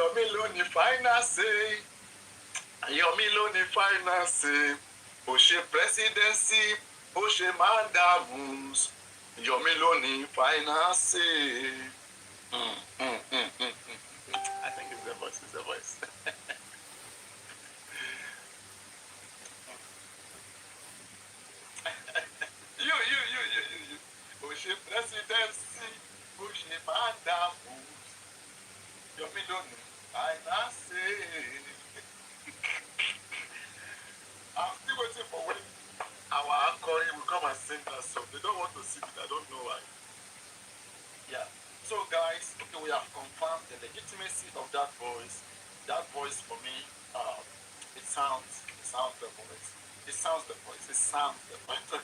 Yomi lóní finance. Yomi lóní finance. Ó ṣe presidency, ó ṣe mandamus. Yomi lóní finance. I think it's the voice, it's the voice. You. Ó ṣe presidency, ó ṣe mandamus. Yomi lóní finance. I'm still waiting for when our anchor will come and sing that song. They don't want to sing it, I don't know why. Yeah. So guys, okay, we have confirmed the legitimacy of that voice. That voice for me, it sounds the voice. It sounds the voice. It sounds the voice. So,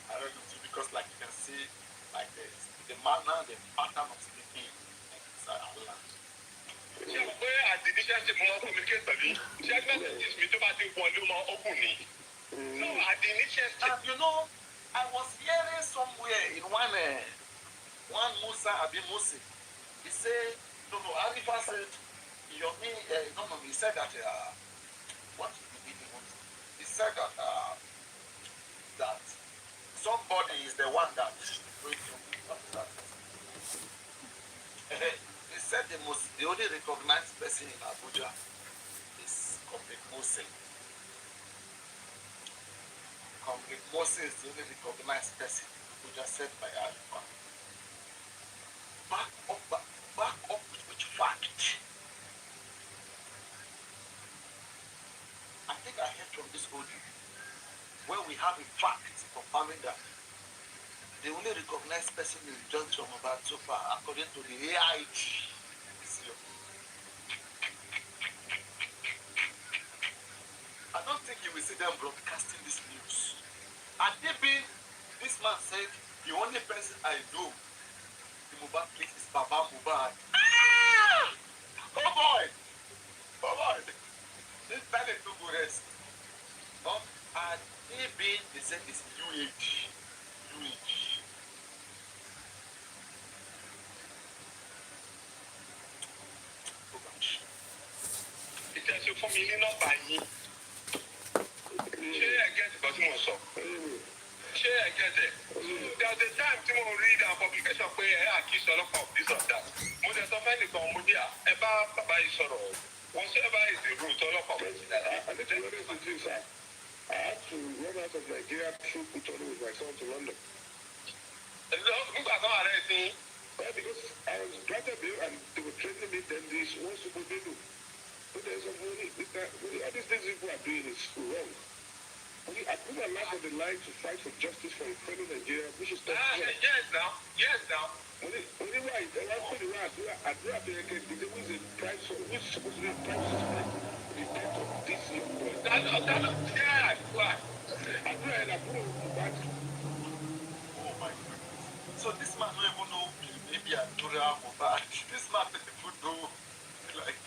I don't know, because like you can see, like this, the manner, the pattern of speaking inside our land. Where the leadership more communicate with me, this me to party volume more openly. No, at the initiative. And you know, I was hearing somewhere in one Musa Abi Musi. He said, no, Arifa said, Yomi, he said that, what did he want? He said that, that somebody is the one that, what is that? He said the only recognized person in Abuja is Comrade Mose. Comrade Mose is the only recognized person in Abuja, said by Arifa. Back up with which fact? I think I heard from this audio where we have a fact confirming that the only recognized person is John Chomobat so far, according to the AIG. I don't think you will see them broadcasting this news. And maybe this man said the only person I know in Mohbad place is Baba Mohbad. Ah! Oh boy! This time they took rest. And maybe they said it's UH. It's just for me, not by you. Share I get but more so. Share I get it. There's a time to read our publication where I kiss a lot of this or that. When there's a family from Mudia, about Papa is sorrow. Whatever is the root all of it. And it's another thing, sir. I had to run out of Nigeria through Kutonu with my son to London. Well, because I was granted there and they were training me, then this one super do. But there's some money. All these things people are doing is wrong. I put my life on the line to fight for justice for a fellow Nigeria, which is not Yes, now. Only right. And I put it right. I do have to get the which is price, which is supposed to be a price suspect. The death of this young boy. I do it, I put it back. Oh my goodness. So this man don't even know maybe a Dura Mohbad. This man doesn't even know, like,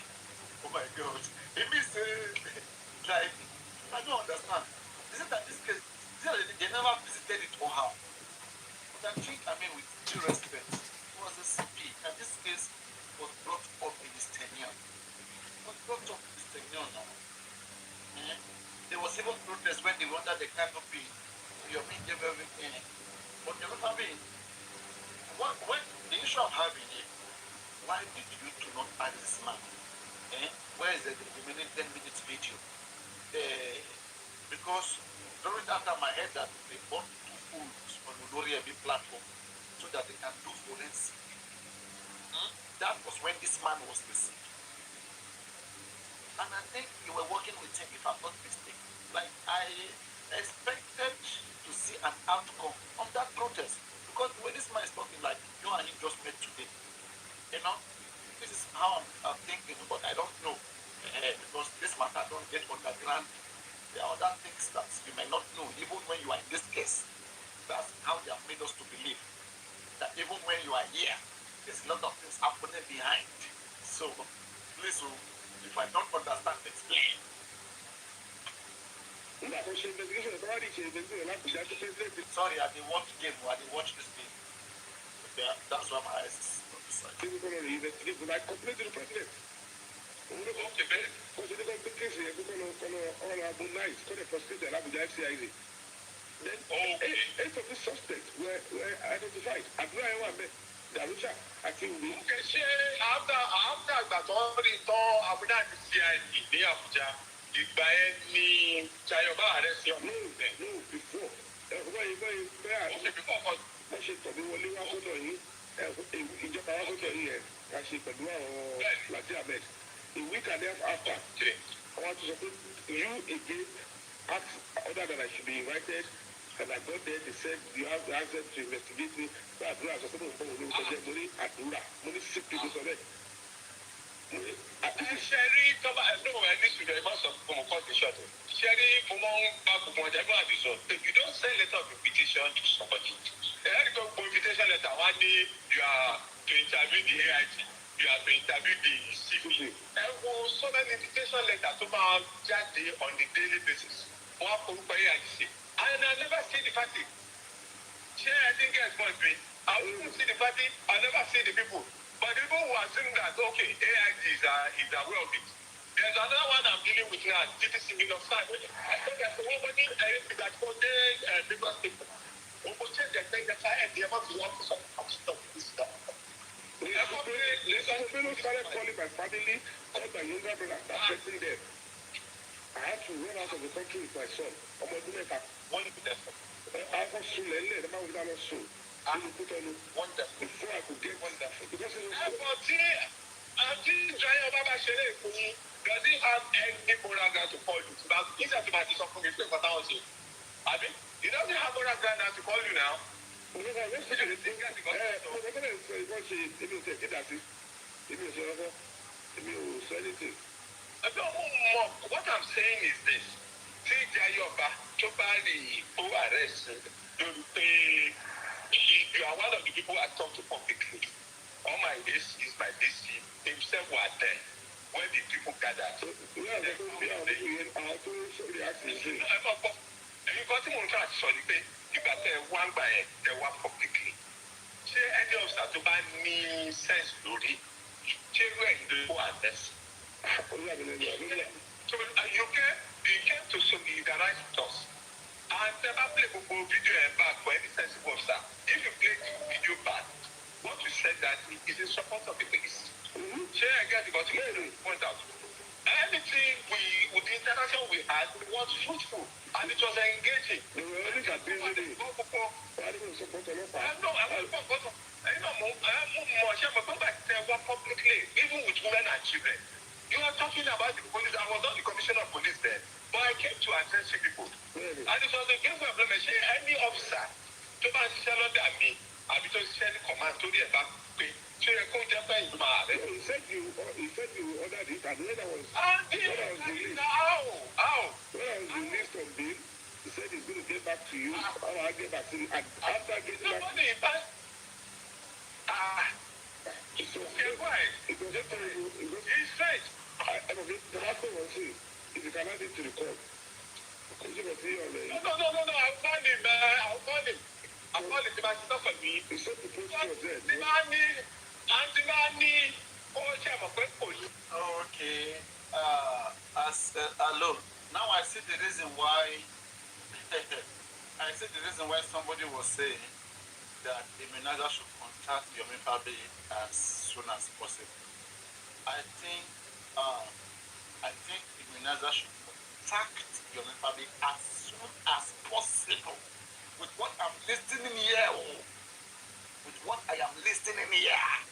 oh my God. It means, like, I don't understand. Is it that this case, they never visited it or how? But I think, with due respect, it was a CP, and this case was brought up in his tenure. Now. There was even protest when they wanted the canopy. Your men gave everything. But you know what I mean? When the issue of having it, why did you do not add this man? Where is the remaining 10 minutes video? Because during that time I heard that they bought 2 fools on the Oloriemi platform so that they can do forensic. That was when this man was missing. And I think you were working with him, if I'm not mistaken. Like, I expected to see an outcome of that protest. Because when this man is talking, like, you and him just met today. This is how I'm thinking, but I don't know. Because this matter don't get underground. There are other things that you may not know, even when you are in this case. That's how they have made us to believe that even when you are here, there's a lot of things happening behind. So, please, if I don't understand, explain. Sorry, I didn't watch game, I didn't watch this game. That's why my eyes is They were going to investigate, but I complained to the president. Okay, very. Because they got the case here, they're going to all our good nights, going to prosecute the Abuja FCIZ. Then eight of these suspects were identified. Abdullah Ahmed, Darusha, Akinwumi. Okay, ṣé after àgbà tó ń rí tán Abuja FCIZ ní Abuja, ìgbà yẹn ni Jayoba ààrẹ sí ọ̀nà. No, before. Wọ́n ṣe tọ̀bí wọlé wá sọ́dọ̀ yìí, ìjọba wá sọ́dọ̀ yìí ẹ̀ ká ṣe pẹ̀lú àwọn Laji Ahmed. A week and a half after, I want to say, you again asked other than I should be invited, and I got there, they said, you have the access to investigate me. But Adura, so someone will money Adura, money sick people for that. Sherry, come on, no, I need to get most of them call the shuttle. Sherry, if you don't send letter of invitation to somebody, they have to go invitation letter, one day you are to interview the AIT. You have to interview the CP. And so many invitation letters to Jade on the daily basis. And I never see the party. I think it's going to be. I wouldn't see the party. I never see the people. But the people who assume that, okay, AIT is aware of it. There's another one I'm dealing with now, TTC Million Side. I think there's nobody that contains Lagos people. We will change the thing that I had the amount of work for some this stuff. Some fellow started calling my family, called my younger brother, affecting them. I had to run out of the country with my son. I'm going to make a wonderful. I was soon, the man was not soon. Wonderful. Before I could get wonderful. Because it was does he have any moral to call you? He's at the back of the phone, but I was here. I mean, he doesn't have moral to call you now. What I'm saying is this. See Jayoba, Chobali, who arrested, you are one of the people I talk to publicly. All my this is my DC. Himself was there when the people gathered. Ìgbà tẹ wá ń gbà yẹn tẹ wá publicly ṣé ẹni ọ̀sà tó bá ní sense lórí ṣé irú ẹ̀ ló wà lẹ́sìn. So you came to solidarize with us and never play gbogbo video ẹ̀ back for any sensible officer. If you play the video back, what you said that is in support of the police. Ṣé ẹ get the bottom point out? Anything with the interaction we had was fruitful and it was engaging. They were only that busy. I don't support publicly, even with women and children. You are talking about the police. I was not the commissioner of police then, but I came to address people. Really? And it was a game of implementation. Any officer to buy the army, I be to send command to the back. So you come to he said you ordered it, and when I was released, how? When I was released from bail, he said he's going to get back to you. I'll get back to you. And after getting back, so it was terrible. He's straight. The last thing was saying, if you can add it to the call, because you can see on the. No. I'll call him, man. I'll call him to back it up for me. He said the post was there. Okay. Hello. Now I see the reason why. I see the reason why somebody was saying that immunizer should contact your Fabi as soon as possible. I think immunizer should contact your Fabi as soon as possible. With what I'm listening here, with what I am listening here.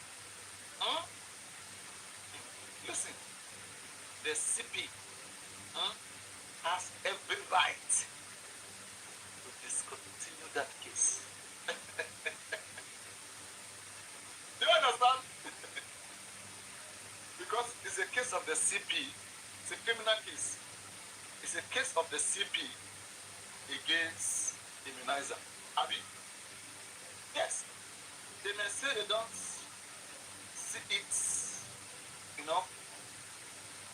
Listen, the CP has every right to discontinue that case. Do you understand? Because it's a case of the CP, it's a criminal case. It's a case of the CP against immunizer. Abi? Yes. They may say they don't see it,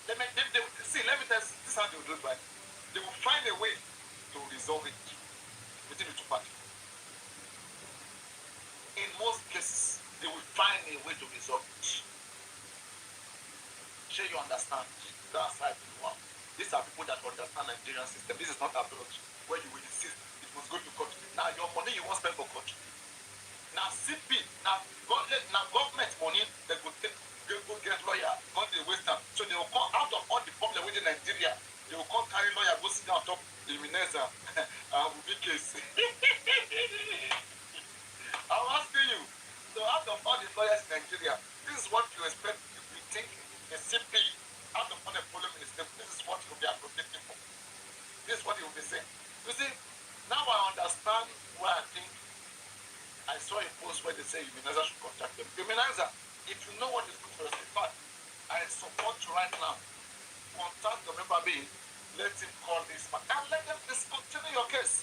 let me tell you, this is how they will do it, right? They will find a way to resolve it within the two parties. In most cases, they will find a way to resolve it. Sure, you understand? That's how it works. These are people that understand Nigerian system. This is not abroad where you will insist it must go to court. Now your money you won't spend for court. Now CP, now government money they go take, they go get lawyer, go to waste time. So they will come out of all the problem within Nigeria. They will come carry lawyer, go sit down on top Imineza and Ubi case. I'm asking you. So out of all the lawyers in Nigeria, this is what you expect if you think the CP out of all the problem in the state, this is what you'll be advocating for. This is what you'll be saying. You see, now I understand why I think I saw a post where they say Immunizer should contact them. Immunizer, if you know what is good for us, in fact, I support you right now. Contact the member being, let him call this man, and let them discontinue your case.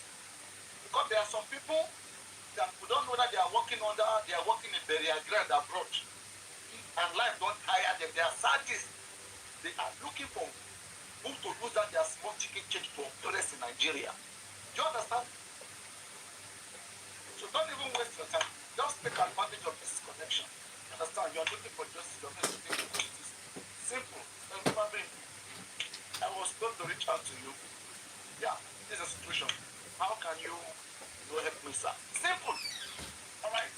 Because there are some people that we don't know that they are working in burial ground abroad. And life don't hire them. They are sadists. They are looking for who to use that their small chicken change to oppress in Nigeria. Do you understand? So don't even waste your time. Just take advantage of this connection. Understand? You're looking for justice. You're looking for justice. Simple. I was told to reach out to you. Yeah, this is a situation. How can you help me, sir? Simple. Alright.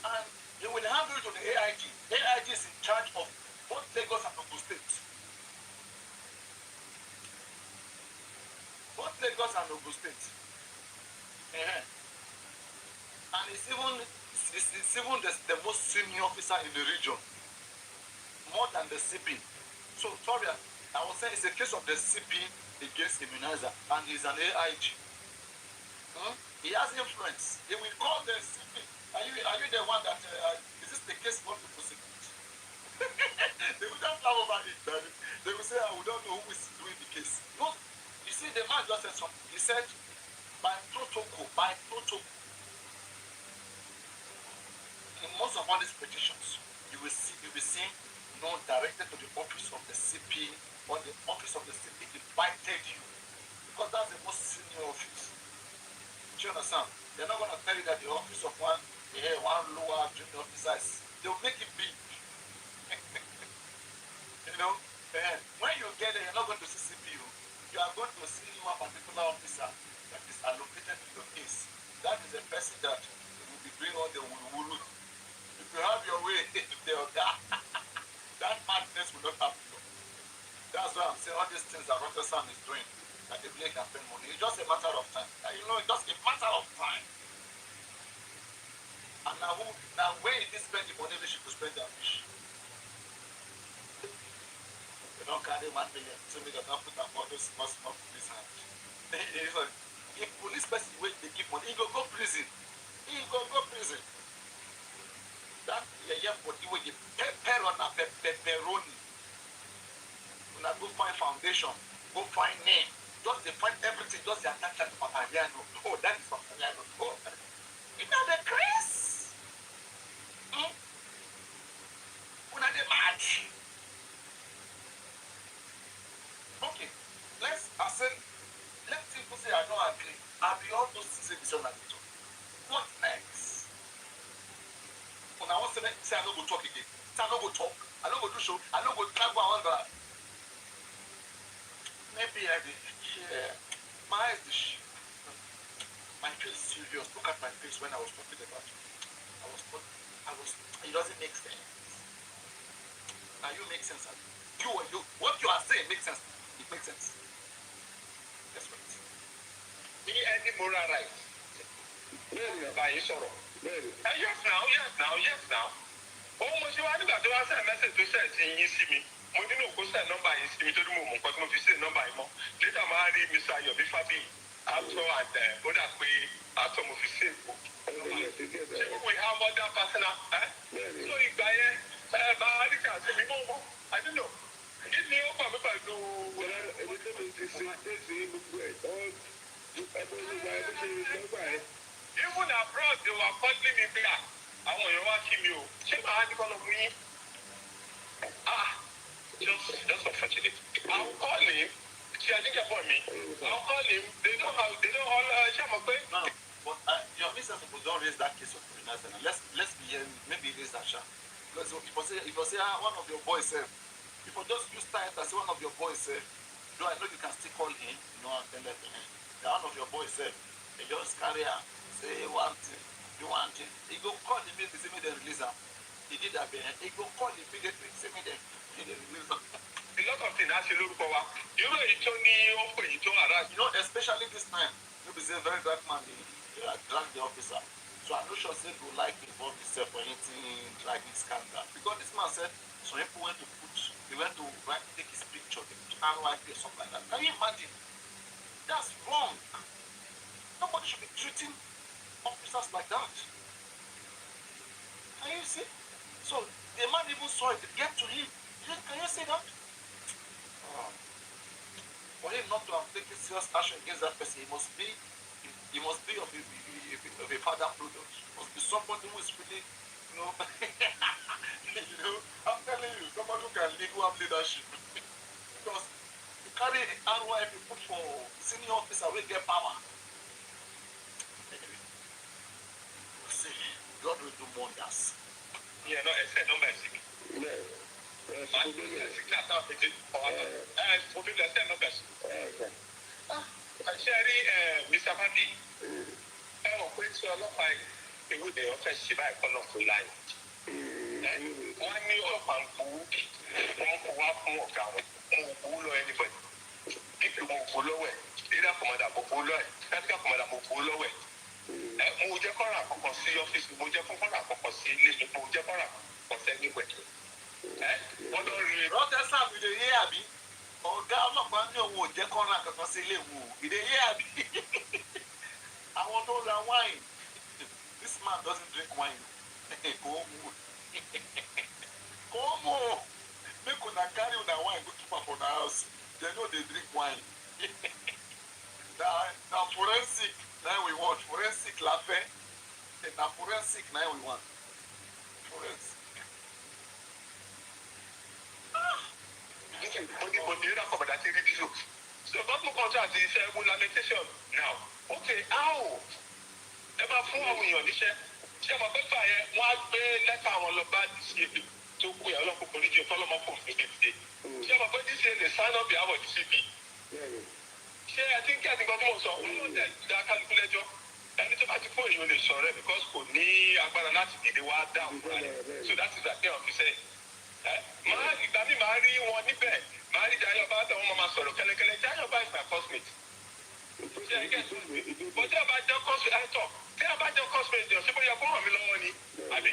And you will handle it to the AIG. AIG is in charge of both Lagos and Ogun State. Both Lagos and Ogun State. And it's even the most senior officer in the region. More than the CP. So, sorry, I was saying it's a case of the CP against Immunizer, and he's an AIG. He has influence. He will call the CP. Are you the one that is this the case for to prosecute? They will just laugh over it. They will say, we don't know who is doing the case. No, you see, the man just said something. He said, by protocol. In most of all these petitions, you will see no directed to the office of the CP, or the office of the CP invited you, because that's the most senior office. Do you understand? They're not going to tell you that the office of one lower junior officer they will make it big. You know, when you get there, you're not going to see CPU. You are going to see one particular officer that is allocated to your case. That is the person that will be doing all the wuru. If you have your way, that madness will not happen. That's why I'm saying all these things that Rotterdam is doing, that the play can spend money. It's just a matter of time. You know, it's just a matter of time. And now where it is spend the money, they should spend their fish. They don't carry 1 million, so they don't put up all those small police hands. If police person wait, they give money, he go prison. That for the way you pepperoni. When I go find foundation, go find name, just they find everything, just they attach to Papariano. Oh, that is Papariano. Oh, you know the Chris? When are they mad? Okay, let's people say I don't agree. I'll be all those things in the what next? When I want to say I don't go talk again. Say I don't go talk. I don't go do show. I don't go travel around that. Maybe I did. Yeah. My eyes is my face is serious. Look at my face when I was talking about it. It doesn't make sense. Now you make sense. What you are saying makes sense. It makes sense. That's what it is. Any moral right? Yes now. Almost you want to send a message to send in me. Mo ní no go send number yìí sí mi tó ní mo mọ̀ nǹkan tí mo fi send number yìí mọ́. Later máa rí Mr. Yomi Fabi after and ó dà pé after mo fi save o. Ṣé we have other personal? So ìgbà yẹn máa rí kà sí mi mọ́. I don't know. Kí ni ó pàmò pẹ̀lú? Ẹni tó mi ti ṣe déèsì gbogbo ẹ̀ ẹgbẹ́ olùgbà ẹ̀ ṣe lọ́gbà ẹ̀. Even abroad they were calling me back. Àwọn èèyàn wá kí mi o. Ṣé màá ní kọ́ lọ fún yín? Just unfortunate. I'll call him. See, I think about me. I'll call him. They don't all Shama. No, but your business people don't raise that case of criminals. Let's be here. Maybe release that shot. Because if you say one of your boys say, if you just use time and say one of your boys say, do I know you can still call him? No, and then one of your boys say, they just carry her, say one thing, do one thing. He go call immediately, say me the release her. He did that behind. He go call immediately, say me the release her. A lot of things actually look forward. You know, it's only around. You know, especially this time, you be say very dark man, they drag the officer. So I'm not sure say you like involve yourself or anything like this scandal. Because this man said some people went to take his picture, they put RYP or something like that. Can you imagine? That's wrong. Nobody should be treating officers like that. Can you see? So the man even saw it get to him. Can you see that? For him not to have taken serious action against that person, he must be of a father product. He must be somebody who is really, you know, I'm telling you, somebody who can lead, who have leadership. Because you carry RYP put for senior officer, we get power. Anyway, we'll see. God will do wonders. Yeah, no, it's no mercy. Yeah. Mr. Madi, wọ́n pè tí ọlọ́pàá ìwúde ọ̀fẹ́ ṣe báyìí kọ́ náà fún láì. Wọ́n ní ọlọ́pàá ń kú, wọ́n kú wá fún ọ̀gá wọn, wọn ò kú lọ anybody. Dípò mo kú lọ́wọ́ ẹ̀, leader commander mo kú lọ́wọ́ ẹ̀, tactical commander mo kú lọ́wọ́ ẹ̀. Mo jẹ́ kọ́ra àkọ́kọ́ sí ọ́fíìsì, mo jẹ́ kọ́ra àkọ́kọ́ sí ilé, mo jẹ́ kọ́ra àkọ́kọ́ sẹ́ni wẹ̀. Wọ́n lọ rí Rọ́tẹ́sà ìdè yé àbí? Ọ̀gá ọlọ́pàá ní òun ò jẹ́ kọ́ra kankan sí ilé ìwò. Ìdè yé àbí? Àwọn tó ra wine. This man doesn't drink wine. Kò mú. Kò mú. Make una carry una wine go keep am for the house. They know they drink wine. Na forensic na we want. Forensic la fẹ́. Na forensic na we want. Forensic. So government contract is lamentation now. Okay, how? Ẹ máa fún àwọn èèyàn níṣẹ́. Ṣé ọmọ pépà yẹn wọ́n á gbé lẹ́tà àwọn lọ bá DCA tó kú ẹ̀ ọlọ́pàá oníjì fọlọ́mọ kò fi gbèsè. Ṣé ọmọ pé DCA lè sign up behalf of DCP? Ṣé ẹ ti ń kí àti gbọ́dọ̀ mọ̀ sọ? Wọ́n yóò dẹ̀ dá kálukú lẹ́jọ́. Ẹni tó bá ti fún èèyàn lè sọ̀rọ̀ ẹ̀ because kò ní agbára láti dìde wá dáhùn fún ẹ̀. So that is the thing of the say. Ìgbà mi máa rí wọn níbẹ̀, máa rí Jayọ̀ bá tẹ̀ wọ́n máa sọ̀rọ̀ kẹ́lẹ́kẹ́lẹ́. Jayọ̀ bá is my cosmate. Bó tí a bá jẹ́ cosmate ẹ̀tọ́, tí a bá jẹ́ cosmate jọ sí bóyá kó ràn mí lọ́wọ́ ni, àbí?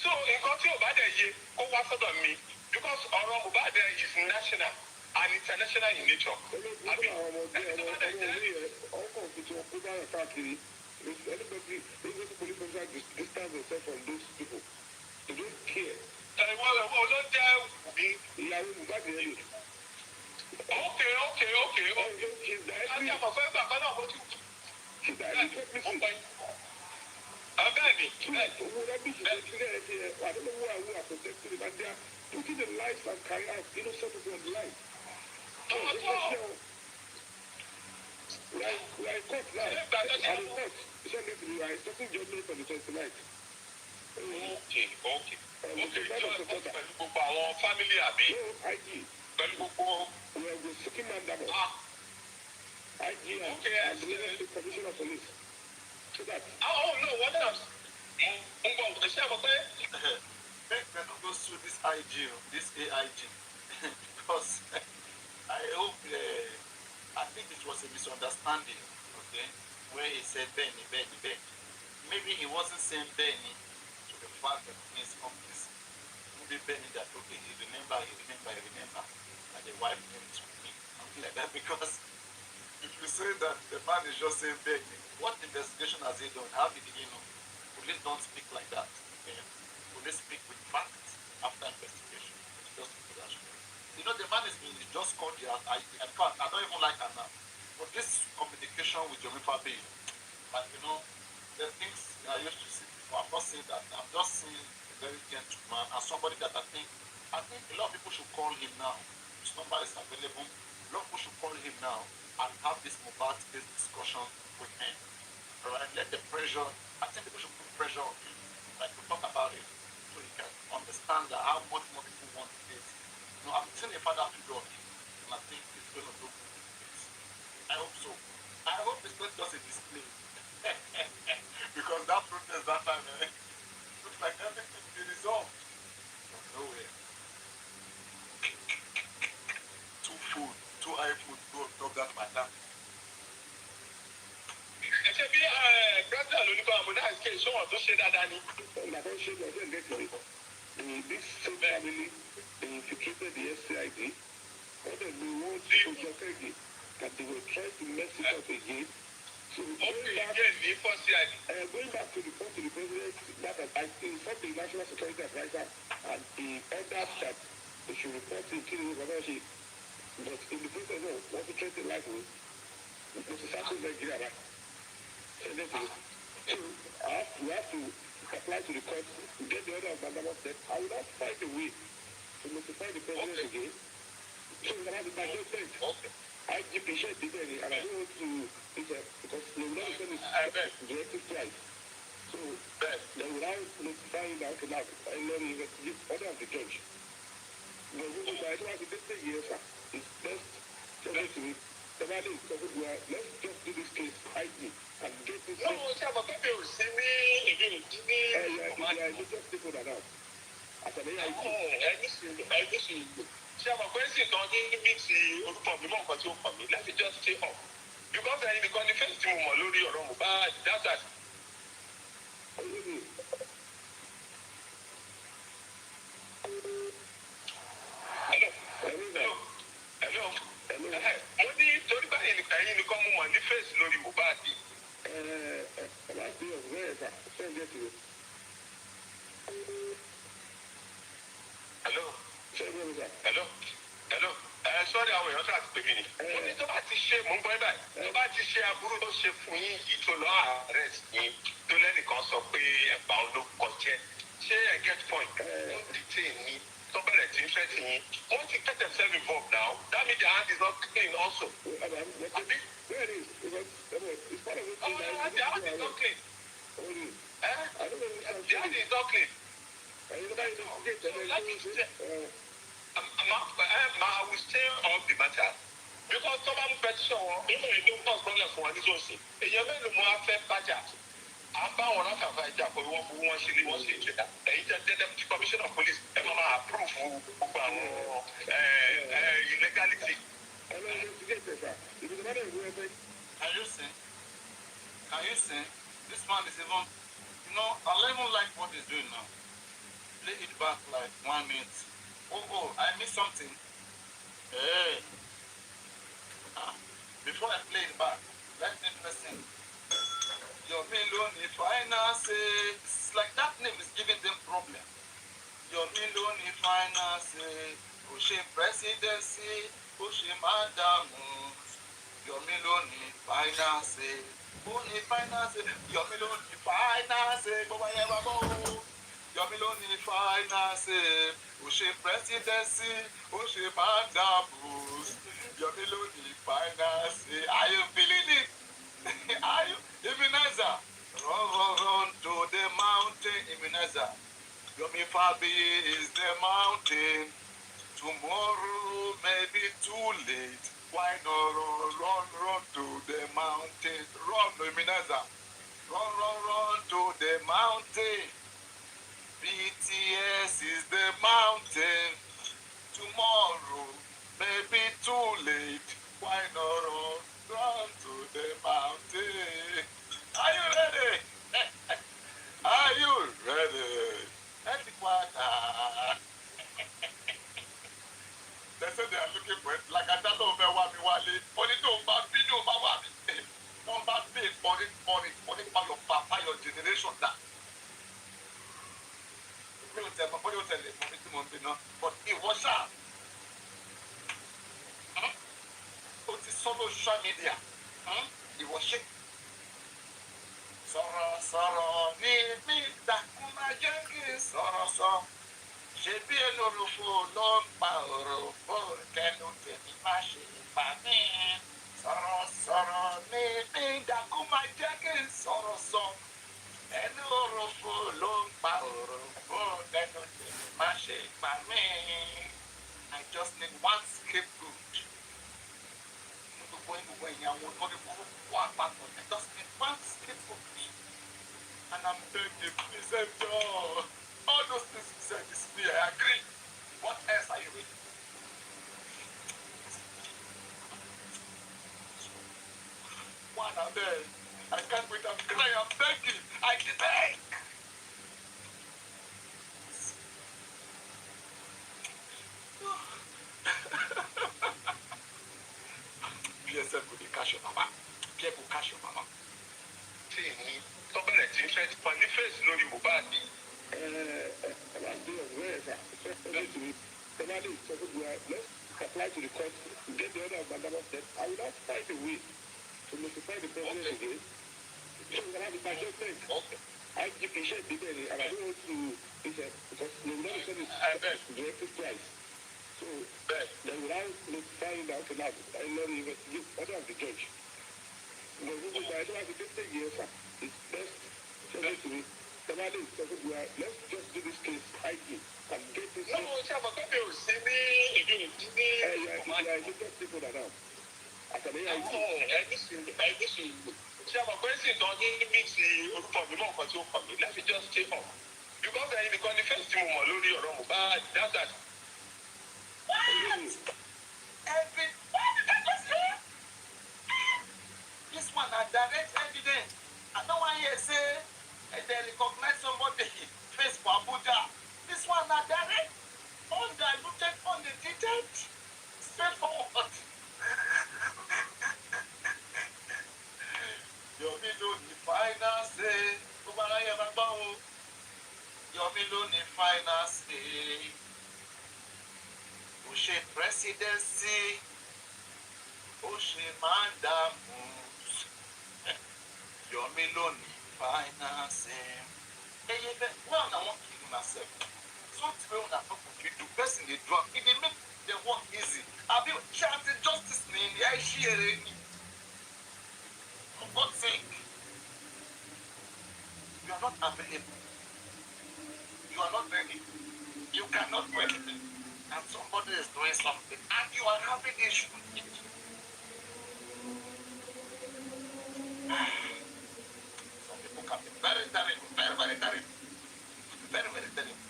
So nǹkan tí ò bá dẹ̀ yé kó wá sọ́dọ̀ mi because ọ̀rọ̀ Mohbad is national and international in nature. Àbí? Ẹni tó bá dẹ̀ jẹ́ ọkọ̀ òfin ọkọ̀ dára káàkiri. Anybody, police officer distance themselves from those people. They don't care. Wọ́n ló jẹ́ òbí. Ìyàwó Mohbad yẹn lò. Okay. Àti àmọ̀fẹ́ bàbá náà bó ti kú. Abẹ́ẹ̀ni. Owó rẹ́bíṣì tó sílẹ̀ ẹ̀ ti ẹ̀ àdúgbò àwọn àpòtẹ́kùnrin máa dá putting the lives and career of innocent people on the line. We are in court now. And in court, we are expecting judgment on the 29th. Okay. Pẹ̀lú gbogbo àwọn family àbí. Pẹ̀lú gbogbo. We are the second man down. IG and the commissioner of police. So that. No, what else? Make them go through this IG, this AIG. Because I hope, I think it was a misunderstanding, okay, where he said Benny. Maybe he wasn't saying Benny to the fact that his companies. Maybe Benny that, okay, he remember, and the wife came to me, something like that. Because if you say that the man is just saying Benny, what investigation has he done? How did he know? Police don't speak like that. Okay? Police speak with facts after investigation. It's just production. You know, the man is just called here. I don't even like her now. But this communication with Jomifa Bay, like, you know, the things I used to see before, I'm not saying that. I'm just seeing a very gentleman and somebody that I think a lot of people should call him now. His number is available. A lot of people should call him now and have this mobile-based discussion with him. Alright, let the pressure, I think people should put pressure on him. like to talk about it so you can understand that how much more people want this. You know, I'm seeing a father to God, and I think it's going to look good. I hope so. I hope it's not just a display. Because that protest that time, looks like everything is resolved. From nowhere. Two high food, go on top that matter. Ṣé bí brother lóníkọ́ harmonize kí ìṣòwò tó ṣe dáadáa ni? Ọ̀nà tó ṣe lọ sí ẹ̀gẹ́tì this same family infiltrated the SCID. Wọ́n dẹ̀ lo wọ́n tí o sọ kẹ́gì that they were trying to mess it up again. So going back to report to the president that I informed the National Security Advisor and the ordered that they should report to Kiri Babashi. But in the process of what to try to like me, because it's happening in Nigeria, right? So we have to apply to the court, get the order of Mandama said, I will not find a way to notify the president again. So we have to buy those things. IGP shared the day, and I don't want to, because they will not send it directive twice. So they will now notify him out and out, and then investigate order of the judge. But we will try to have the years, it's best to let me. Let's just do this case ID and get this. No, ṣé àbọ̀ pépè ò sí ní èdè ìdílé. You just take that out. Àtàlẹ́ ID. Ẹni sì ṣé àbọ̀ pé sì tán ní bí ti orúkọ mi mọ̀ nǹkan tí ó kàn mí láti just stay up. Because ẹni nìkan ni fẹ́ẹ̀sì tí mo mọ̀ lórí ọ̀rọ̀ Mohbad dáadáa. Hello. Mo ní torí báyìí ẹ̀yin nìkan mo mọ̀ ní fèsì lórí Mohbad. Láti ọ̀gbẹ́ ẹ̀ka sẹ́ńdẹ̀ tó. Hello. Sọ́ọ́dì àwọn èèyàn tó àti pè mí ni. Mo ní tó bá ti ṣe mò ń gbọ́ báyìí. Tó bá ti ṣe aburú tó ṣe fún yín yìí tó lọ́ arrest yín tó lẹ́nìkan sọ pé ẹ̀bà olóko jẹ́. Ṣé ẹ get point? Ó detain ní tó bẹ̀rẹ̀ tí ń fẹ́ sí yín. Wọ́n ti get themselves involved now. That means their hand is not clean also. Abi? Where is it? It's part of it. Their hand is not clean. Their hand is not clean. I will stay on the matter because someone mú petition wọn nínú ìlú náà gbọ́dọ̀ fún wa ní sọ́ọ̀sì èèyàn mélòó mo á fẹ́ bájà à ń bá wọn rákàfà ìjà pé wọ́n fowó wọn ṣe lé wọ́n ṣe ìjẹta ẹ̀yin jẹ́ deputy commissioner of police ẹ máa approve gbogbo àwọn illegality. Can you see? This man is even, I don't even like what he's doing now. Play it back like 1 minute. Oh, I missed something. Hey. Before I play it back, let me listen. Your million finances. It's like that name is giving them problem. Your million finances. Oshe presidency. Oshe madam. Your million finances. Only finances. Your million finances. Your million finances. Oshe presidency. Oshe madam. Your million finances. Are you feeling it? Are you? Ebenezer, run to the mountain, Ebenezer. Yomi Fabi is the mountain. Tomorrow may be too late. Why not run to the mountain? Run, Ebenezer. Run to the mountain. BTS is the mountain. Tomorrow may be too late. Why not run to the mountain? Are you ready? Are you ready? They said they are looking for it. Like I don't know where Wami Wale. Only don't back video about Wami. Don't back pay for it for your papa, your generation that. But it was sharp. It's on social media. It was shit. Sọ̀rọ̀ ní bí dàkúmá jẹ́ kí sọ̀rọ̀ sọ. Ṣé bí olórúfo ló ń pa òròfó kẹnu tèmi má ṣe pa mí? Sọ̀rọ̀ ní bí dàkúmá jẹ́ kí sọ̀rọ̀ sọ. ẹnu òròfò ló ń pa òròfò lẹ́nu tèmi má ṣe pa mí. I just need one scapegoat. Gbogbo ẹ̀yìn àwọn olórí burúkú àpapọ̀. I just need one scapegoat. And I'm begging, please enjoy. All those things you said is me, I agree. What else are you reading? One, I'm there. I can't wait, I'm crying, I'm begging. I beg. PSF could be cash your mama. Pierre could cash your mama. See me, somebody that's interested in the face, no, you will buy me. Let's apply to the court, get the order of Madam of death. I will not find a way to notify the president again. So we can have it by judgment. Okay. I keep a share today, and I don't want to, because they will not send it directly twice. So they will now find out now, I know the order of the judge. But we will by the way, it's best to me. Let's just do this case hiking and get this. No, see me. Yeah, just people that are. I can hear you. Ṣé àwọn pẹ́sìn tó ní bí ti orúkọ mi mọ̀ nǹkan tí ó kọ̀ mí láti just stay home. Because ẹ̀yin nìkan ni fẹ́ẹ̀sì tí mo mọ̀ lórí ọ̀rọ̀ Mohbad dáadáa. This one na direct evidence. I don't want to say they recognize somebody face for Abuja. This one na direct, undiluted, unedited, straightforward. Yomi ló ní final say. Gbogbo ara yẹn máa gbọ́ o. Yomi ló ní final say. Ó ṣe presidency. Ó ṣe mandamu. Yomi ló ní final say. Eye bẹ́ẹ̀ wọ́n na wọ́n kill myself. Something wey una talk fit do person dey do am. E dey make the work easy. Abi ṣe àti justice ni ilé ẹ̀ ṣí èrè ni. For God's sake, you are not available. You are not ready. You cannot do anything. And somebody is doing something. And you are having issues with it. Some people can be very terrible. Very, very terrible. Very, very terrible.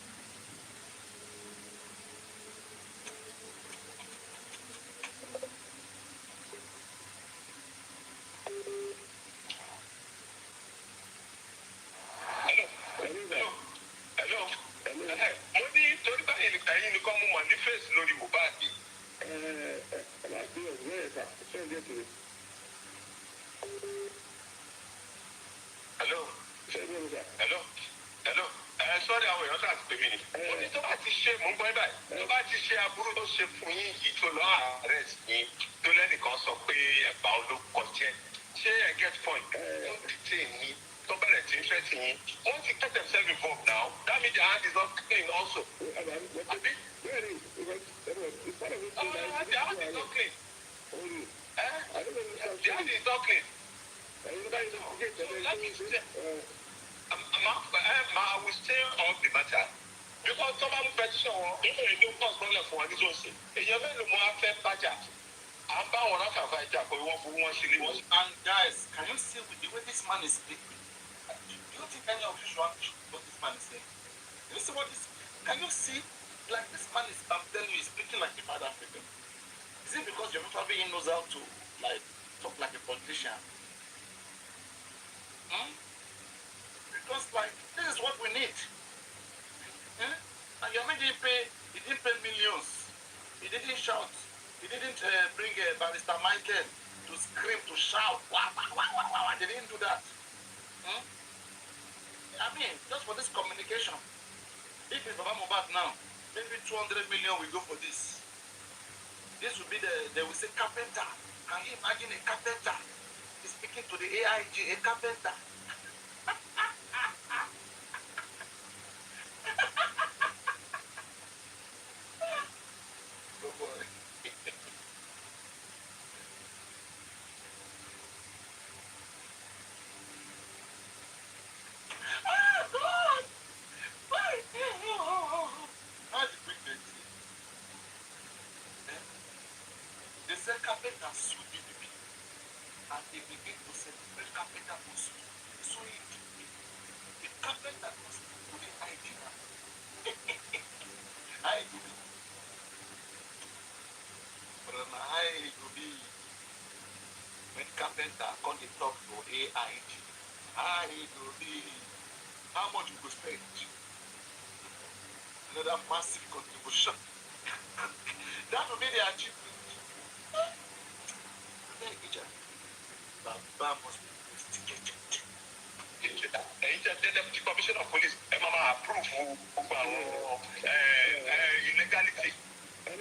Sorry, àwọn èèyàn láti pè mí ni. Mo ní tó bá ti ṣe mò ń gbọ́ ibà yìí. Tó bá ti ṣe aburú tó ṣe fún yín yìí tó lọ arrest yín tó lẹ́nìkan sọ pé ẹ̀bà olóko jẹ́. Ṣé ẹ get point? Wọ́n ti tẹ̀ ní tó bẹ̀rẹ̀ tí ń fẹ́ tì yín. Wọ́n ti get themselves involved now. That means their hand is not clean also. Àbí? Their hand is not clean. Their hand is not clean. Let me say. I will stay on the matter because some of the petition even if you cause problem for this one say èyàn mélòó mo á fẹ́ bájà à ń bá wọn láti àfàìjà pé wọ́n fún wọn sílé wọn. And guys, can you see with the way this man is speaking? Do you think any of you should understand what this man is saying? You see what this? Can you see? Like this man is, I'm telling you, he's speaking like a South African. Is it because your family knows how to like talk like a politician? Because like this is what we need. And your man didn't pay millions. He didn't shout. He didn't bring Barrister Michael to scream, to shout. Wah, wah, wah, wah, wah. They didn't do that. I mean, just for this communication. If it's Baba Mohbad now, maybe 200 million will go for this. This will be they will say carpenter. Can you imagine a carpenter? He's speaking to the AIG, a carpenter. and sue DPP. And they begin to celebrate carpenter for suing DPP. The carpenter was to the idea. I do be. But I do be. When carpenter come to talk to AIG, I do be. How much you go spend? Another massive contribution. That will be the achievement. Baba must be investigated. The Commission of Police, approve illegality. I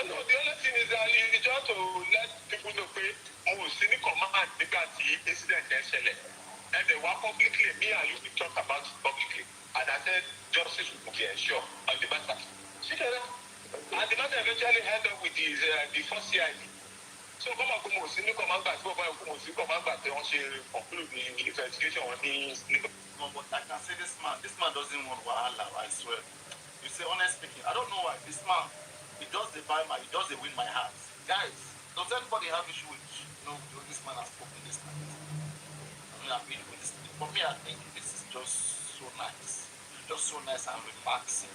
know the only thing is that you just to let people know I was seeing command the incident and they were publicly, me and you talk about it publicly. And I said justice will be ensured on the matter. See that? And the matter eventually ended up with the first CID. So come on, command back, conclude the investigation on the but I can say this man doesn't want wahala, I swear. You say honest speaking, I don't know why this man he does win my heart. Guys, does anybody have issue with this man has spoken this night? I mean I've been with this. For me I think this is just so nice. Just so nice and relaxing.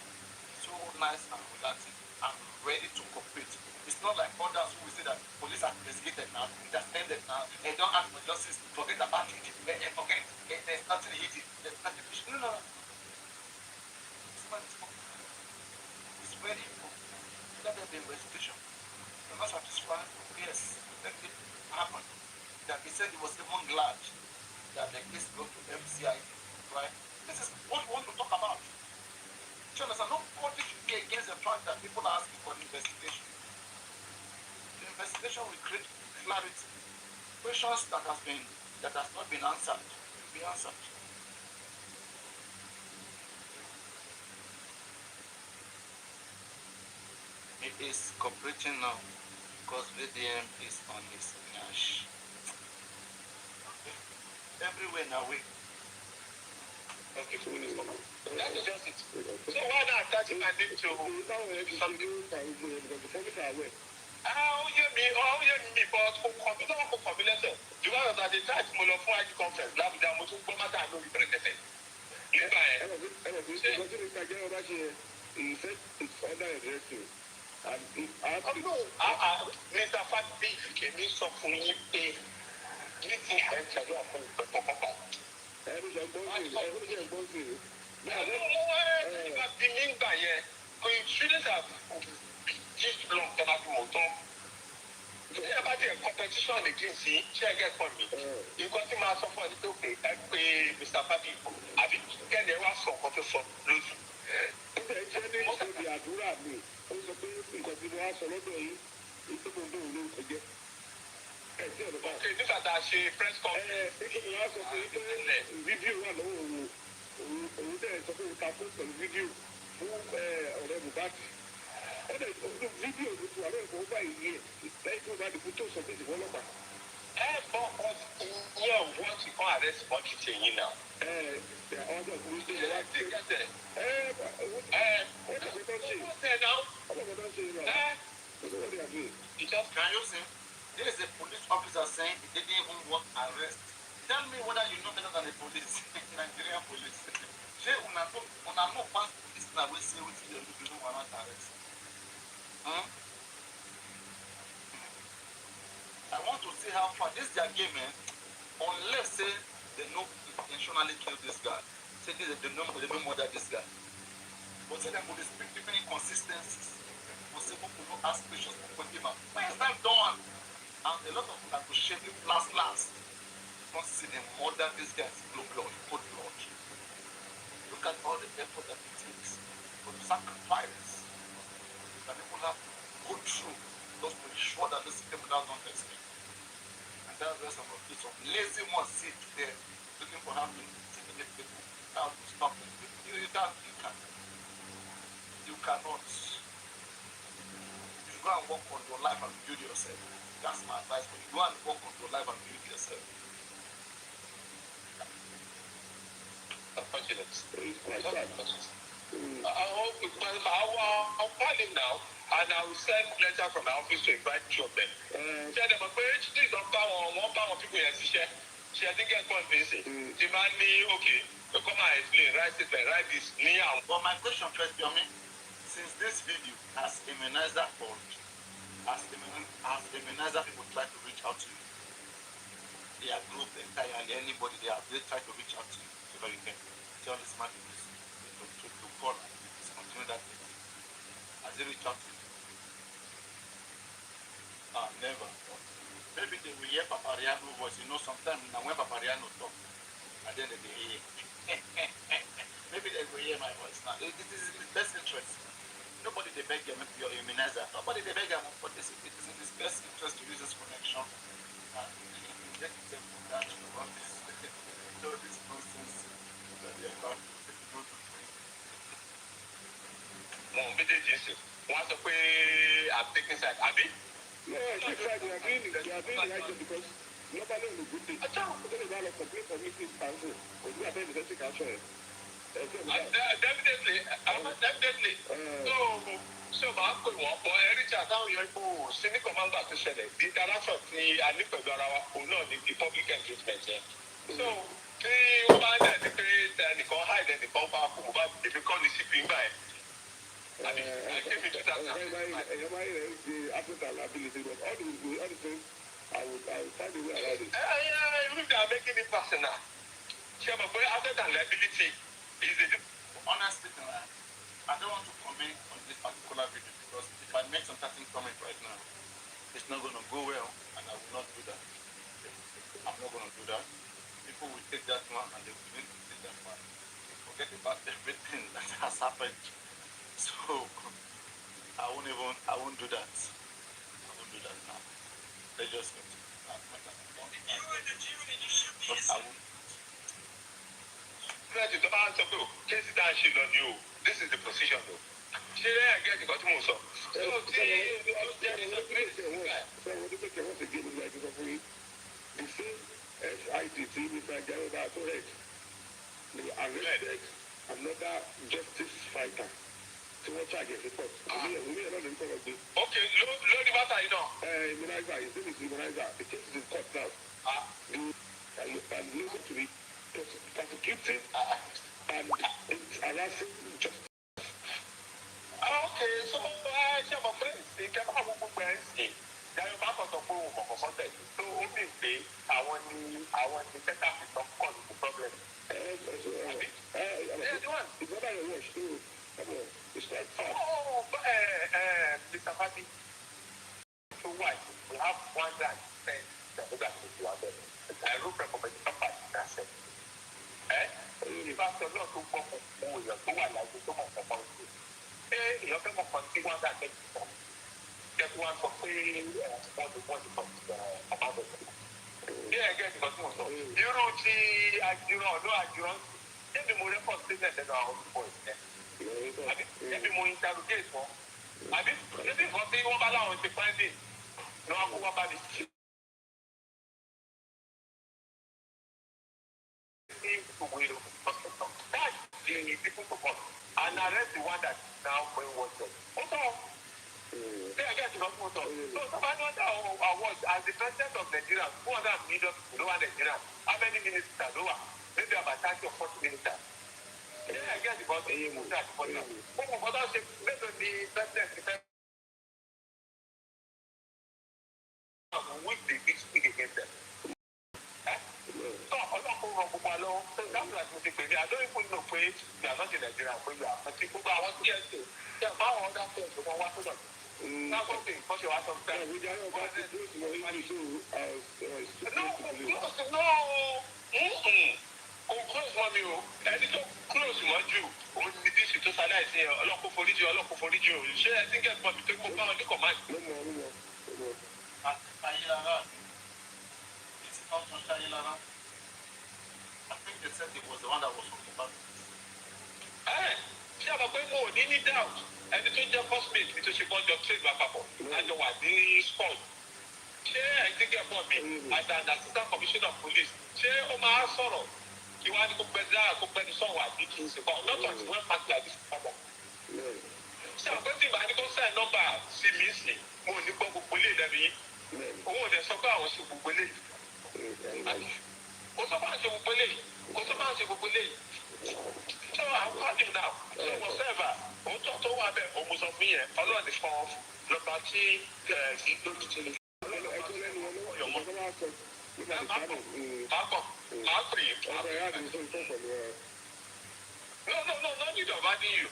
So nice and relaxing. I'm ready to cooperate. It's not like others who will say that police are investigated now, it has ended now, they don't ask for justice, forget about it, forget it, there's nothing hidden, there's nothing. No. This man is focused. He's ready for that the investigation. You're not satisfied? Yes, let it happen. That he said he was even glad that the case go to MCI, right? This is what we want to talk about. You understand? Nobody should be against the fact that people are asking for an investigation. The investigation will create clarity. Questions that has not been answered will be answered. It is cooperating now because VDM is on his nash. Everywhere now we. Okay, so that is just it. So why not attaching my name to something? How you me but for computer for combination. You know that the church will offer IT conference. Now we are going to come out and do represented. Mr. Fatby can be so for you pay. Competition against me, get for me. You got him out of the okay, Mr. Fabi. I think get the last one for lose. Okay, this is a press conference. Video. Can you see? There is a police officer saying he didn't even want arrest. Tell me whether you know better than the police, Nigerian police. Say, una no pass police now we say what you don't want arrest. I want to see how far this their game, unless say they know intentionally kill this guy. Say they know murder this guy. But say they will speak different inconsistencies. Possible to not ask questions for him. When is that done? And a lot of people are to shave him last. Don't see them murder this guy's blood, put blood. Look at all the effort that it takes for the sacrifice that people have to go through just to ensure that this criminal don't escape. And that's where some lazy ones sit there looking for how to intimidate people, how to stop them. You cannot. You go and work on your life and build yourself. That's my advice for you. Go and work on your life and build yourself. I'll call him now, and I will send letter from my office to invite two of them. Tell them, please don't power one people here. She didn't get convincing. The man, okay, come and explain, write this. But my question first, Yomi, since this video has immunizer called, as immunizer people try to reach out to you, their group entirely, anybody they try to reach out to you so that you can tell this man to call and discontinue that thing. Has they reached out to you? Never. Maybe they will hear Papariano voice. You know, sometimes now when Papariano talk, and then they hear. Maybe they will hear my voice. Now, it is in his best interest. Nobody they beg your immunizer. Nobody they beg him, but it is in his best interest to use this connection and get them from that to run this nonsense that they are about to go to. Once I'm taking side, Abi? No, she said they are doing right job because nobody will do it. I don't know about complaint for me, please, council. Because we are very interested council. Definitely. So, máa ń pè wọ́n bọ́ ẹ̀ríjà táwọn yọ ipò sínú kọ́mándà tó ṣẹlẹ̀ di darapọ̀ tí a ní pẹ̀lú ara wa òun náà ní di public engagement yẹn. So, tí wọ́n bá ń dẹ̀ ní pé ẹnìkan hide ẹnìkan bá kú bá èmi kọ́ ní sípì ńgbà yẹn. Your mind is the African ability, but all the things I will find a way around it. If they are making it personal, African liability is the Honestly, I don't want to comment on this particular video because if I make some certain comment right now, it's not going to go well, and I will not do that. I'm not going to do that. People will take that one and they will begin to take that one. Forget about everything that has happened. So I won't do that. I won't do that now. Let's just continue. But I won't. This is the position though. Ṣé ẹ gẹ́gẹ́ nǹkan tí mo sọ? So tí ó jẹ́ ìsọ̀kúrẹ́sì nígbà. So what do you think once again is like the same FIDT Mr. Jaroba Torres, they arrested another justice fighter. To what charge is report? We are not in court of this. Okay, lórí bàtà yìí náà. Immunizer, his name is Immunizer. The case is in court now. You can listen to it. Prosecuting and it's harassing justice. Okay, so ṣé mo fẹ́ ṣe kẹ́kọ̀ọ́ gbogbo ẹ̀ ń ṣe dáyọ̀ bá kọ̀tọ̀ fún òun kọ̀ọ̀kan tẹ̀ tó ó bì pé àwọn ni tẹ́tà fi tọ́ kọ́ ní problem. It's not your watch too. Come on, it's not far. Mr. Fati, so why? We have one guy saying that we got to do our best. I wrote recommendation by the ìbáṣọ náà tó gbọ́ fún èèyàn tó wà láyé tó mọ̀ pọ̀ sí. Ṣé èèyàn fẹ́ mọ̀ kan tí wọ́n dá kẹ́kì sọ? Kẹ́kì wá sọ pé wọ́n ti sọ ọ̀pá bẹ̀rẹ̀. Bí ẹ̀gẹ́ ìgbà tí mo sọ, irú ti àjùrọ̀ ọ̀dọ́ àjùrọ̀ ṣébi mo rẹ́pọ̀ sílẹ̀ lẹ́nu àwọn olùkọ́ ìṣẹ́. Àbí ṣébi mo interrogate wọn. Àbí ṣébi nǹkan tí wọ́n bá láwọn ti finding ni wọ́n kó wá bá mi ṣe. And arrest the one that is now going wanted. Also, they are getting up also. So somebody awards as the president of Nigeria, 200 million lower Nigeria. How many ministers lower? Maybe about 30 or 40 ministers. They are getting about the president which they did speak against them. I don't even know where they are not in Nigeria, where you are. But people are watching it. They are about other things. They are watching it. That's one thing. Because you have some time. No. Close mommy. Anything close mommy. Only this is to silence here. Ọlọ́kùn foríjì o. Ṣé ẹ ti ń get bọ́ọ̀lù tó kó bá wọn ní command? Ayélujára. It's not just Ayélujára. I think they said it was the one that was talking about it. Ṣé àbá pé mo ò ní doubt ẹni tó jẹ́ first mate mi tó ṣe kọ́ jọ trade wá papọ̀ àjọ wà ní sport. Ṣé ẹ ti gẹ̀ bọ́ mi as an assistant commissioner of police ṣé ó máa sọ̀rọ̀ kí wọ́n á ní kó gbẹ́ni sọ̀rọ̀ àbí kí n ṣe kọ́ lọ́tọ̀ tí wọ́n pàṣẹ àbí papọ̀. sọ fún yẹn ọlọ́run nìkan lọ́ba tí ìlú tuntun no need of adding you.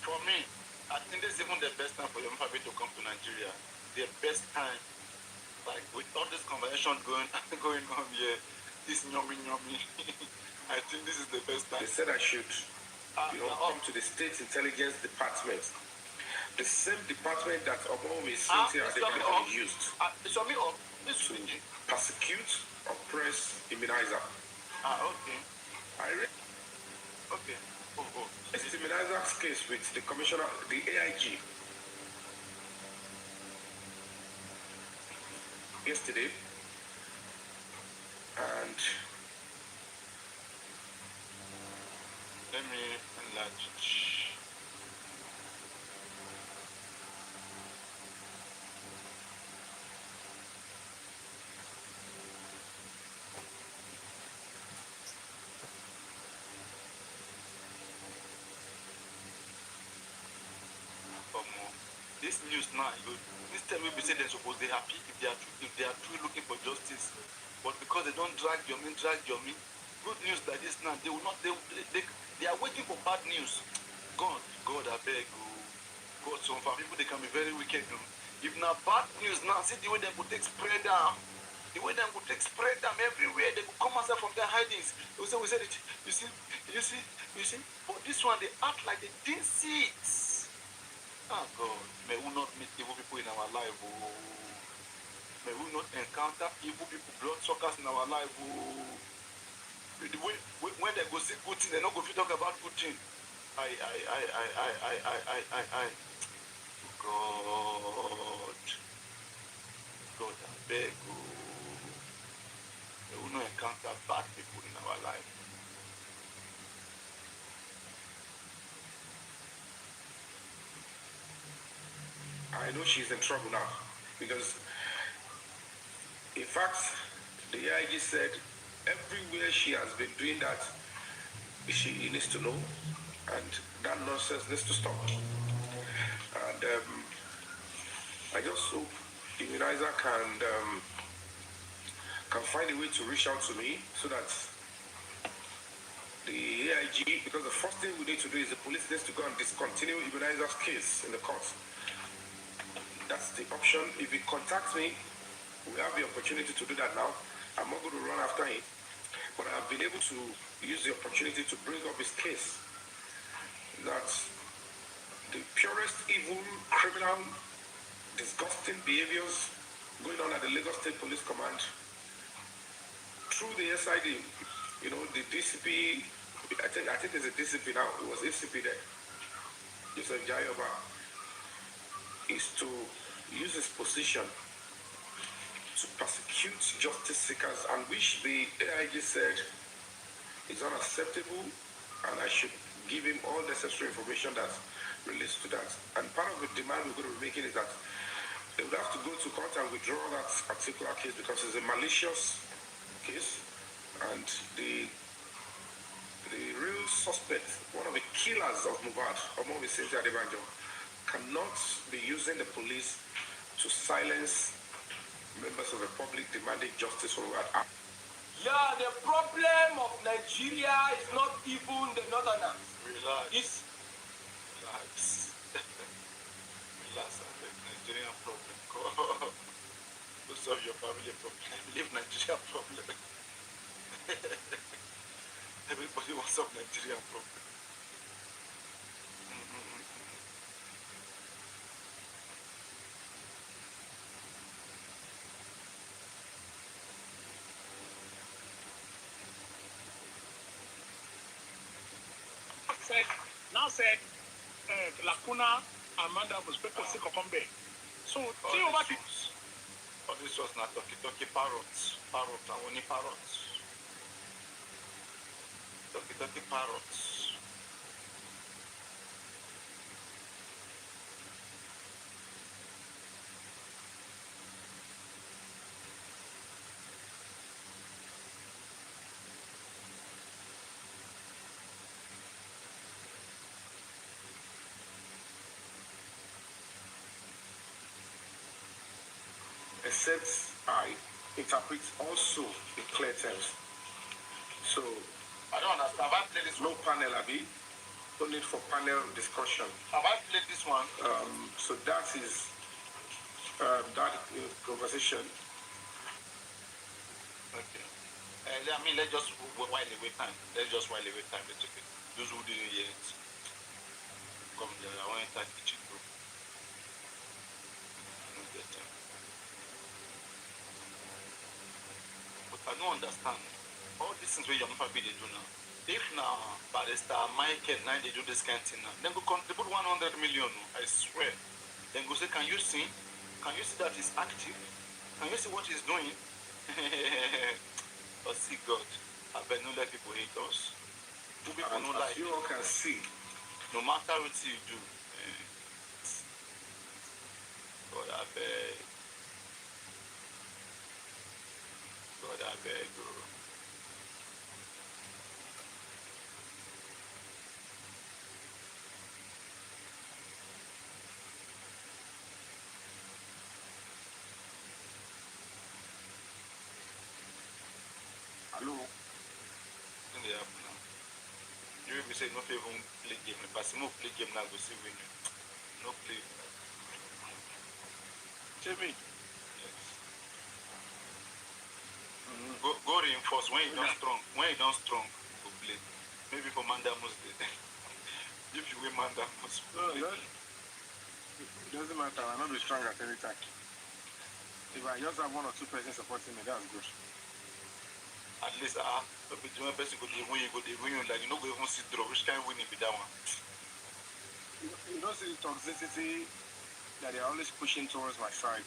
For me, I think this is even the best time for your family to come to Nigeria. The best time, like with all this conversation going on here, this nyomi. I think this is the best time. They said I should, come to the State Intelligence Department. The same department that Omomi Cynthia used to persecute, oppress, immunizer. Okay. Okay. This is immunizer's case with the commissioner, the AIG. Yesterday, and let me enlarge. This news now, this time we be saying they're supposed they happy if they are truly looking for justice, but because they don't drag your mean, good news like this now, they will not. They are waiting for bad news. God, I beg you. God, some people they can be very wicked. If now bad news now, see the way they could take spread them. The way they could take spread them everywhere, they could come outside from their hidings. We said it. You see. But this one, they act like they didn't see it. Oh God, may we not meet evil people in our life. Oh. May we not encounter evil people, bloodsuckers in our life. Oh. When they go see good thing, they're not going to talk about good thing. I. God, I beg you. May we not encounter bad people in our life. I know she's in trouble now because, in fact, the AIG said everywhere she has been doing that, she needs to know, and that nonsense needs to stop. And I just hope Immunizer can find a way to reach out to me so that the AIG, because the first thing we need to do is the police needs to go and discontinue Immunizer's case in the court. That's the option. If he contacts me, we have the opportunity to do that now. I'm not going to run after him, but I've been able to use the opportunity to bring up his case. That the purest evil, criminal, disgusting behaviors going on at the Lagos State Police Command through the SID, the DCP, I think there's a DCP now, it was ACP there, Joseph Jayoba, is to use his position to persecute justice seekers, and which the AIG said is unacceptable, and I should give him all necessary information that relates to that. And part of the demand we're going to be making is that they would have to go to court and withdraw that particular case because it's a malicious case, and the real suspect, one of the killers of Mohbad, Omomi Cynthia Adebanjo, cannot be using the police to silence members of the public demanding justice for Mohbad. Yeah, the problem of Nigeria is not even the northerners. Relax. Relax. The Nigerian problem. Go solve your family problem. Leave Nigeria problem. Everybody wants solve Nigerian problem. Said Lacuna Amanda was people sick of Combe. So all this was not talkie parrots, and only parrots. Talkie parrots. except I interpret also in clear terms. So I don't understand. Have I played this no one? panel, Abi. No need for panel discussion. Have I played this one? So that is that conversation. Okay. I mean, let's just while away time. Let's just while away time. Let's okay. Those who didn't hear it, come there. I want to enter the kitchen room. But I don't understand. All these things where your mother be they do now. If now Barrister Michael now they do this kind of thing now, then go contribute 100 million. I swear. Then go say, can you see? Can you see that he's active? Can you see what he's doing? But see God, I bet not let people hate us. Do people know like you all can see, no matter what you do, God I beg. God I beg, bro. hello. Nothing they happen now. You will say no favor play game, but no play game now go see win. No play. Jimmy. Yes. Go reinforce when you don't strong. When you don't strong, go play. Maybe for Manda must play. If you win Manda must play. No, it doesn't matter. I'll not be strong at any time. If I just have one or two persons supporting me, that's good. At least maybe the one person go to win you like you know go even see draw. Which kind of winning be that one? You don't see the toxicity that they're always pushing towards my side.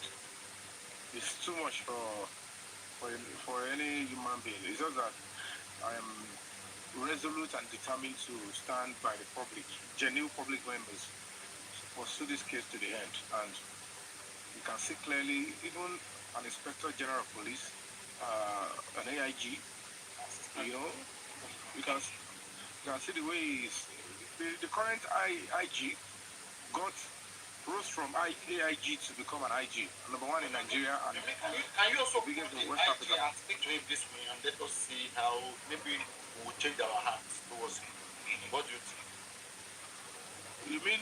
It's too much for any human being. It's just that I am resolute and determined to stand by the public, genuine public members, to pursue this case to the end. And you can see clearly, even an Inspector General of Police, an AIG, you know, you can see the way the current IG rose from AIG to become an IG, number one in Nigeria, and can you also biggest in IG West Africa. and speak to him this way and let us see how maybe we will change our hearts towards him. What do you think? You mean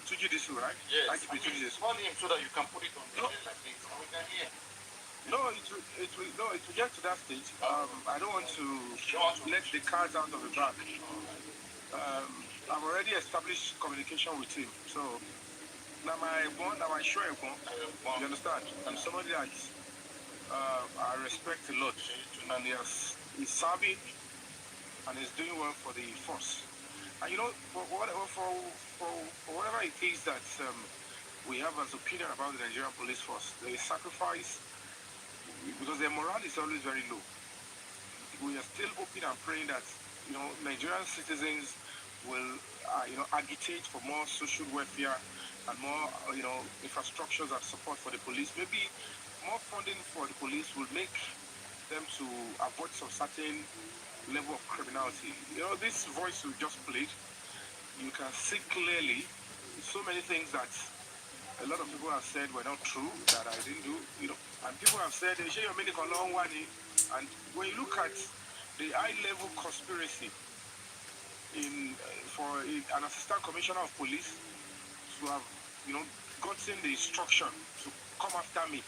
Tuji Disu, right? Yes. IGP Tuji Disu. Call him so that you can put it on the like this and we can hear. No, it will get to that stage. I don't want to let the cards out of the bag. I've already established communication with him, so now my sure you understand. I'm somebody that I respect a lot, and he's serving and he's doing well for the force. And you know, for whatever it is that we have as opinion about the Nigerian police force, they sacrifice. Because their morale is always very low. We are still hoping and praying that, you know, Nigerian citizens will, agitate for more social welfare and more, infrastructures and support for the police. Maybe more funding for the police will make them to avoid some certain level of criminality. You know, this voice we just played, you can see clearly so many things that a lot of people have said were not true, that I didn't do, you know. And people have said, they share your medical long one. And when you look at the high-level conspiracy for an assistant commissioner of police to have, gotten the instruction to come after me,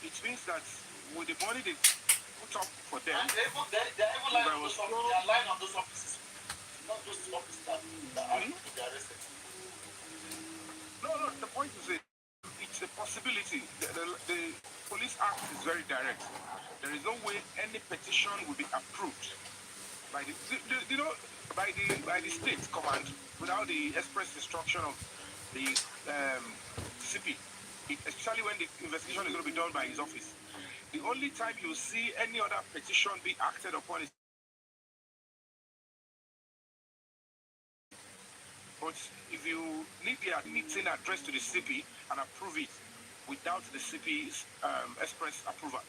it means that with the money they put up for them, and they're even lying on those offices. Not those offices that are to be arrested. No, the point is it's a possibility. The Police Act is very direct. There is no way any petition will be approved by the state command without the express instruction of the CP, especially when the investigation is going to be done by his office. The only time you see any other petition be acted upon is but if you need the meeting addressed to the CP and approve it without the CP's express approval.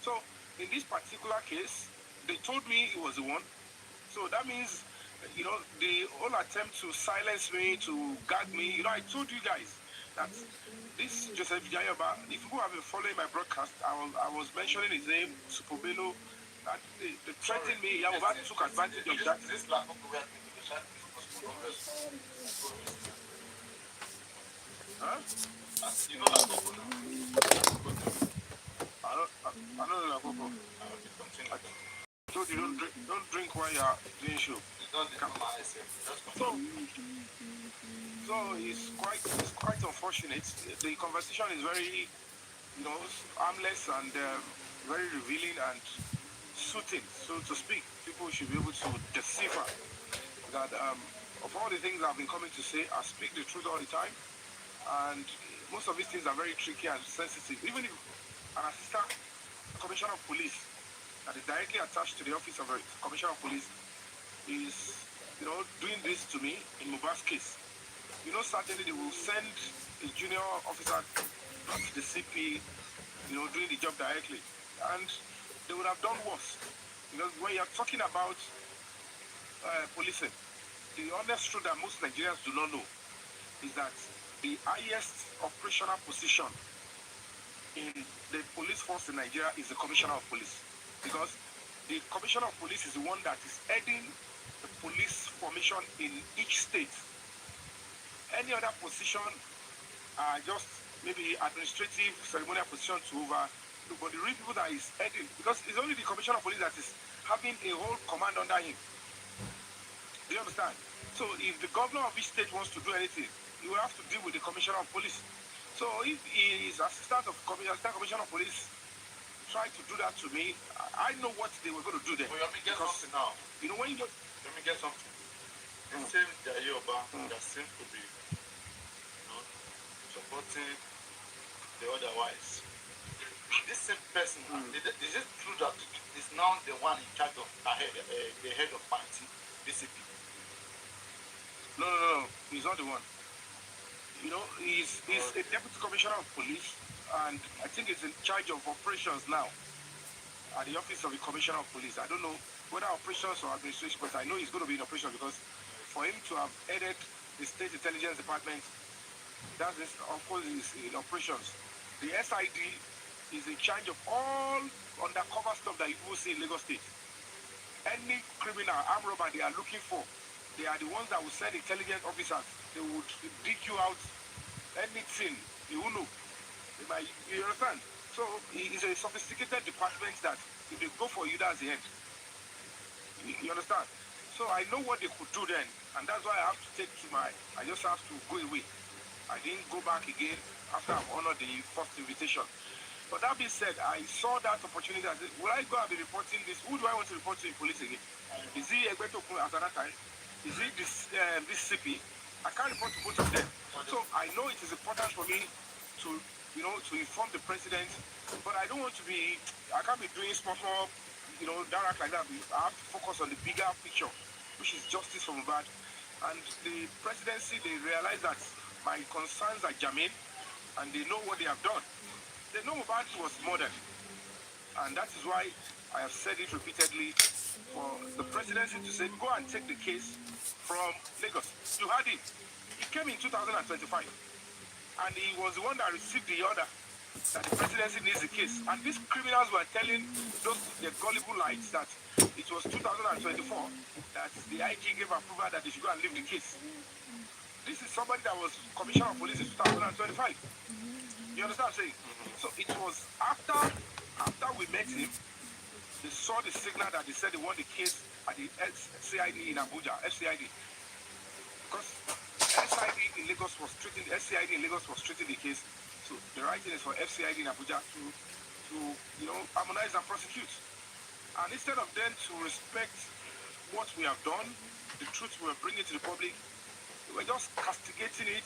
So in this particular case, they told me it was the one. So that means, the whole attempt to silence me, to gag me, I told you guys, that this Joseph Jayoba, if people have been following my broadcast, I was mentioning his name, Supobelo, that they threatened me. Yahuba took advantage of that. This lack of coverage, the chat is possible conversion. Huh? You know that couple now. I don't know Lakoko. Okay, continue. I told you don't drink while you are doing show. You don't become myself. Just So continue. it's quite unfortunate. The conversation is very, harmless and very revealing and soothing, so to speak. People should be able to decipher that of all the things I've been coming to say, I speak the truth all the time, and most of these things are very tricky and sensitive. Even if an assistant commissioner of police that is directly attached to the office of a commissioner of police is, doing this to me in Mubarak's case, certainly they will send a junior officer, not the CP, doing the job directly, and they would have done worse. When you're talking about policing, the honest truth that most Nigerians do not know is that the highest operational position in the police force in Nigeria is the commissioner of police, because the commissioner of police is the one that is heading the police formation in each state. Any other position are just maybe administrative, ceremonial position to over, but the real people that is heading, because it's only the commissioner of police that is having a whole command under him. Do you understand? So if the governor of each state wants to do anything, he will have to deal with the commissioner of police. So if his assistant commissioner of police tried to do that to me, I know what they were going to do then. Well, let me get something now. When you Let me get something. The same Jayoba that seems to be, supporting the otherwise. This same person, is it true that is now the one in charge of the head of party, BCP? No, he's not the one. He's a deputy commissioner of police, and I think he's in charge of operations now at the office of the commissioner of police. I don't know whether operations or administration, but I know he's going to be in operations, because for him to have headed the state intelligence department, that's of course is in operations. The SID is in charge of all undercover stuff that you will see in Lagos State. Any criminal, armed robber they are looking for, they are the ones that will send intelligence officers. They would dig you out, anything, you will know. You understand? So it's a sophisticated department that if they go for you, that's the end. You understand? So I know what they could do then, and that's why I have to I just have to go away. I didn't go back again after I've honored the first invitation. But that being said, I saw that opportunity. I said, will I go and be reporting this? Who do I want to report to in police again? Is he Egbeto at that time? Is he this CP? I can't report to both of them. So I know it is important for me to, to inform the president, but I don't want to be, I can't be doing small, direct like that. I have to focus on the bigger picture, which is justice for Mohbad. And the presidency, they realize that my concerns are germane, and they know what they have done. They know Mohbad was murdered. And that is why I have said it repeatedly, for the presidency to say, go and take the case from Lagos. You heard him. He came in 2025. And he was the one that received the order that the presidency needs the case. And these criminals were telling the gullible lights that it was 2024 that the IG gave approval that they should go and leave the case. This is somebody that was commissioner of police in 2025. You understand what I'm saying? So it was after we met him, they saw the signal that they said they won the case at the SCID in Abuja, FCID. Because SCID in Lagos was treating the case. So the writing is for FCID in Abuja to harmonize and prosecute. And instead of them to respect what we have done, the truth we are bringing to the public, we were just castigating it,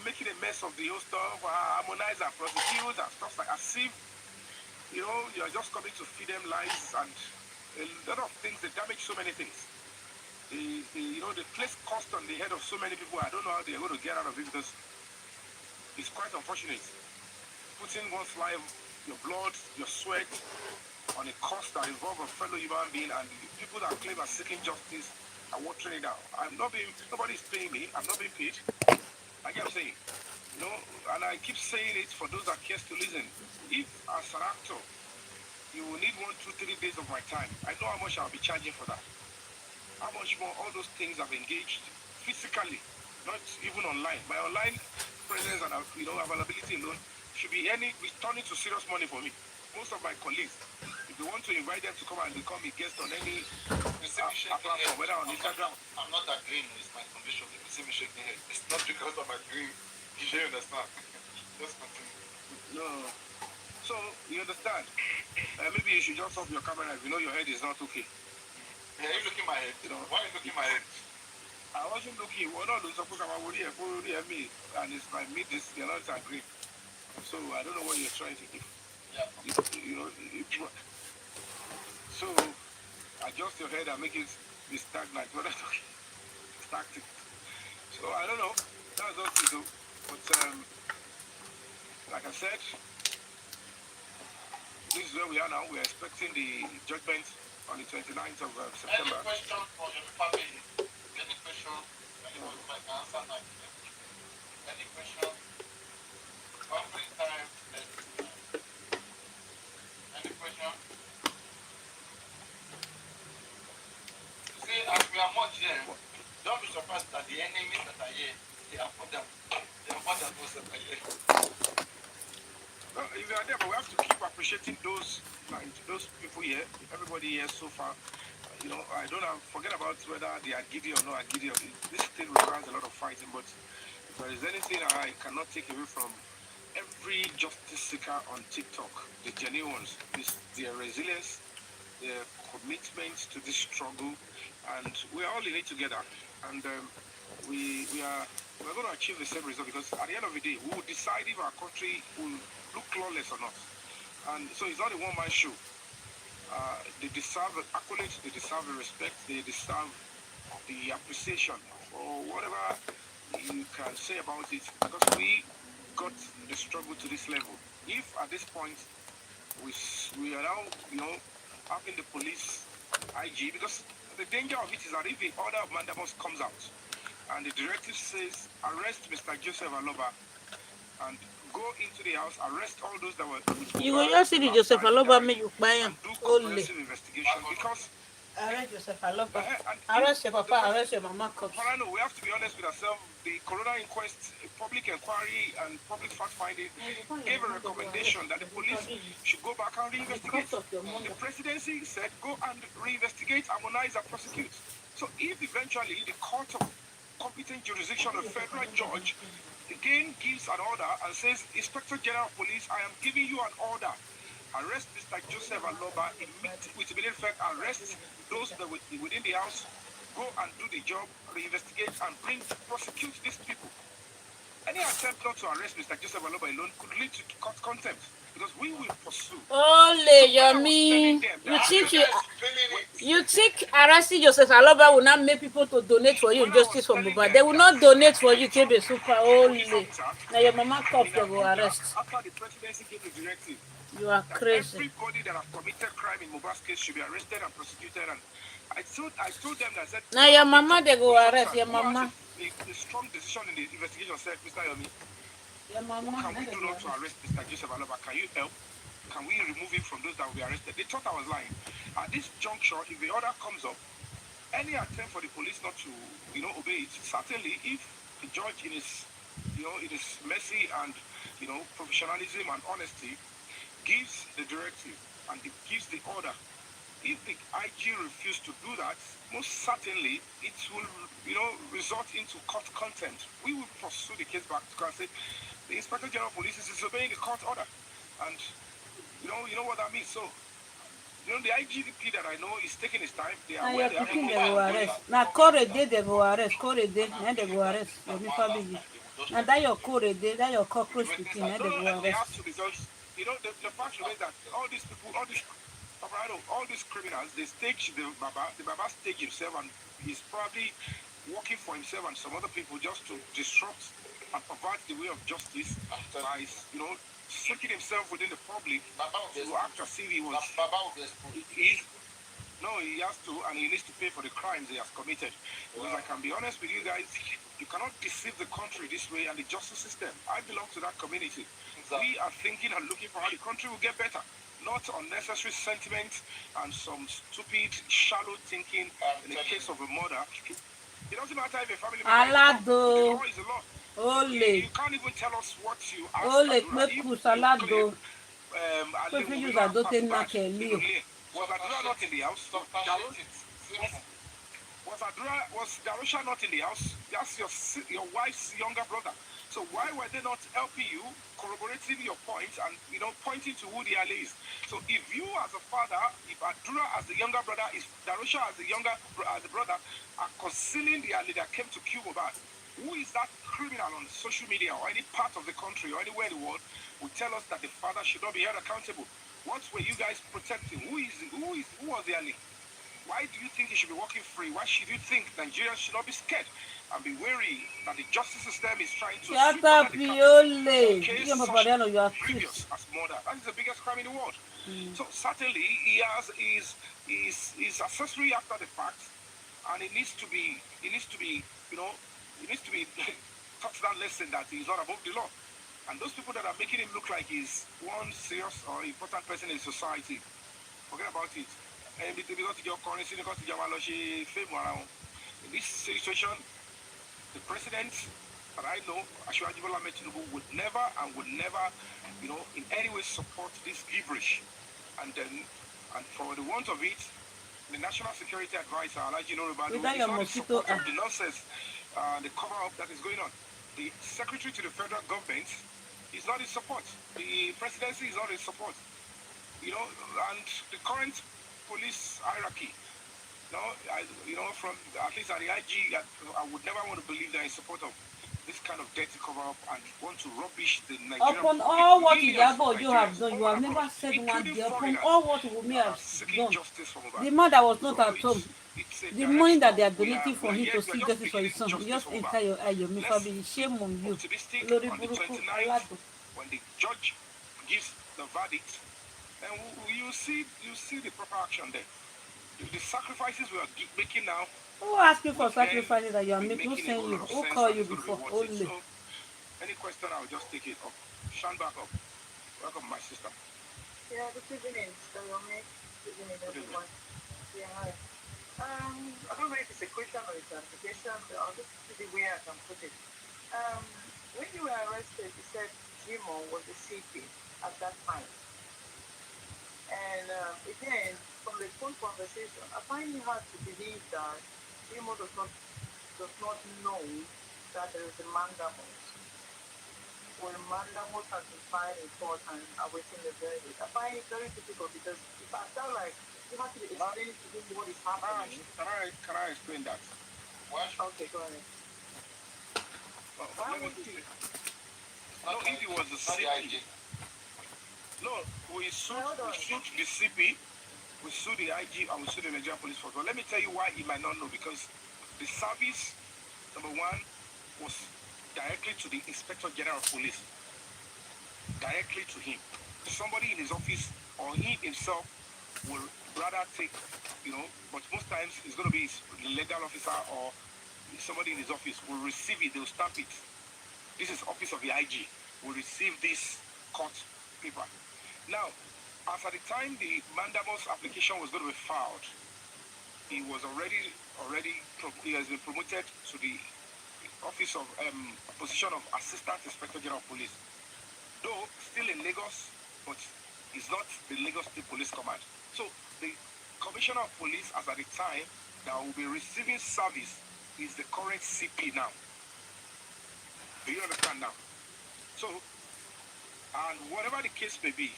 making a mess of the whole stuff, harmonize and prosecute and stuff like as if, you're just coming to feed them lies and a lot of things. They damage so many things. They place cost on the head of so many people. I don't know how they're going to get out of it, because it's quite unfortunate. Putting one's life, your blood, your sweat on a cost that involves a fellow human being, and the people that claim are seeking justice are watering it out. Nobody's paying me. I'm not being paid. I get what I'm saying. You know, and I keep saying it for those that cares to listen. If as an actor, you will need 1, 2, 3 days of my time, I know how much I'll be charging for that. How much more all those things I've engaged physically, not even online. My online presence and availability alone should be turning to serious money for me. Most of my colleagues, if you want to invite them to come and become a guest on any platform, whether on Instagram. I'm not agreeing with my condition. If you see me shaking head, it's not because I'm agreeing. You understand? Just continue. No. So, you understand? Maybe you should just off your camera if you know your head is not okay. Yeah, you looking my head? Why are you looking my head? I wasn't looking. We're not supposed to have me, and it's my mid this. You're not agreeing. So I don't know what you're trying to do. Yeah. So adjust your head and make it be stagnant. What are talking? Static. So I don't know. That's what we do. But like I said, this is where we are now. We're expecting the judgment on the 29th of September. Any question for your family? Any question? Anyone might answer that. Any question? Every time. Any question? See, as we are much here, don't be surprised that the enemies that are here, they are more than those that are here. Well, if you are there, but we have to keep appreciating those people here, everybody here so far. I don't have, forget about whether they are giddy or not giddy. This thing requires a lot of fighting, but if there is anything I cannot take away from every justice seeker on TikTok, the genuine ones, is their resilience, their commitment to this struggle, and we are all in it together. And we're going to achieve the same result, because at the end of the day, we will decide if our country will look flawless or not. And so it's not a one-man show. They deserve the accolades, they deserve the respect, they deserve the appreciation, or whatever you can say about it, because we got the struggle to this level. If at this point we are now, having the police IG, because the danger of it is that if the order of mandamus comes out and the directive says arrest Mr. Joseph Aloba and go into the house, arrest all those that were. You will just see the Joseph Aloba make you buy him. Do comprehensive investigation, because arrest Joseph Aloba. Arrest your papa, arrest your mama. Papariano, we have to be honest with ourselves. The coroner inquest, public inquiry, and public fact finding gave a recommendation that the police should go back and reinvestigate. The presidency said go and reinvestigate, harmonize, and prosecute. So if eventually the court of competent jurisdiction, a federal judge, again gives an order and says, Inspector General of Police, I am giving you an order. Arrest Mr. Joseph Aloba with immediate effect. Arrest those that were within the house. Go and do the job, reinvestigate, and prosecute these people. Any attempt not to arrest Mr. Joseph Aloba alone could lead to court contempt, because we will pursue. Ole, Yomi, you think arresting Joseph Aloba will not make people to donate for you justice for Mohbad? They will not donate for you, KB Super. Ole, now your mama cop they will arrest. After the presidency gave the directive, you are crazy. Everybody that have committed crime in Mohbad's case should be arrested and prosecuted. And I told them that said. Now your mama they go arrest your mama. The strong decision in the investigation said, Mr. Yomi, your mama, what can we do not to arrest Mr. Joseph Aloba? Can you help? Can we remove him from those that will be arrested? They thought I was lying. At this juncture, if the order comes up, any attempt for the police not to, obey it, certainly if the judge in his mercy and, professionalism and honesty gives the directive and it gives the order, if the IG refuses to do that, most certainly it will, result into court contempt. We will pursue the case back to say the Inspector General of Police is disobeying the court order, and you know what that means. So, the IGP that I know is taking his time. They are now where they go arrest. Now Kore day they go arrest. Kore day, now they go arrest. Your family. Now that your Kore day, that your cockroach speaking, now they go arrest. They have to, because the fact remains that all these people, all these criminals, they stage the Baba stage himself, and he's probably working for himself and some other people just to disrupt and pervert the way of justice by, seeking himself within the public to act as if he was. No, he has to, and he needs to pay for the crimes he has committed. Because I can be honest with you guys, You cannot deceive the country this way and the justice system. I belong to that community. Exactly. We are thinking and looking for how the country will get better. Not unnecessary sentiment and some stupid, shallow thinking in the case of a murder. It doesn't matter if a family member is wrong. The Alado. law is the law. Ole. You can't even tell us what you ask Ole. Adura. If Mekus you claim alado. Ali Pepe use Wumila and adote na Pastor Bad, kelio. was Adura not in the house? Was Darusha not in the house? That's your wife's younger brother. So why were they not helping you, corroborating your points and pointing to who the Ali is? So if you as a father, if Adura as the younger brother, if Darusha as the brother are concealing the Ali that came to kill Mohbad, who is that criminal on social media or any part of the country or anywhere in the world will tell us that the father should not be held accountable? What were you guys protecting? Who was the Ali? Why do you think he should be walking free? Why should you think Nigerians should not be scared and be wary that the justice system is trying to sweep under the carpet in case such grievous as murder? That is the biggest crime in the world. So certainly he is accessory after the fact, and it needs to be taught that lesson that he is not above the law. And those people that are making him look like he's one serious or important person in society, forget about it. And because your currency, because your fame around. In this situation, the president that I know, Ashwaji Bola Ahmed Tinubu, would never, in any way support this gibberish. And for the want of it, the National Security Advisor, Alhaji Noribadu, is not in support of the nonsense, the cover-up that is going on. The Secretary to the Federal Government is not in support. The presidency is not in support. And the current police hierarchy, from at least at the IG, I would never want to believe they're in support of this kind of dirty cover-up and want to rubbish the Nigerian. Upon all what you have done, you have never said one day. Upon all what Wunmi has done, the man that was not at home, the money that they are donating for him to see justice for his son, you just enter your eye, your family. Shame on you. Lori Buruku Alado. When the judge gives the verdict, and you see the proper action there. The sacrifices we are making now. Who asked you for sacrifices that you are making? Who sent you? Who called you before? Only. So, any question, I'll just take it up. Shine back up. Welcome, my sister. Yeah, good evening, Mr. Yome. Good evening, everyone. Yeah, hi. I don't know if it's a question or it's an application, but I'll just see the way I can put it. When you were arrested, you said Jimo was the CP at that time. And again, from the phone conversation, I find it hard to believe that Jimo does not know that there is a mandamos. Or mandamos has been filed in court and awaiting the verdict. I find it very difficult because if I felt like you have to be explaining to him what is happening. Can I explain that? Okay, go ahead. Why would you? No, if he was a CP. No, we sued the CP, we sued the IG, and we sued the Nigerian Police Force. But let me tell you why he might not know. Because the service, number one, was directly to the Inspector General of Police. Directly to him. Somebody in his office or he himself will rather take, but most times it's going to be the legal officer or somebody in his office will receive it, they'll stamp it. This is office of the IG, will receive this court paper. Now, as at the time the mandamus application was going to be filed, he was he has been promoted to the office of position of Assistant Inspector General of Police. Though still in Lagos, but it's not the Lagos State Police Command. So the Commissioner of Police, as at the time that will be receiving service, is the current CP now. Do you understand now? So, and whatever the case may be,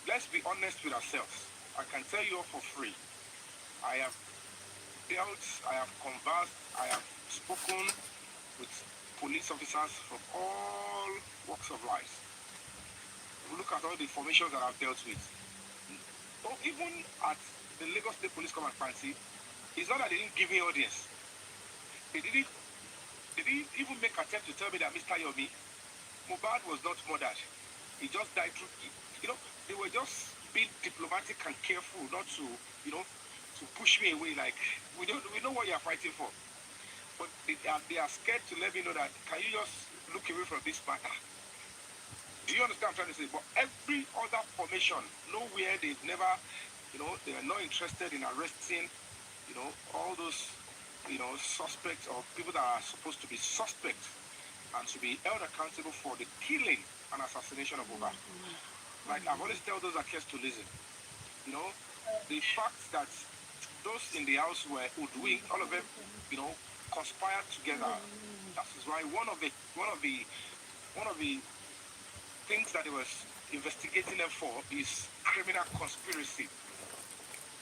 let's be honest with ourselves. I can tell you all for free. I have dealt, I have conversed, I have spoken with police officers from all walks of life. Look at all the information that I've dealt with. Or even at the Lagos State Police Command Fancy, it's not that they didn't give me audience. They didn't even make an attempt to tell me that Mr. Yomi, Mohbad was not murdered. He just died through, they were just being diplomatic and careful not to, to push me away like, we know what you're fighting for. but they are scared to let me know that, can you just look away from this matter? Do you understand what I'm trying to say? But every other formation, nowhere they've never, they are not interested in arresting, all those, suspects or people that are supposed to be suspects and to be held accountable for the killing and assassination of Oba. Like I've always told those that cares to listen, the fact that those in the house were hoodwinked, all of them, conspired together. That is why one of the things that they was investigating them for is criminal conspiracy,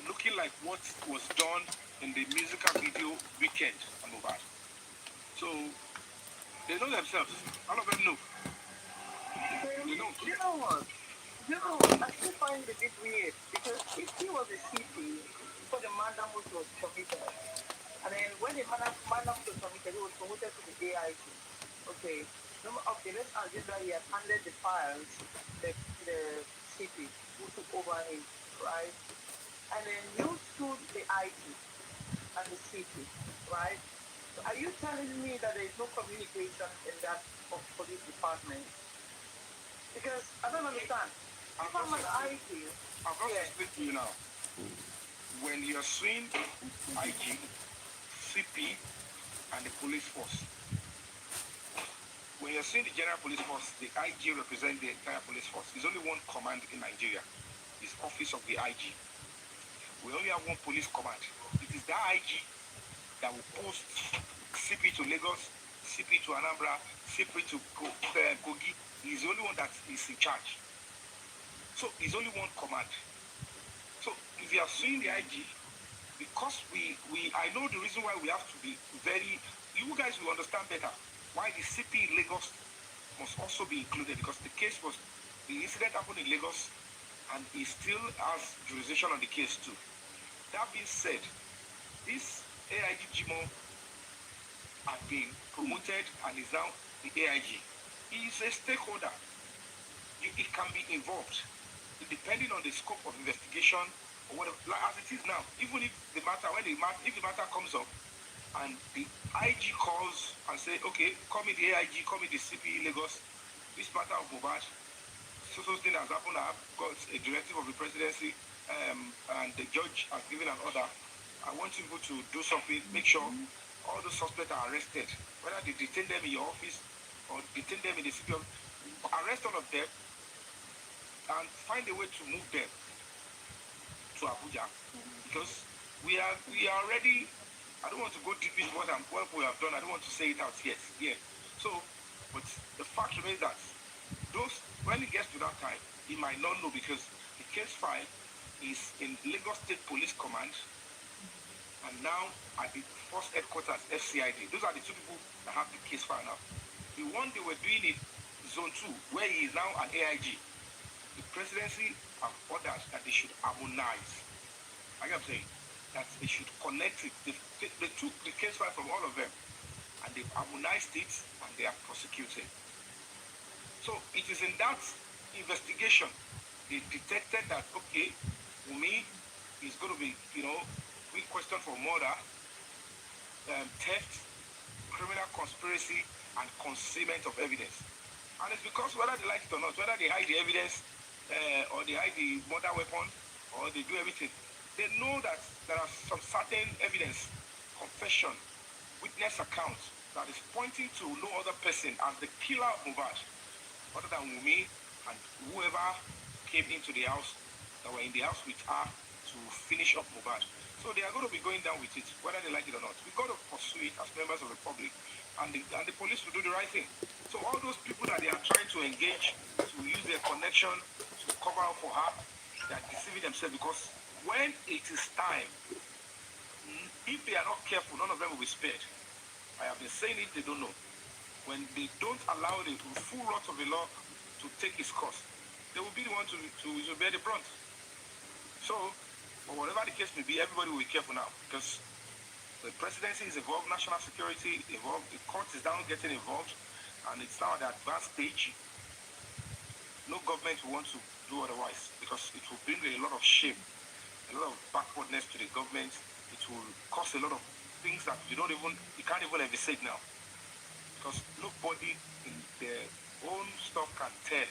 looking like what was done in the musical video Weekend on Mohbad. So they know themselves. All of them know. They know. You know what? I still find it a bit weird because if he was a CP before the Mandam was committed, and then when the Mandam was committed, he was promoted to the AIG. Okay, let's assume that he had handed the files to the CP who took over him, right? And then you sued the IG and the CP, right? So are you telling me that there is no communication in that police department? Because I don't understand. If I'm an IG, I've got to explain to you now. When you're suing IG, CP, and the police force, when you're suing the general police force, the IG represents the entire police force. There's only one command in Nigeria. It's office of the IG. We only have one police command. It is that IG that will post CP to Lagos, CP to Anambra, CP to Kogi. He's the only one that is in charge. So it's only one command. So if you are suing the IG, because I know the reason why we have to be very, you guys will understand better why the CP in Lagos must also be included, because the incident happened in Lagos and he still has jurisdiction on the case too. That being said, this AIG Jimo has been promoted and is now the AIG. He is a stakeholder. It can be involved, depending on the scope of investigation or whatever. Like as it is now, even if the matter comes up and the IG calls and say, okay, call me the AIG, call me the CP Lagos, this matter of Mohbad, so thing has happened. I've got a directive of the presidency, and the judge has given an order. I want you to do something, make sure all the suspects are arrested, whether they detain them in your office or detain them in the city, arrest all of them and find a way to move them to Abuja, because we are already, I don't want to go deep into what we have done. I don't want to say it out yet. Yeah. So, but the fact remains that when it gets to that time, he might not know, because the case file is in Lagos State Police Command and now at the first headquarters, FCID. Those are the two people that have the case file now. The one they were doing in Zone 2, where he is now an AIG, the presidency have ordered that they should harmonize. Like I'm saying, that they should connect it. They took the case file from all of them and they've harmonized it and they are prosecuting. So it is in that investigation they detected that, okay, Wumi is going to be, we question for murder, theft, criminal conspiracy, and concealment of evidence. And it's because whether they like it or not, whether they hide the evidence or they hide the murder weapon or they do everything, they know that there are some certain evidence, confession, witness accounts that is pointing to no other person as the killer of Mohbad other than Wumi and whoever came into the house, that were in the house with her to finish up Mohbad. So they are going to be going down with it, whether they like it or not. We've got to pursue it as members of the public, and the police will do the right thing. So all those people that they are trying to engage, to use their connection to cover up for her, they are deceiving themselves, because when it is time, if they are not careful, none of them will be spared. I have been saying it, they don't know. When they don't allow the full wrath of the law to take its course, they will be the one to bear the brunt. So, or whatever the case may be, everybody will be careful now, because the presidency is involved, national security involved, the court is now getting involved, and it's now at the advanced stage. No government will want to do otherwise, because it will bring a lot of shame, a lot of backwardness to the government. It will cause a lot of things that you can't even envisage now. Because nobody in their own stuff can tell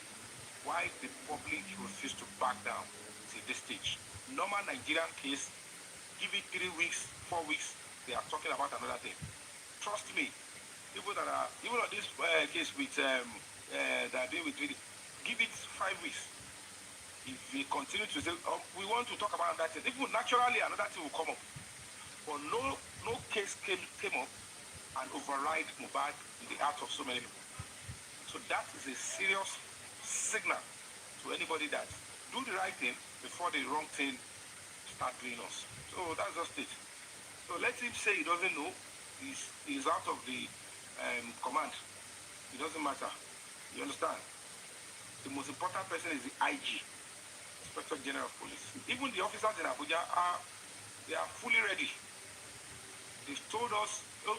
why the public refused to back down to this stage. Normal Nigerian case, give it 3 weeks, 4 weeks, they are talking about another thing. Trust me, people that are, even on this case with, that are doing with video, give it 5 weeks. If we continue to say, oh, we want to talk about that thing, even naturally another thing will come up. But no case came up and override Mohbad in the heart of so many people. So that is a serious signal to anybody that do the right thing before the wrong thing start doing us. So that's just it. So let him say he doesn't know. He's out of the command. It doesn't matter. You understand? The most important person is the IG, Inspector General of Police. Even the officers in Abuja they are fully ready. They've told us, oh,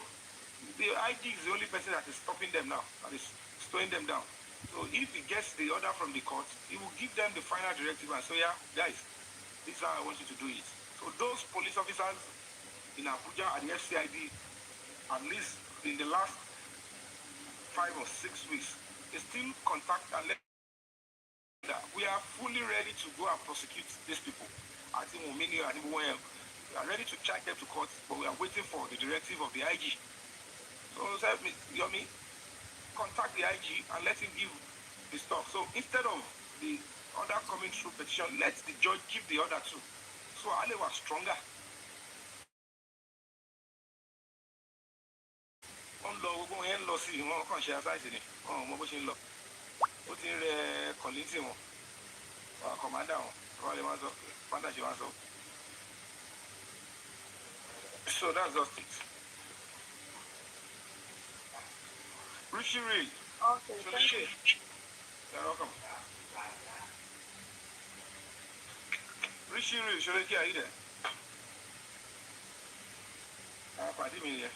the IG is the only person that is stopping them now, that is slowing them down. So if he gets the order from the court, he will give them the final directive and say, yeah, guys, this is how I want you to do it. So those police officers in Abuja and the FCID, at least in the last 5 or 6 weeks, they still contact and let that we are fully ready to go and prosecute these people. I think Omini and everyone else, we are ready to charge them to court, but we are waiting for the directive of the IG. So Yomi, contact the IG and let him give the stuff. So instead of the order coming through petition, let the judge give the order too. So Ali was stronger. See wọn kàn ṣe aṣáìsì ni wọn ò mọ bó ṣe ń lọ ó ti ń rẹ kọ̀lìntì wọn kọ̀mándà wọn wọn lè máa sọ pátá ṣe máa sọ. So that's just it. Richie Reed. Okay, thank you. You're welcome. Richie Reed, ṣọlá kí ayé dẹ̀. Pàdé mi yẹn.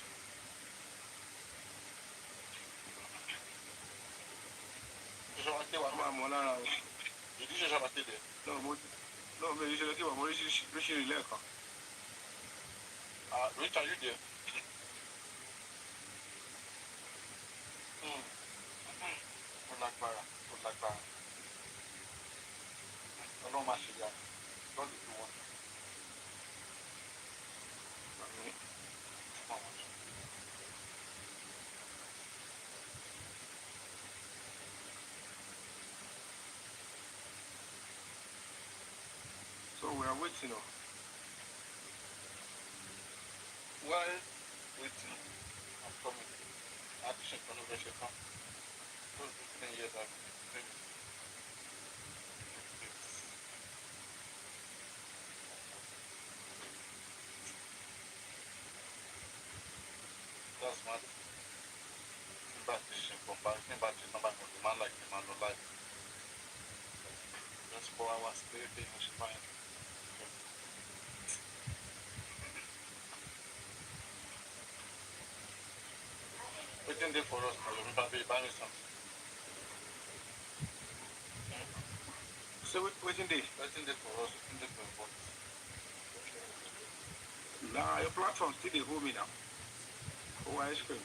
I'm on a. You did just have a day. No, mais je le dis, moi, je suis là, quoi. Rich, are you there? Good luck, Bara. Good luck, Bara. I don't match you, don't do you want. So we are waiting. While waiting, I'm coming. I have to check on the version. Those 15 years I've been doing. That's mad. Comparison number of the man like the man of life. Just 4 hours, 3 days, fine. Waiting there for us, probably buy me something. So waiting there. Waiting there for us, waiting there for the boys. Nah, your platform still the home now. Oh, ice cream.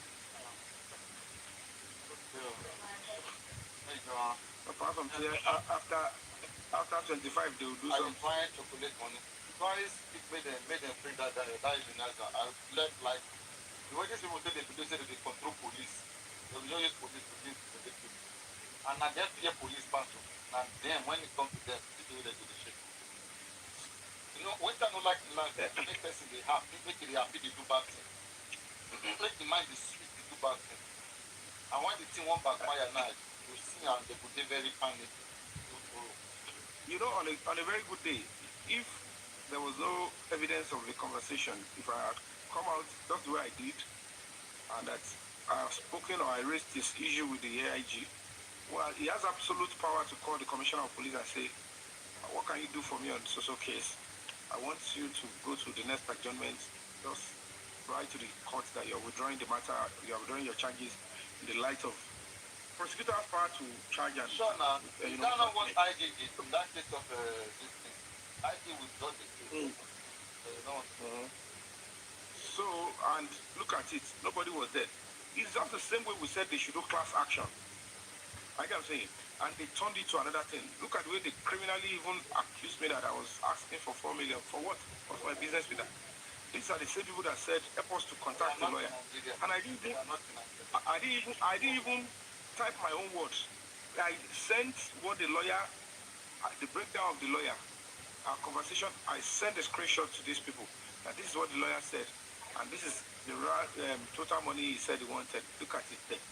Apart from here, after 25, they will do I something. trying to collect money. Twice it made them bring that is the nice. I left like the way these people say they control police. They will use police to give to the people. And I just hear police pass. And then when it comes to them, they do the shit. You know, when they don't like the land, they make person they happy, make it happy, they do bad thing. Make the mind is sweet, they do bad thing. And when the thing won't backfire now, you see and they could be very panic. You know, on a very good day, if there was no evidence of the conversation, if I had come out just the way I did, and that I have spoken or I raised this issue with the AIG, well, he has absolute power to call the Commissioner of Police and say, what can you do for me on social case? I want you to go to the next adjournment, just write to the court that you're withdrawing the matter, you're withdrawing your charges in the light of prosecutor has power to charge and sure now, you don't know what I did in that case of this thing. I did withdraw the case. So, and look at it, nobody was there. It's just the same way we said they should do class action. Like I'm saying, and they turned it to another thing. Look at the way they criminally even accused me that I was asking for 4 million. For what? What's my business with that? These are the same people that said help us to contact the lawyer. And I didn't even type my own words. I sent what the lawyer, the breakdown of the lawyer, our conversation. I sent a screenshot to these people. That this is what the lawyer said, and this is the total money he said he wanted. Look at it there.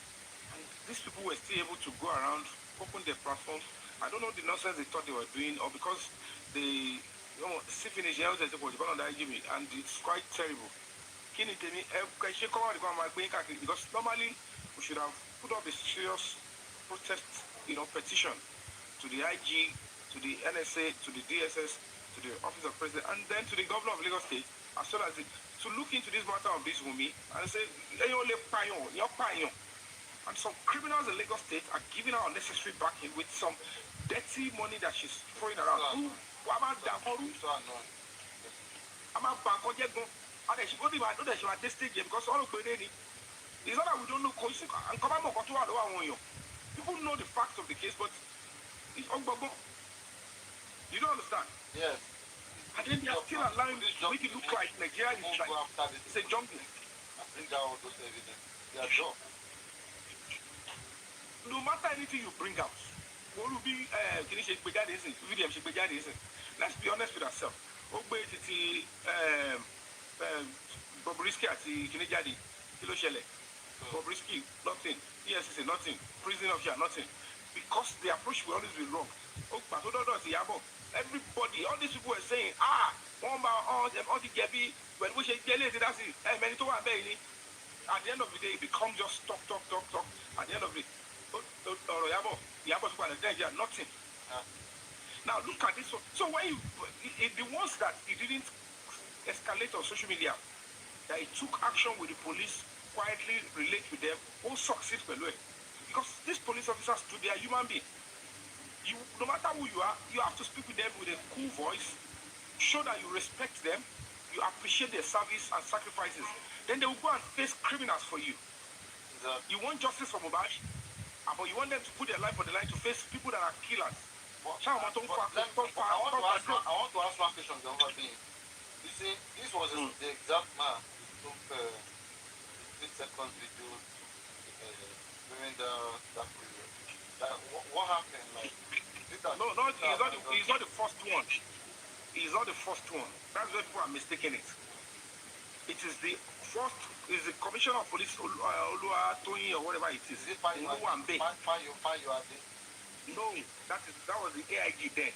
These people were still able to go around, open their platform. I don't know the nonsense they thought they were doing, or because they, see finish and it's quite terrible. Because normally we should have put up a serious protest, petition to the IG, to the NSA, to the DSS, to the Office of President, and then to the Governor of Lagos State, as well as to look into this matter of this woman and say, and some criminals in Lagos State are giving her unnecessary backing with some dirty money that she's throwing around. I'm a bank on and then she got I know that she was this stage because all of the it's not that we don't know. People know the facts of the case, but it's unbelievable. You don't understand? Yes. And then they are still allowing to make it look like Nigeria is like it's a jungle. I bring out all those evidence. They are done. No matter anything you bring out, what will be let's be honest with ourselves. Bobrisky at Bobrisky, nothing. ESC, nothing. Prison of here, nothing. Because the approach will always be wrong. Everybody, all these people were saying, when we say that's it. At the end of the day, it becomes just talk. At the end of the day, nothing. Now look at this one. So when the ones that it didn't escalate on social media, that it took action with the police, quietly relate with them, all succeed because these police officers too, they are human beings. No matter who you are, you have to speak with them with a cool voice, show that you respect them, you appreciate their service and sacrifices. Then they will go and face criminals for you. You want justice for Mohbad, but you want them to put their life on the line to face people that are killers. I want to ask one question. You see, this was the exact man who took 3 seconds video during that period. What happened? No, he's not the first one. He's not the first one. That's where people are mistaking it. It is the first, is the Commissioner of Police, Oluwatoyin or whatever it is. No, that was the AIG then.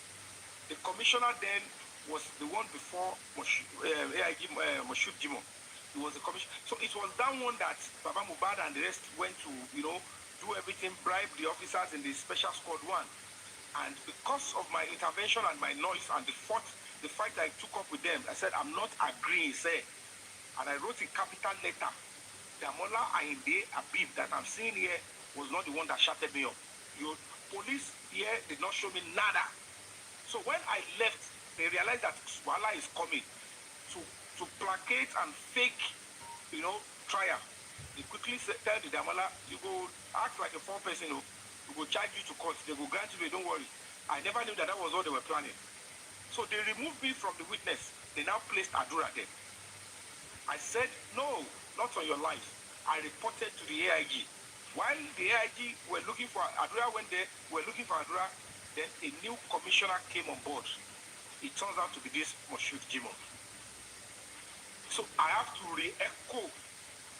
The commissioner then was the one before AIG Moshood Jimo. He was the commissioner. So it was that one that Baba Mohbad and the rest went to, do everything, bribe the officers in the special squad 1. And because of my intervention and my noise and the fight I took up with them, I said, I'm not agreeing, say. And I wrote a capital letter. Damola Ayinde Abib that I'm seeing here was not the one that shouted me up. Your police here did not show me nada. So when I left, they realized that Wala is coming to placate and fake, trial. They quickly tell the Damola, you go act like a 4-person, we go charge you to court. They go grant you, don't worry. I never knew that was what they were planning. So they removed me from the witness. They now placed Adura there. I said, no, not on your life. I reported to the AIG. While the AIG were looking for Adura, when they were looking for Adura, then a new commissioner came on board. It turns out to be this Moshood Jimo. So I have to re-echo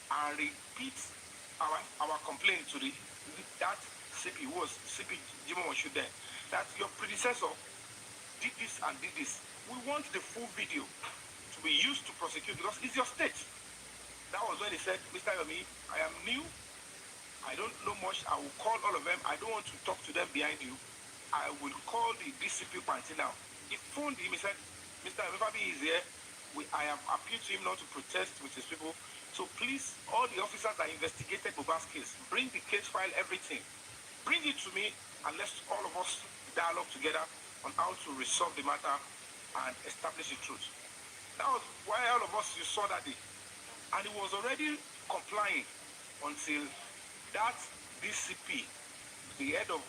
and repeat our complaint to that CP, who was CP Jimo Moshood then, that your predecessor did this and did this. We want the full video to be used to prosecute because it's your state. That was when he said, Mr. Yomi, I am new. I don't know much. I will call all of them. I don't want to talk to them behind you. I will call the DCP party now. He phoned him. He said, Mr. Yomi is here. I have appealed to him not to protest with his people. So please, all the officers that investigated Mohbad's case, bring the case file, everything. Bring it to me and let's all of us dialogue together on how to resolve the matter and establish the truth. That was why all of us, you saw that day. And he was already complying until that DCP, the head of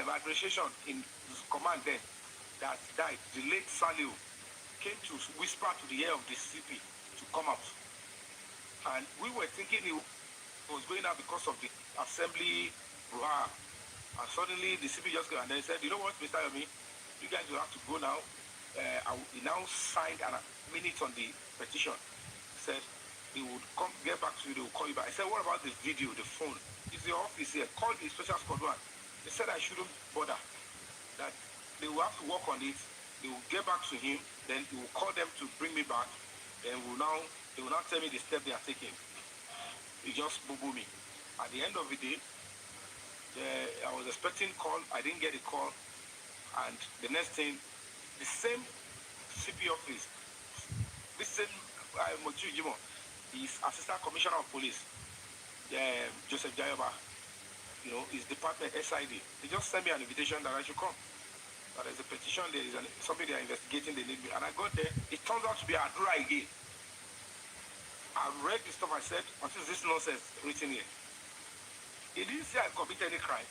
administration in command then, that died, the late Salio, came to whisper to the ear of the CP to come out. And we were thinking he was going out because of the assembly brouhaha. And suddenly the CP just came and then said, you know what, Mr. Yomi, you guys will have to go now. He now signed a minute on the petition. He said he would come get back to you, they will call you back. I said, what about the video, the phone? It's the office here. Call the special squad one. They said I shouldn't bother. That they will have to work on it. They will get back to him. Then he will call them to bring me back. Then they will now tell me the step they are taking. He just boo-boo me. At the end of the day, I was expecting a call. I didn't get a call. And the next thing, the same CP office, this same Mochu Jimo, his assistant commissioner of police, Joseph Jayoba, his department, SID, they just sent me an invitation that I should come. But there's a petition, there is something they are investigating, they need me. And I got there, it turns out to be Adura again. I read the stuff I said, what is this nonsense written here? He didn't say I committed any crime.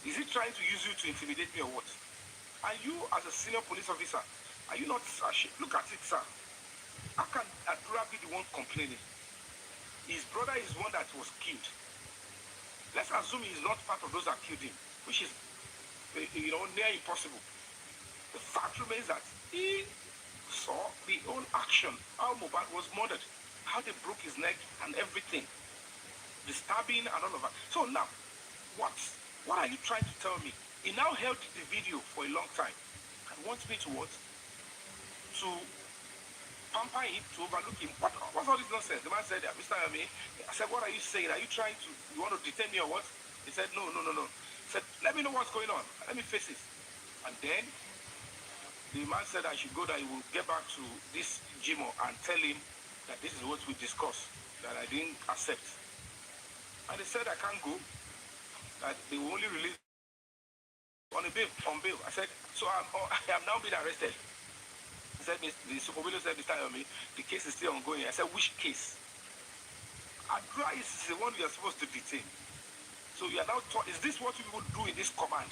Is he trying to use you to intimidate me or what? And you, as a senior police officer, are you not ashamed? Look at it, sir. How can Adura be the one complaining? His brother is one that was killed. Let's assume he is not part of those that killed him, which is, near impossible. The fact remains that he saw the whole action, how Mohbad was murdered, how they broke his neck and everything, the stabbing and all of that. So now, what are you trying to tell me? He now held the video for a long time and wants me to what? To pamper him, to overlook him. What's all this nonsense? The man said, Mr. Yami, I said, what are you saying? Are you trying to, you want to detain me or what? He said, no. He said, let me know what's going on. Let me face it. And then the man said I should go, that he will get back to this Jimo and tell him that this is what we discussed, that I didn't accept. And he said I can't go, that they will only release on bail. I said, so I am now being arrested. He said, the supervisor said, Mr. Yomi, the case is still ongoing. I said, which case? Adura is the one you are supposed to detain. So you are now taught, is this what you will do in this command?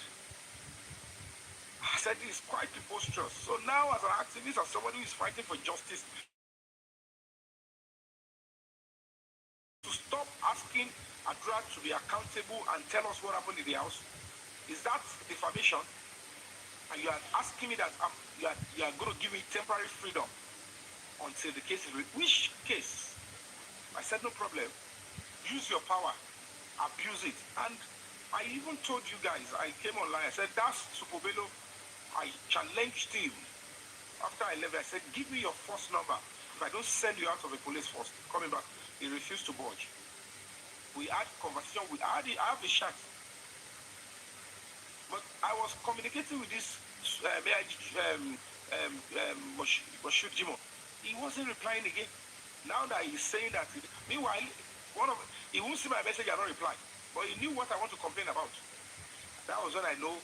I said, this is quite preposterous. So now as an activist, as somebody who is fighting for justice, to stop asking Adura to be accountable and tell us what happened in the house, is that defamation? And you are asking me that you are going to give me temporary freedom until the case is which case? I said, no problem. Use your power. Abuse it. And I even told you guys, I came online, I said, that's Supobelo. I challenged him. After I left, I said, give me your first number. If I don't send you out of the police force, coming back, he refused to budge. We had conversation. I have a chat. But I was communicating with this Moshood Jimo. He wasn't replying again. Now that he's saying that, meanwhile, he won't see my message and not reply. But he knew what I want to complain about. That was when I know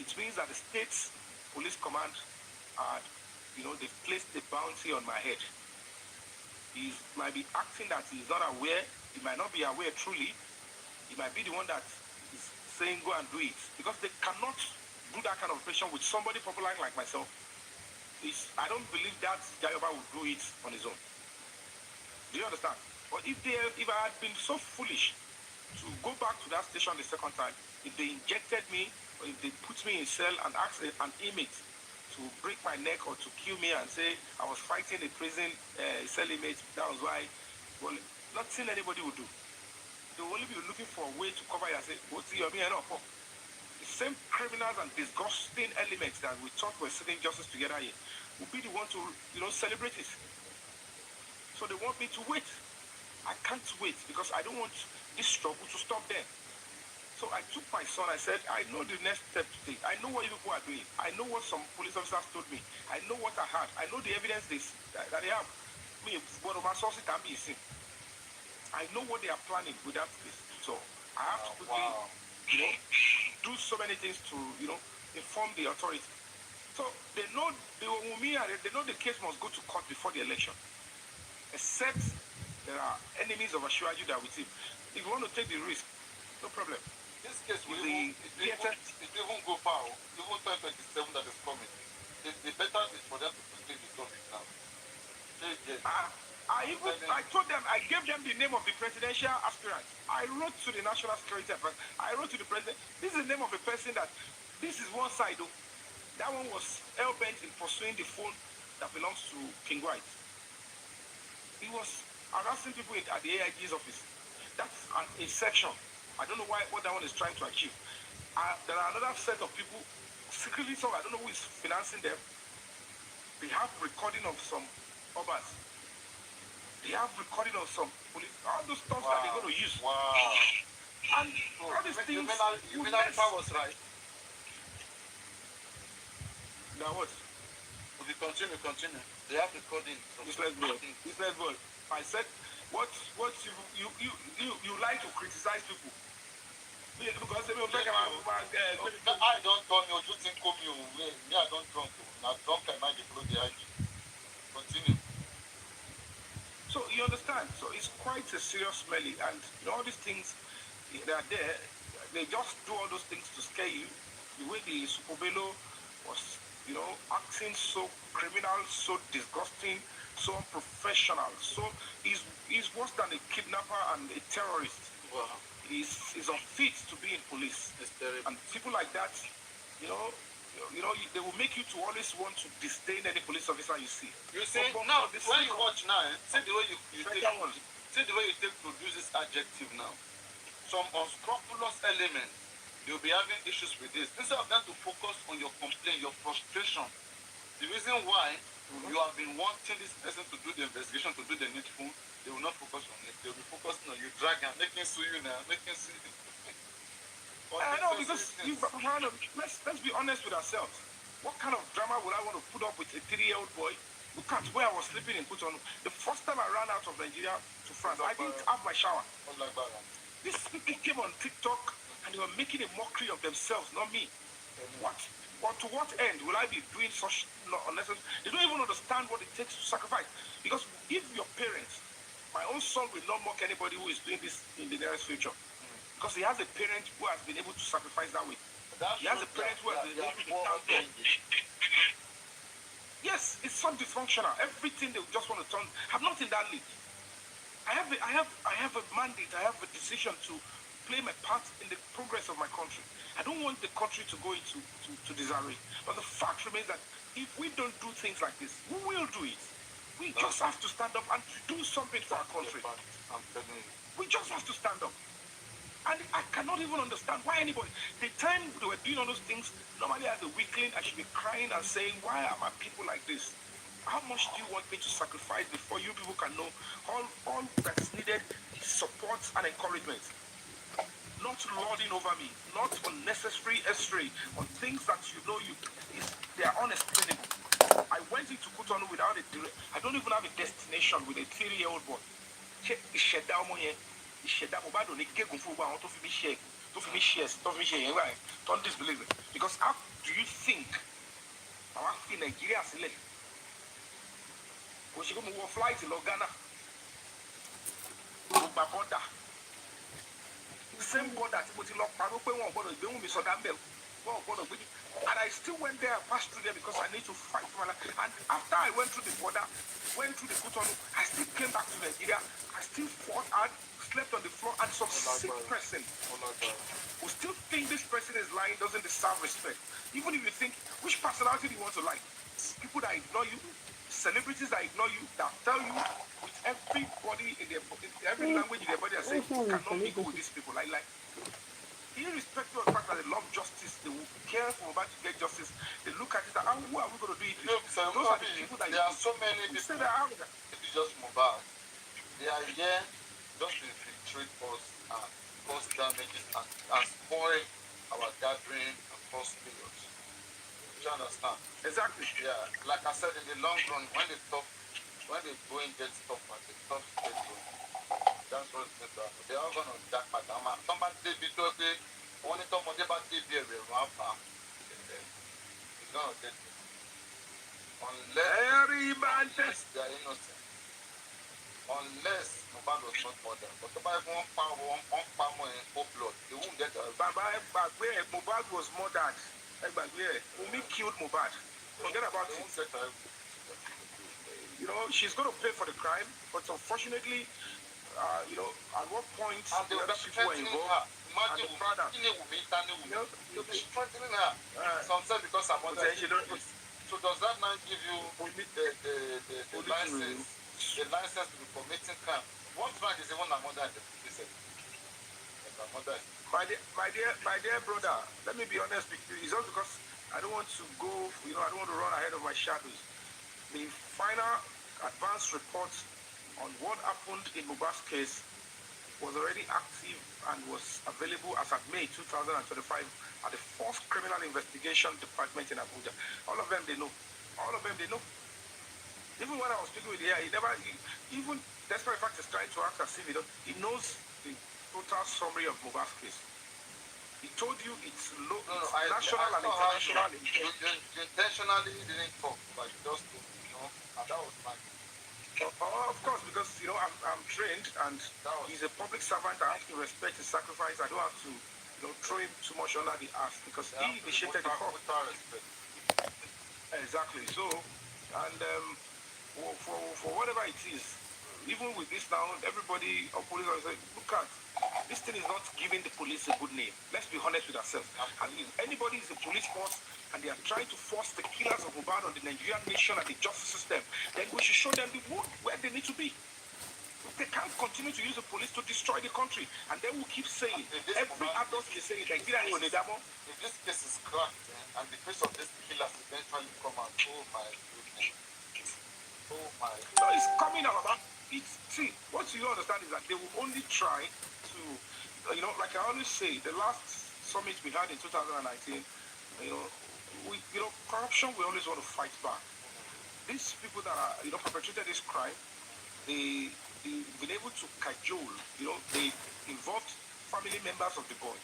it means that the state's police command had, they placed a bounty on my head. He might be acting that he's not aware. He might not be aware truly. He might be the one that is saying go and do it. Because they cannot do that kind of operation with somebody popular like myself. I don't believe that Jayoba would do it on his own. Do you understand? But if I had been so foolish to go back to that station the second time, if they injected me, or if they put me in cell and asked an inmate to break my neck or to kill me and say I was fighting a prison cell inmate, that was why, well, nothing anybody would do. They will only be looking for a way to cover it and say, what's your meaning of? The same criminals and disgusting elements that we thought were sitting justice together here will be the one to, celebrate it. So they want me to wait. I can't wait because I don't want this struggle to stop there. So I took my son, I said, I know the next step to take. I know what you people are doing. I know what some police officers told me. I know what I had. I know the evidence that they have. One of my sources can be seen. I know what they are planning with that case. So I have to quickly, do so many things to, inform the authority. So they know they know the case must go to court before the election. except there are enemies of Ashwaju that with him. If you want to take the risk, no problem. This case will The even go far. Even 2027 that is coming. The better is for them to quickly resolve it now. I told them, I gave them the name of the presidential aspirant. I wrote to the national security advisor. I wrote to the president. This is the name of a person that, this is one side though. That one was hell-bent in pursuing the phone that belongs to King White. He was harassing people at the AIG's office. That's a section. I don't know what that one is trying to achieve. There are another set of people, secretly, so I don't know who is financing them. They have recording of some others. They have recording of some police, all those stuff that they're going to use. Wow. And all these things. You mean that was right? Now what? We continue. They have recording. Useless boy. I said, what you like to criticize people. Because they will take I don't tell you, you think come you. Me, I don't drunk. Now drunk and I deploy the IG. Continue. So you understand? So it's quite a serious smelly, and all these things, they are there. They just do all those things to scare you. The way the Supobelo was, acting so criminal, so disgusting, so unprofessional. So he's worse than a kidnapper and a terrorist. Wow. He's unfit to be in police. And people like that, they will make you to always want to disdain any police officer you see. You see, now when you watch now, see the way you take produce this adjective now. Some unscrupulous elements, you'll be having issues with this. Instead of them to focus on your complaint, your frustration, the reason why you have been wanting this person to do the investigation, to do the needful, they will not focus on it. They will be focusing on you, dragging, making sue you now, making sue you. I know, because let's be honest with ourselves. What kind of drama would I want to put up with a 3-year-old boy? Look at where I was sleeping in Cotonou. The first time I ran out of Nigeria to France, I didn't have my shower. These people came on TikTok and they were making a mockery of themselves, not me. What? But to what end will I be doing such unnecessary? They don't even understand what it takes to sacrifice. Because if your parents, my own son will not mock anybody who is doing this in the nearest future. Because he has a parent who has been able to sacrifice that way. He has a parent who has been able to Yes, it's so dysfunctional. Everything they just want to turn. I'm not in that league. I have a mandate. I have a decision to play my part in the progress of my country. I don't want the country to go into disarray. But the fact remains that if we don't do things like this, who will do it? We just have to stand up and do something for our country. I'm telling you. We just have to stand up. And I cannot even understand why anybody. The time they were doing all those things, normally as a weakling, I should be crying and saying, why are my people like this? How much do you want me to sacrifice before you people can know all that is needed is support and encouragement? Not lording over me, not unnecessary estray on things that they are unexplainable. I went into Cotonou without I don't even have a destination with a 3-year-old boy. Don't disbelieve it. Because how do you think in Nigeria we should go flight to Ghana? Border. Same border and I still went there, passed through there because I need to fight for my life. And after I went through the border, went through the Cotonou, I still came back to Nigeria. I still fought hard, slept on the floor, and some sick person who still think this person is lying doesn't deserve respect. Even if you think, which personality do you want to like? People that ignore you, celebrities that ignore you, that tell you with everybody in every language in their body, I say, cannot mingle with these people. Like, irrespective of the fact that they love justice, they will care for about to get justice. They look at it and who are we going to do it? Those are the people that there are so many people. It's just mobile. They are here just to infiltrate us and cause damages and spoil our gathering and cause chaos. Do you understand? Exactly. Yeah. Like I said, in the long run, when they go and get stuff and the stuff get going. That's what it's going to happen. They are going to jack my down. Somebody did be talking, only talk about the beer, it's going to get it. Unless they are innocent. unless Mohbad was not murdered. But the Bible one power more blood, they won't get a Mohbad was murdered. Wunmi killed Mohbad. Forget about it. You know, she's going to pay for the crime, but unfortunately, you know, at what point the other people were involved. Imagine you'll be strengthening her. Some say because her mother is police. So does that now give you the license to be committing crime? What right is even her mother in the police? Her mother. My dear brother, let me be honest with you. It's not because I don't want to go, you know, I don't want to run ahead of my shadows. The final advance report on what happened in Mohbad's case was already active and was available as of May 2025 at the Force Criminal Investigation Department in Abuja. All of them, they know. All of them, they know. Even when I was speaking with him, even despite the fact he's trying to act as if he knows the total summary of Mohbad's case. He told you it's national and international. You intentionally didn't talk, but just, you know, and that was my... Of course, because you know I'm trained and he's a public servant. I have to respect his sacrifice. I don't have to, you know, throw him too much under the ass because he initiated the call. Exactly. So, and for whatever it is, even with this now, everybody or police are saying, look at this thing is not giving the police a good name. Let's be honest with ourselves. And if anybody is a police force and they are trying to force the killers of Mohbad on the Nigerian nation and the justice system, then we should show them the wood where they need to be. They can't continue to use the police to destroy the country. And they will keep saying, every adult is saying, Nigeria is on the demo. If this case is cracked, and the face of this killers eventually come out, oh my goodness. Oh my God. So it's coming out. See, what you understand is that they will only try to, you know, like I always say, the last summit we had in 2019, you know, corruption, we always want to fight back. These people that are, you know, perpetrated this crime, they've been able to cajole, you know, they involved family members of the boy.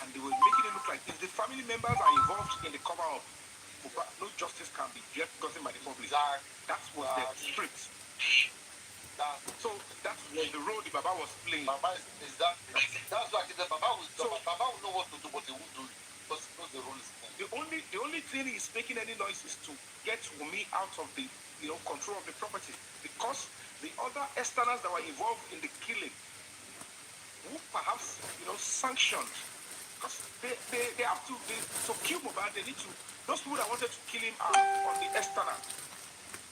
And they were making it look like if the family members are involved in the cover up, no justice can be gotten by the public. That's what their script. So that's the role the Baba was playing. Baba is that. That's why the Baba will know what to do, but he won't do it because he knows the role is playing. The only thing he's making any noise is to get Wunmi out of the, you know, control of the property, because the other externals that were involved in the killing, who perhaps, you know, sanctioned, because they have to kill Mohbad. They need to, those people that wanted to kill him are on the external.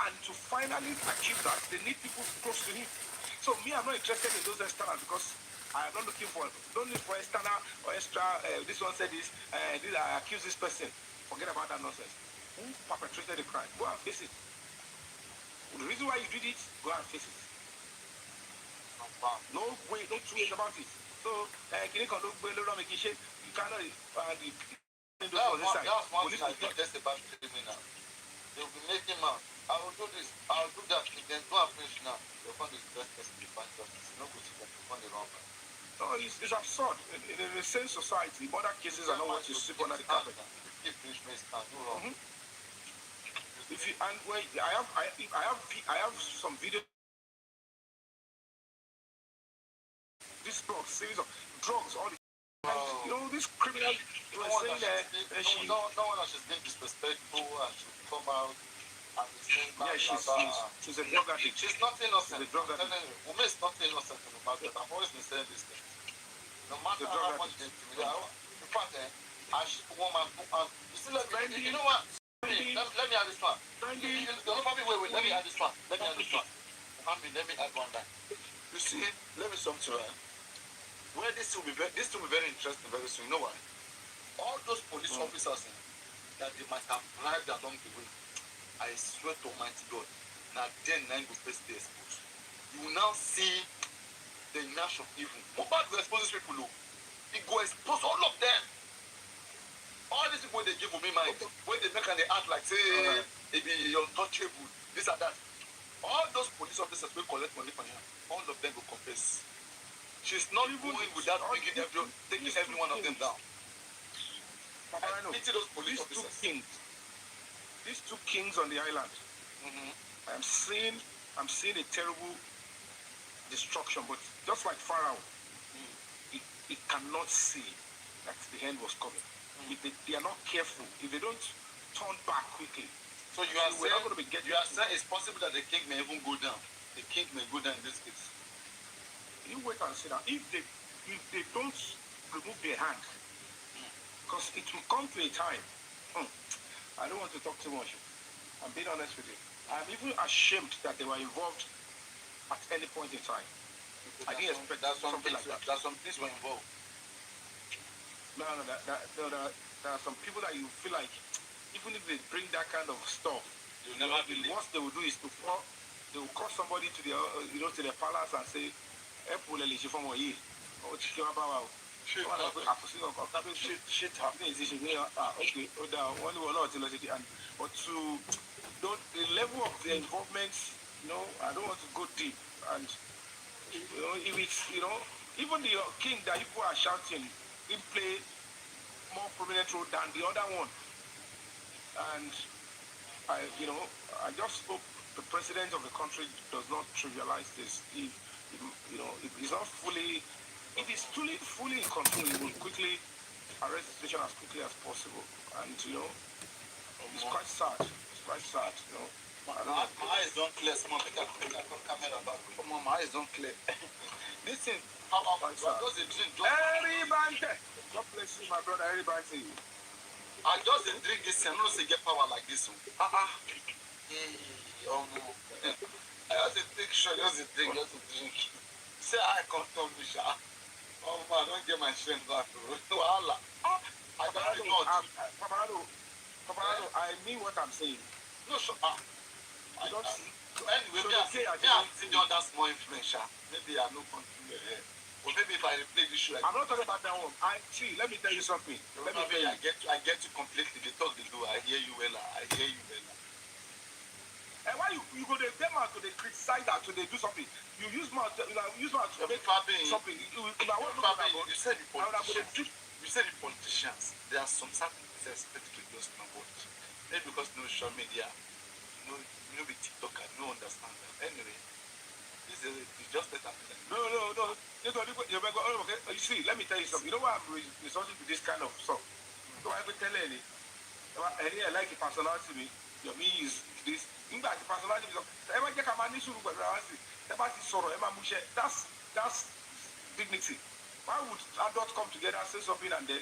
And to finally achieve that, they need people close to him. So me, I'm not interested in those externals because I am not looking for, don't look for external or extra, this one said this, I accuse this person. Forget about that nonsense. Who perpetrated the crime? Go and face it. The reason why you did it, go and face it. No way, no two ways about it. So, you cannot, that's one thing I think that's about criminal. They'll be making out. I will do this, I will do that. If they go and finish now, they'll find the best person to find justice. No good to them, they'll find the wrong man. No, it's absurd. In the same society, murder cases are not what you sweep under the carpet. If punishment is not, no wrong. If you, and wait, I have some video. This series of drugs, all the you know, this criminal was saying that she don't want that she's being disrespectful and she will come out and be saying that she's a drug addict. She's not innocent. She's a drug addict. Woman is not innocent in the market. I've always been saying this thing. No matter how much they intimidate, in fact, I should woman you see, you know what? Let me add this one. Wait, let me add this one. Let me add one that. You see, let me sum to her. Where this will be very interesting very soon. You know why? All those police officers that they might have bribed along the way, I swear to Almighty God, now then nine will face the expose. You will now see the gnash of evil. Mohbad will expose these people, look. He will expose all of them. All these people they give me mind, when they make and they act like say it be untouchable, this and that. All those police officers will collect money from him. All of them will confess. She's not going without taking every one of them down. Papariano, those police officers. These two kings on the island. I'm seeing a terrible destruction, but just like Pharaoh, he cannot see that the end was coming. If they are not careful, if they don't turn back quickly, so you are saying, not going to be getting. You are saying it's possible that the king may even go down. The king may go down in this case. You wait and see that if they don't remove their hand, because it will come to a time. I don't want to talk too much. I'm being honest with you. I'm even ashamed that they were involved at any point in time. I didn't expect something like that. That some things were involved. No, there are some people that you feel like, even if they bring that kind of stuff, you never believe. What they will do is they will call somebody to the to the palace and say, shit happening. Okay, but to the level of their involvement, I don't want to go deep. And if it's even the king that people are shouting didn't play more prominent role than the other one. And I just hope the president of the country does not trivialize this. If he's not fully, if he's fully in control, he will quickly arrest the situation as quickly as possible. And it's quite sad. It's quite sad. My eyes don't clear. Someone pick up camera back. Come on, my eyes don't clear. Listen, how does it drink? God bless you, my brother. Everybody. I just drink this and I don't say get power like this one. Oh no. I just take shot, just drink. Say I can't talk to you. Oh man, don't get my strength back, bro. Allah. I don't know. Papariano, I mean what I'm saying. No, sure. Anyway, I'm still under small influential. Maybe I no continue here. Or maybe if I replay this show, I'm not talking about that one. Let me tell you something. I get you completely. The talk they do, I hear you well. And why you go to them out to they criticize that to they do something? You use mouth to make something. You said the politicians. There are some certain things expect to just know what. Maybe because no social media, no be TikToker, no understand that. Anyway, this is just let happen. No. You see, let me tell you something. You know why I'm resorting to this kind of stuff? So I will tell any like a personality me. Your me is this. In fact, the personality is ever get a man issue with that's dignity. Why would adults come together, say something, and then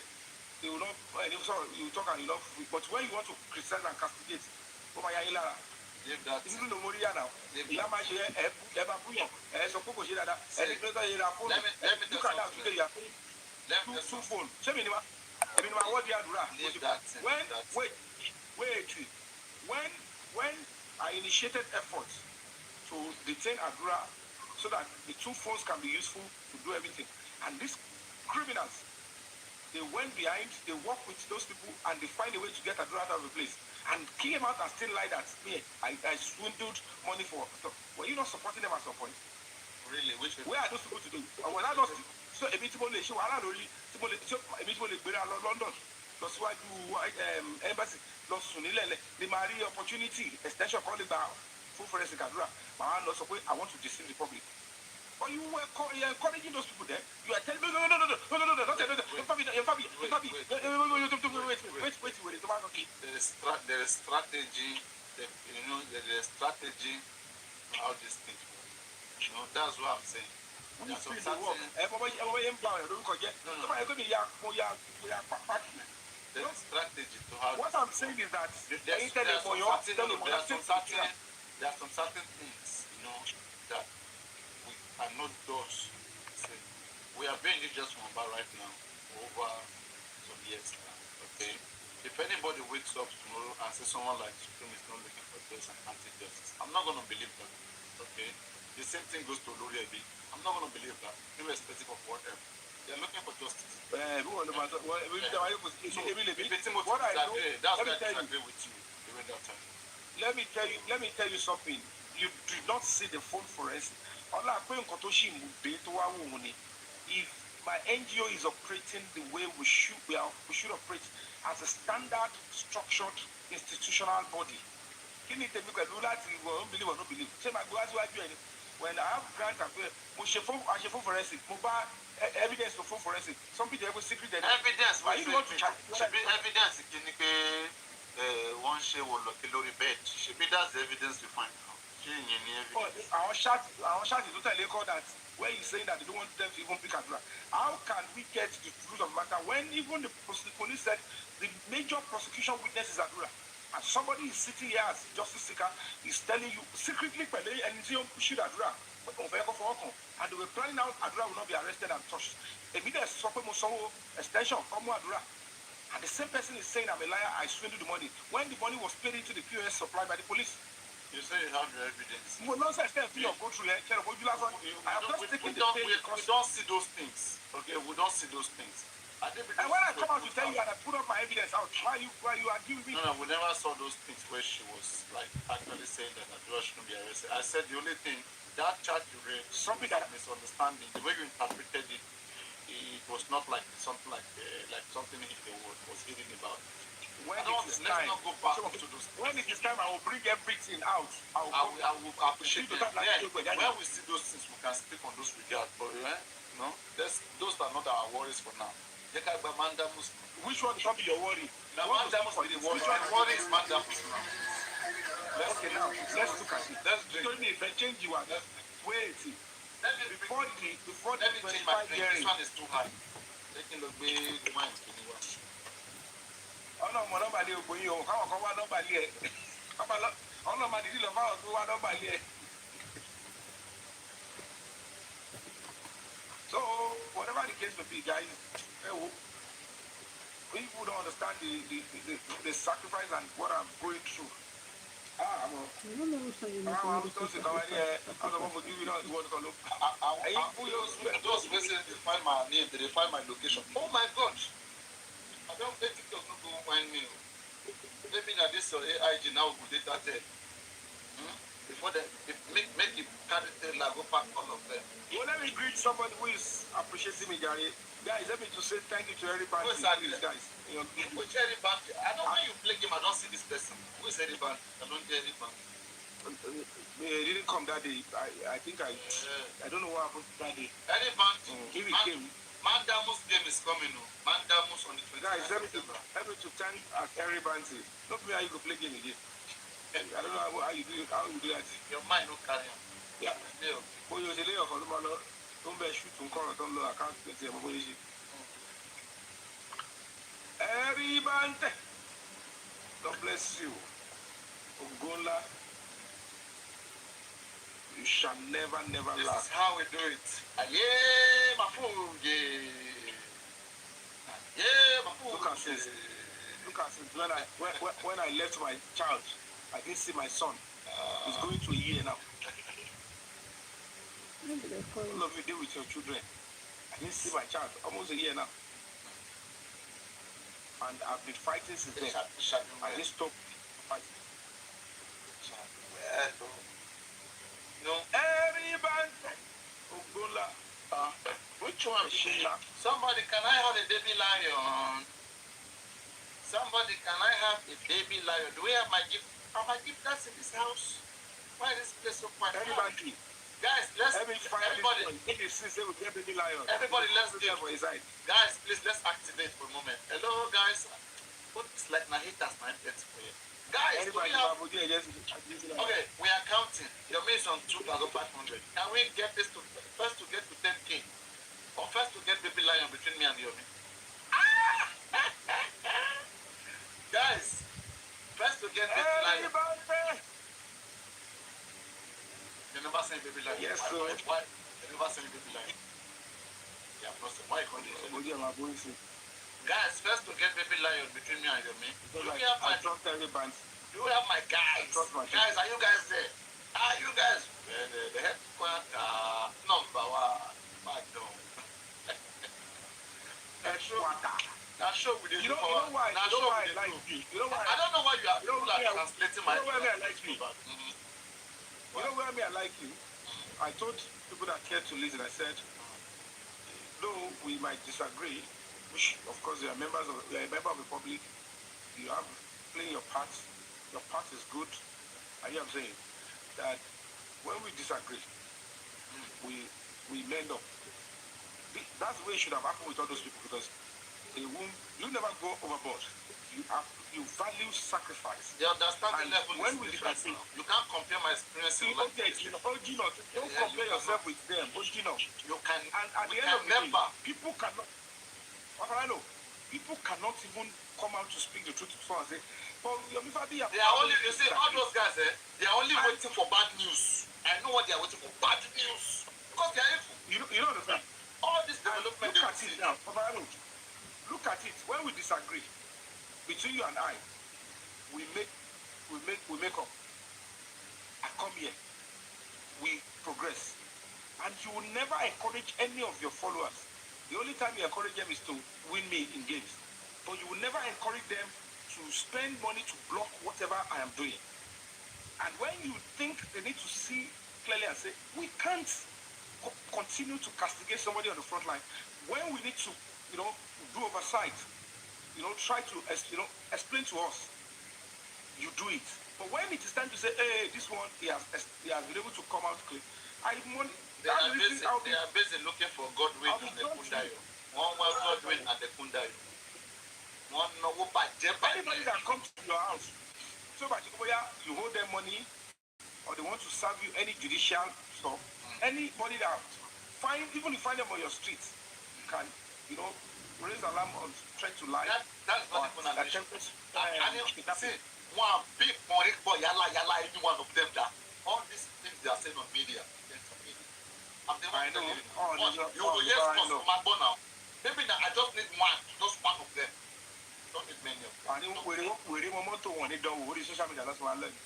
they will not? You talk and you love. But when you want to criticize and castigate, Leave that. Even the Moria now. Let me tell you when I initiated efforts to detain Adura so that the two phones can be useful to do everything, and these criminals, they went behind, they worked with those people, and they find a way to get Adura out of the place. And came out and still lied at me. I swindled money for. So, were you not supporting them at some point? Really? Where are those people to do? And when I lost, so a bit more issue. I don't really. A bit more London. That's why you embassy. Lost Sunilele. The Marie opportunity extension calling down full forensic Adura. I want to deceive the public. But you were encouraging those people there. You are telling me, no, not wait. There is strategy. There is strategy how this thing works. That's what I'm saying. There's some certain. There is strategy to how. What I'm saying is that there are some certain things, that we are not those. We are being just one bar right now over some years now. Okay. If anybody wakes up tomorrow and says someone like Supreme is not looking for justice and anti-justice, I'm not gonna believe that. Okay. The same thing goes to Lori Ebi. I'm not gonna believe that, irrespective of whatever. They're looking for justice. What I know, that's why I agree with you during that time. Let me tell you something. You did not see the phone forensic. If my NGO is operating the way we should operate as a standard structured institutional body, when I have grant and I should phone forensic, mobile evidence for phone forensic. Some people have secret evidence. Why you want to check? Should be evidence. One share will look a lorry bed. Should be that's the evidence you find. Our chat is totally called that where he's saying that they don't want them to even pick Adura. How can we get the truth of the matter when even the police said the major prosecution witness is Adura? And somebody is sitting here as justice seeker is telling you secretly and he's pushing Adura. And they were planning out Adura will not be arrested and touched. Immediately, extension, Adura. And the same person is saying I'm a liar, I swindled the money. When the money was paid into the POS supplied by the police. You say you have the evidence. Well, nonsense, go through here. I have just taken the pain because... We don't see those things. Okay, we don't see those things. And when I come out to tell you and I put up my evidence out, why you argue with me? No, we never saw those things where she was like actually saying that Adura shouldn't be arrested. I said the only thing, that charge you read, something that misunderstanding, the way you interpreted it, it was not like something like something the word was hidden about. When it is time, when it is time, I will bring everything out. I will appreciate it. When we see those things, we can speak on those regards. But no, those are not our worries for now. Which one is not your worry? Mandamus is the worry. My worry is Mandamus now. Okay, now let's look at it. Let's drink. If I change you, wait. Before the 25 hearing. This one is too high. Taking the big wine to the wash. Ọ̀nà ọmọ nọ́mbà lé ògbó yìí o, káwọn kan wá nọ́mbà lé ẹ̀. Ọ̀nà ọmọ àdìdí lọ fáwọn tó wá nọ́mbà lé ẹ̀. So, whatever the case may be, guys, people don't understand the sacrifice and what I'm going through. I'm supposed to come here. I'm supposed to give you the word to look. Those messages, they find my name, they find my location. Oh my God. I don't think TikTok not go find me. Maybe now this AIG now will data there. Before they make it carry the go pack all of them. Well, let me greet somebody who is appreciating me, Gary. Guys, let me just say thank you to everybody. Who is guys? Which everybody? I don't know when you play game, I don't see this person. Who is everybody? I don't get anybody. He didn't come that day. I think I don't know what happened that day. Anybody? If he came. Mandamus game is coming. Mandamus on the 29th. Guys, let me to thank Harry Banty. Not me how you go play game again. I don't know how you do it. How you do that? Your mind no carry on. Yeah. Oh, you're the layer of Olumalo. Don't be shoot to call. Don't know. I can't get them. Harry Banty. God bless you. Ogola. You shall never this laugh. This is how we do it. Yeah, my food. Yeah, my food. Look at this. When I left my child, I didn't see my son. He's going to a year now. All of you deal with your children. I didn't see my child. Almost a year now. And I've been fighting since then. I didn't stop fighting. No. Everybody. Ogola. Which one? Somebody, can I have a baby lion? Somebody, can I have a baby lion? Do we have my gift? Have my gift that's in this house? Why is this place so quiet? Everybody. Guys, everybody. Everybody, let's do it for his side. Guys, please, let's activate for a moment. Hello, guys. It's like my haters, my pets for you. Guys, everybody okay, we are counting. Your means on 2,500. Can we get this to first to get to 10K? Or first to get baby lion between me and Yomi? Guys, first to get baby lion. You never seen baby lion? Yes, sir. Why? You never seen baby lion? Yeah, no, sir. Why can't you? Guys, first to get baby lion between me and Yomi. Do we have my guys? Guys, are you guys there? Are you guys? The headquarter number one. Now show with this. You know why? I like you. I don't know why you are translating my. You know why I like you? You know where I like you? I told people that care to listen. I said, though we might disagree, which of course you are a member of the public, you have playing your part. Your part is good. And you know what I'm saying? That when we disagree, we end up. That's the way it should have happened with all those people, because you never go overboard. You value sacrifice. They understand the level. When we disagree, you can't compare my experience in life. Don't compare yourself with them. You can, and at the end of the day, people cannot. People cannot even come out to speak the truth to someone and say, "Oh, they are only. You see, all those guys, they are only waiting for bad news. I know what they are waiting for: bad news, because they are evil. You don't understand. All this development. Look at it now, Papariano. Look at it. When we disagree between you and I, we make up. I come here. We progress, and you will never encourage any of your followers. The only time you encourage them is to win me in games, but you will never encourage them to spend money to block whatever I am doing. And when you think they need to see clearly and say, we can't continue to castigate somebody on the front line, when we need to, do oversight, try to, explain to us, you do it. But when it is time to say, hey, this one, he has been able to come out clean, they are busy looking for Godwin and the Kundayo. One was Godwin and the Kundayo. One no anybody that comes to your house, so you hold them money, or they want to serve you any judicial stuff, anybody that even if you find them on your street, you can, raise alarm on threat to life. That's not even an issue. See, one big boy, yalla, any one of them that all these things they are saying on media. I know. You will yes plus my now. Maybe now I just need just one of them. Don't need many of them. And we want to one the social media, that's what I learned.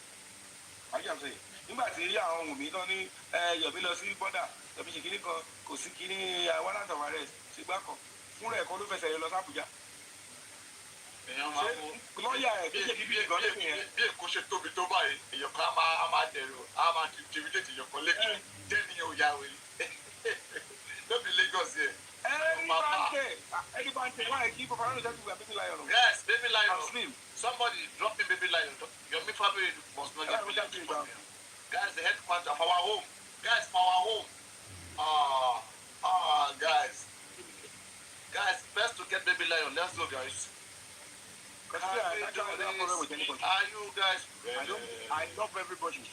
I can say. Nígbà tí ilé àwọn ohun mi tán ní yọ̀bí lọ sí bọ́dà yọ̀bí ṣe kíní kan kò sí kíní warrant of arrest ṣùgbọ́n kan fúnra ẹ̀kọ́ ló fẹsẹ̀ lọ sábùjá. Lọ́ọ̀yà ẹ̀ bí ṣe bíbí ìgbọ́n lẹ́yìn yẹn. Bí èkó ṣe tóbi tó báyìí èèyàn kan á máa dẹ̀rù á máa tìrìtì èèyàn kan lẹ́kọ̀ọ́ jẹ́ nìyẹn ò yá wẹ̀lẹ̀. Don't be Lagos here. Anybody, why keep Papariano just to Baby Lion? Yes, Baby Lion. Slim. Somebody drop in Baby Lion. Your family must not get me. Guys, the headquarters of our home. Guys, for our home. Guys. Guys, best to get Baby Lion. Let's go, guys. Are you guys? I love everybody.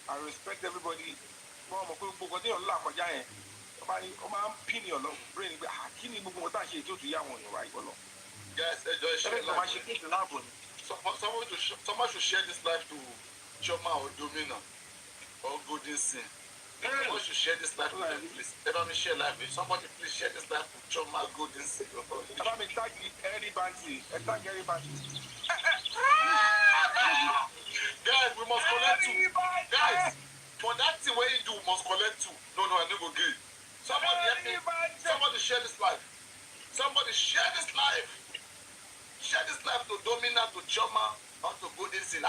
I respect everybody. Pin your brain. Someone should share this life to Choma or Domina or Golden Sin. Someone should share this life to them, please. Let me share life. If somebody please share this life to Choma Golden Sin. Guys, we must collect two. Guys, for that thing where you do, we must collect two. No, I never agree. Somebody share this life. Somebody share this life. Share this life to Domina, to Choma, or to Golden Sin.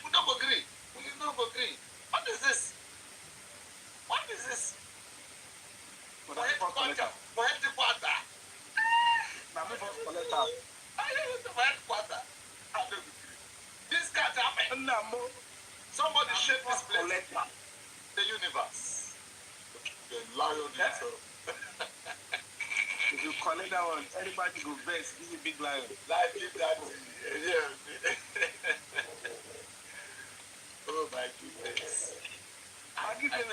We don't agree. We don't agree. What is this? What is this? For headquarter. For headquarter. This can't happen. Somebody share this place. The universe. The lion himself. If you collect that one, anybody go best. This is a big lion. Like it, that. Yeah. Oh my goodness. I give them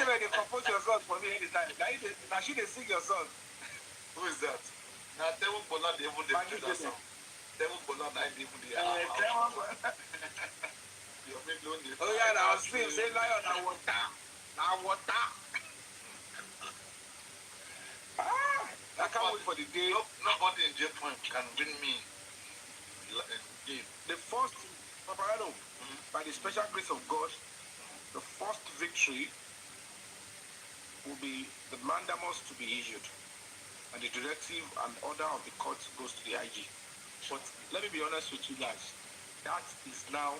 they compose your song for me anytime. Now she they sing your song. Who is that? Now they won't bother the even the song. They won't bother the even the oh yeah, now sing, say lion and water. Now water. I can't wait for the day. Nobody in J4M can win me in game. The first Papariano, by the special grace of God, the first victory will be the mandamus to be issued, and the directive and order of the court goes to the IG. But let me be honest with you guys, that is now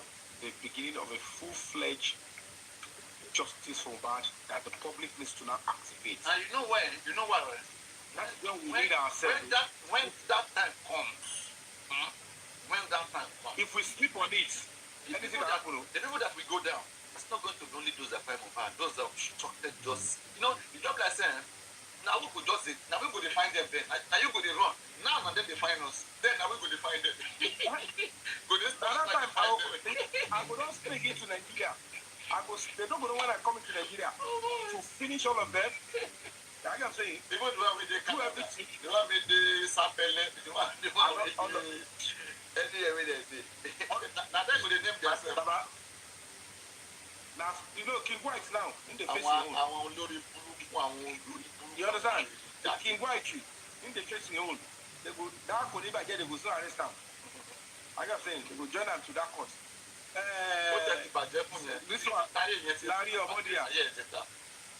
the beginning of a full-fledged justice for bad that the public needs to now activate. And you know why? That's when we need ourselves. When that time comes, if we sleep on it, anything will happen. The people that we go down, it's not going to be only those that fight for bad, those that us it. Now we go to find them then. Now you go to run. Now and then they find us. Then now we go to find them. Go to start Another like time, find them. I go not speak into Nigeria. They don't go when I come into Nigeria to finish all of them. I can say, Even the one with the do everything. the one with the sapele, the one with the any way they did. Now they go to name themselves. Baba, now you know King White now in the face I want Lori Puru. You understand? King White in the face own. They go that could never get they go so arrest them. I can say they go join them to that court. This one, Larry Omodia.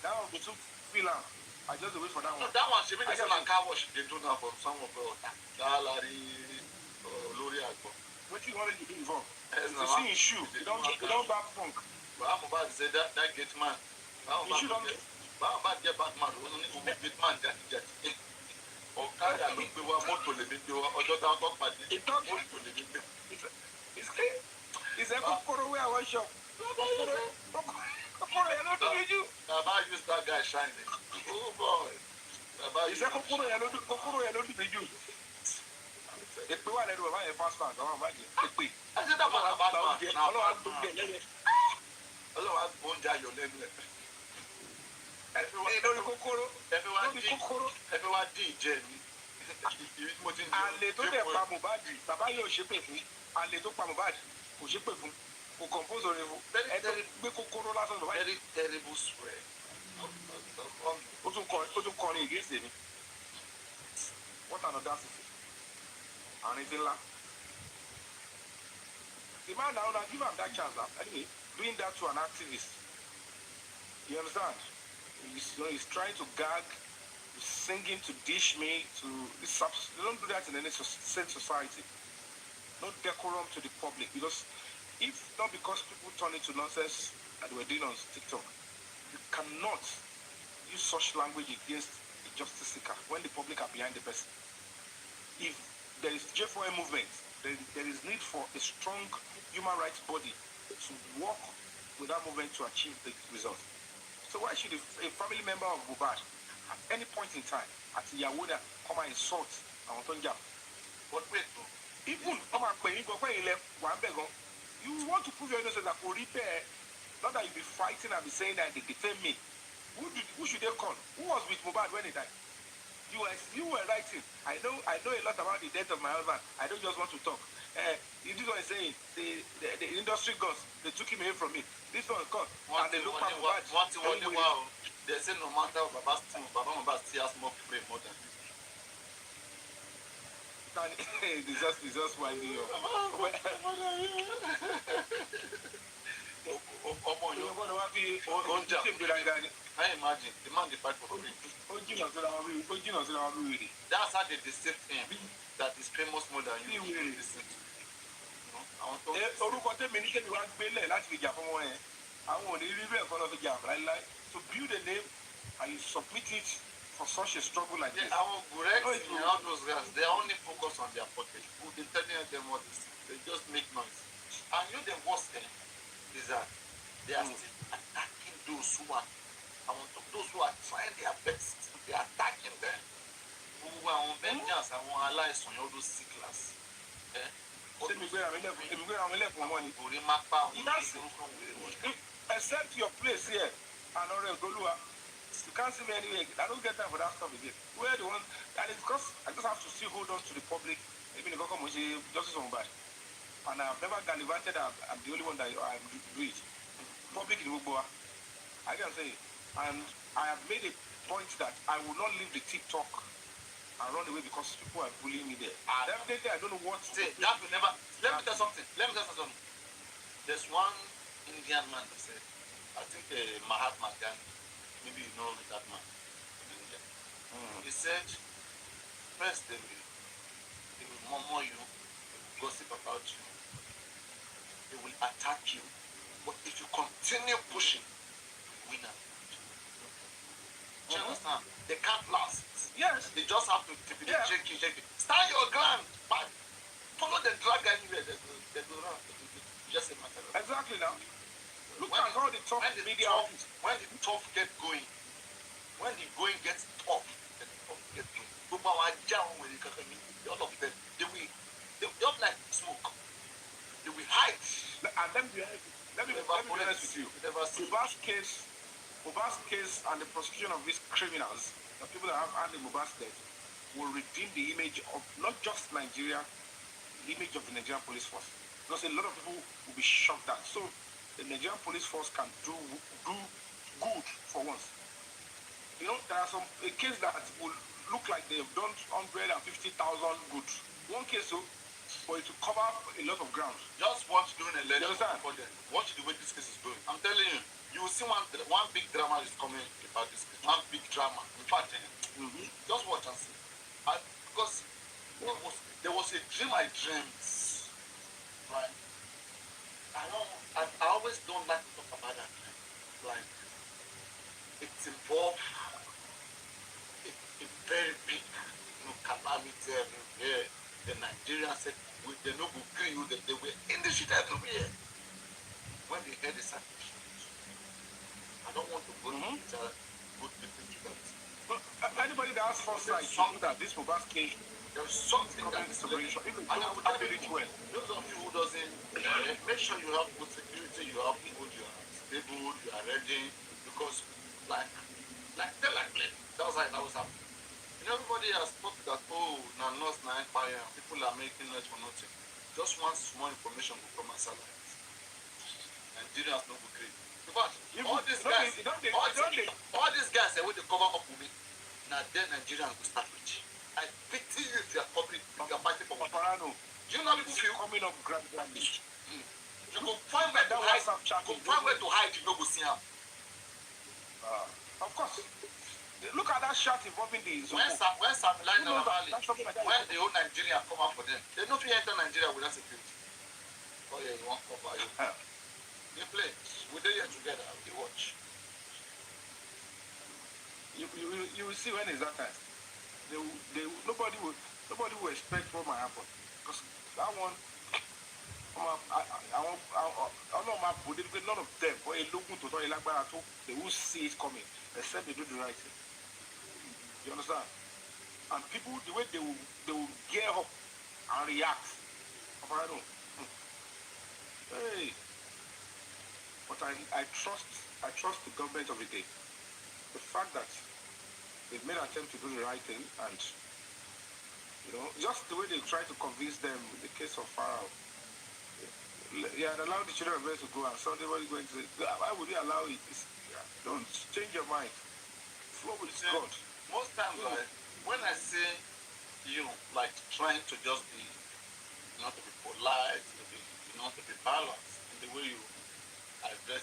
Now the two freelance. I just wait for that one. No, that one should be the same car wash they do now from some of the Larry Lori Agbo. What you want to do before? You see his shoe. You don't back funk. But I'm about to say that gate man. I'm about to get back man. Gate man that. Okada ló gbé wa mọ́tò lè mi gbé wa ọjọ́ táwọn tó pàdé mọ́tò lè mi gbé. It's a kòkòrò where I was shop. Kòkòrò yẹn ló dùn mí jù. Baba use that guy shining. Oh boy. Baba use kòkòrò yẹn ló dùn mí jù. Èpè wà lẹ́nu bàbá yẹn fast fast àwọn àbá yẹn èpè. Ẹ ṣe dábàá náà bá máa náà. Ọlọ́wà gbóúnjẹ lẹ́nu. Ọlọ́wà gbóúnjẹ ayọ̀ lẹ́nu ẹ̀. Lórí kòkòrò. Ẹ fẹ́ wá dín ìjẹ́ mi. Àlè tó dẹ̀ pa Mohbad bàbá yóò ṣépè fún. Àlè tó pa Mohbad kò ṣépè fún. Kò compose orin fún. Ẹ tó gbé kòkòrò lásán bàbá yẹn. Very terrible swear. Ó tún kọrin ìgbésẹ̀ mi. What an audacity. Àrin ti ńlá. The man now give him that chance anyway, doing that to an activist. You understand? He's trying to gag, singing to dish me, they don't do that in any sane society. No decorum to the public, because if not because people turn into nonsense and we're doing on TikTok, you cannot use such language against a justice seeker when the public are behind the person. If there is J4M movement, there is need for a strong human rights body to work with that movement to achieve the result. So why should a family member of Mohbad at any point in time at Yawoda come and insult àwọn tó ń jà? But wait, even come and pay you want to prove your innocence that kò rí bẹ́ẹ̀, not that you be fighting and be saying that they defame me. Who should they call? Who was with Mohbad when he died? You were writing. I know a lot about the death of my husband. I don't just want to talk. This one is saying the industry gods, they took him away from me. This one come and they look at Mohbad. They say no matter what Baba still has more frame more than this. It's just why you I imagine the man they fight for free. That's how they deceive him. That is famous more than you. Orúkọ tẹ́mi ní kẹ́mi wá gbélé láti fi jà fún wọn yẹn. Àwọn ò ní rí bẹ́ẹ̀ kọ́ lọ fi jà láíláí. To build a name and you submit it for such a struggle like this. Our Gureks and all those guys, they only focus on their pocket. They're telling them what they just make noise. And you know the worst thing is that they are still attacking those who are trying their best. They are attacking them. Who are on vengeance and want allies on all those sickness. Except your place here, and Golua, you can't see me anyway. I don't get time for that stuff again. We're the one, and it's because I just have to still hold on to the public. Even if I come with justice on bad. And I've never gallivanted, I'm the only one that I do it. Public in Uboa, I can say, and I have made a point that I will not leave the TikTok and run away because people are bullying me there. Definitely, I don't know what. Say that will never. Let me tell something. There's one Indian man that said, I think Mahatma Gandhi. Maybe you know that man. He said, first they will murmur you, they will gossip about you, they will attack you. But if you continue pushing, you win. Do you understand? They can't last. Yes. They just have to shake it. Stand your ground. But follow the drag anywhere. They go around. Just a matter of. Exactly now. Look at how the tough media when the tough get going, when the going gets tough, All of them, they will just like smoke. They will hide. And let me be honest with you. Mohbad's case and the prosecution of these criminals, the people that have handled Mohbad's death, will redeem the image of not just Nigeria, the image of the Nigerian police force. Because a lot of people will be shocked at. So the Nigerian police force can do good for once. You know, there are some a case that will look like they've done 150,000 good. One case, so for it to cover a lot of ground. Just watch during a election for them. Watch the way this case is going. I'm telling you, you will see one big drama is coming about this case. One big drama. In fact, just watch and see. Because there was a dream I dreamed. Right? I always don't like to talk about that dream. Like, it's involved a very big, calamity everywhere. The Nigerians said they no go kill you, they were in the shit everywhere. When they heard the sacrifice, I don't want to go to good people to that. Anybody that has foresight should know that this Mohbad's case, there is something that is celebration. Even those of you who doesn't, make sure you have good security, you have food, you are stable, you are ready, because like that's how it always happens. Everybody has thought that, now nurse, now empire, people are making noise for nothing. Just one small information will come and salary. Nigerians don't go crazy. Because all these guys say when they cover up with me, now then Nigerians will start rich. I pity you if you are public, if you are fighting for Papariano. Do you know people feel coming up gradually? You go find where to hide. You don't go see him. Of course. Look at that shot involving the when the whole Nigeria come out for them, they don't feel enter Nigeria without security. Oh yeah, you want cover you. They play. We're there together. We watch. You will see when is that time. Nobody will expect what might happen because that one. I know my body, none of them, but they will see it coming, except they do the right thing. You understand? And people, the way they will gear up and react. Hey, but I trust the government of the day. The fact that they've made an attempt to do the right thing, and just the way they try to convince them in the case of Pharaoh. Yeah, they allow the children of Israel to go, and somebody going to say, why would you allow it? Don't change your mind. Flow with God. Most times, when I say trying to just be, to be polite, to be balanced in the way you address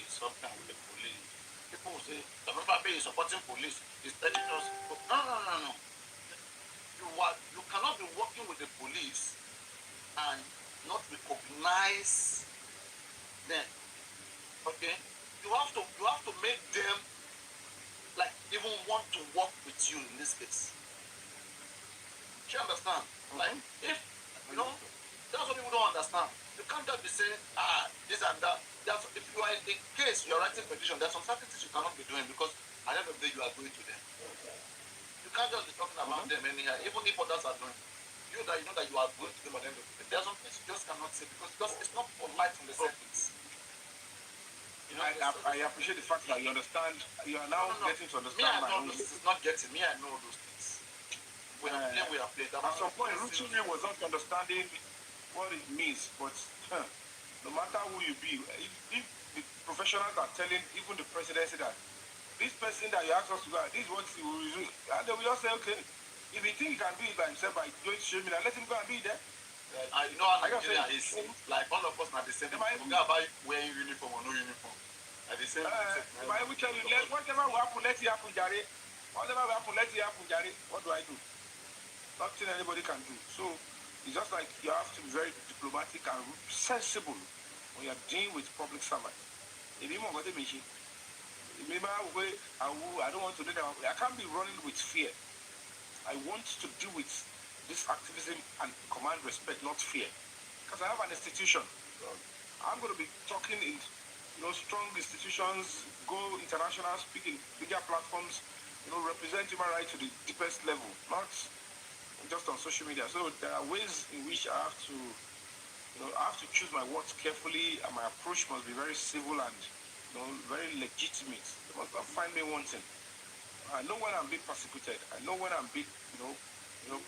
something with the police, people will say, the Papa is supporting police, is telling us, no. You cannot be working with the police and not recognize them. Okay? You have to make them even want to work with you in this case. Do you understand? If that's what people don't understand. You can't just be saying, this and that. If you are in the case, you are writing petition, there are some certain things you cannot be doing because at the end of the day you are going to them. You can't just be talking about them anyhow, even if others are doing. You know that you are going to them at the end of the day. There are some things you just cannot say because it's not polite in the sentence. I appreciate the fact that you understand. You are now getting to understand my own. This is not getting me. I know those things. We are playing. At some point, Ruchiri was not understanding what it means. But no matter who you be, if the professionals are telling even the presidency that this person that you ask us to go, this is what he will do, and they will just say, okay, if he think he can do it by himself by going to show me, let him go and do it there. You know how Nigeria is like all of us are the same. Forget about wearing uniform or no uniform. At the same I will tell you, whatever will happen, let it happen, Jare. Whatever will happen, let it happen, Jare. What do I do? Nothing anybody can do. So it's just like you have to be very diplomatic and sensible when you're dealing with public servants. If you want to mention, remember, I don't want to do that. I can't be running with fear. I want to deal with this activism and command respect, not fear. Because I have an institution. I'm going to be talking in strong institutions, go international, speak in bigger platforms, represent human rights to the deepest level, not just on social media. So there are ways in which I have to, I have to choose my words carefully, and my approach must be very civil and, very legitimate. They must not find me wanting. I know when I'm being persecuted. I know when I'm being,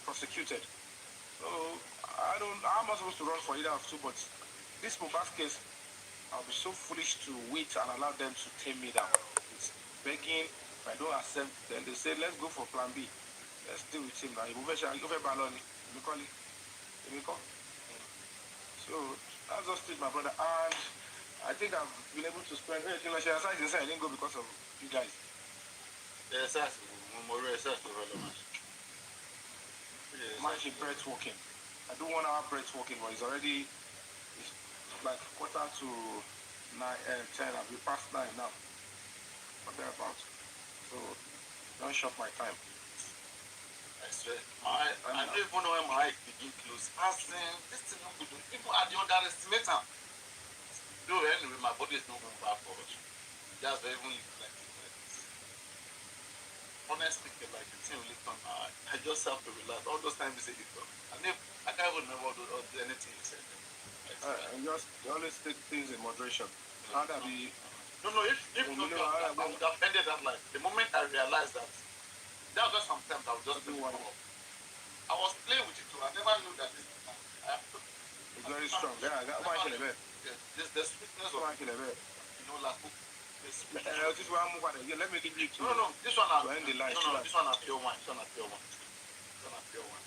prosecuted. So I'm not supposed to run for either of two, but this Mohbad case, I'll be so foolish to wait and allow them to tame me down. It's begging. If I don't accept, then they say, let's go for plan B. Let's deal with him now. So that's just it, my brother. And I think I've been able to spend. I didn't go because of you guys. Yes, that's more research to relevant. Much breath walking. I do 1 hour breath walking, but it's like 9:45 10. I'll be past 9 now. What thereabouts. So don't short my time. I swear, I don't even know when my eyes begin close. As this thing not good. People are the underestimate. Though anyway, my body is not going back forward. Just even like this. Honestly, like the thing really come. I just have to relax. All those times you say it. And if I can't even remember do anything you said. And just always take things in moderation. How that be? No, if not, I would have ended that life. The moment I realized that, there was sometimes I would just do one. I was playing with it too. I never knew that this. It's very strong. Yeah, I got one in the bed. The sweetness of one in the bed. Like this one let me give you two. No, this one to end the line. No, this one is pure wine. This one is pure wine. This one is pure wine.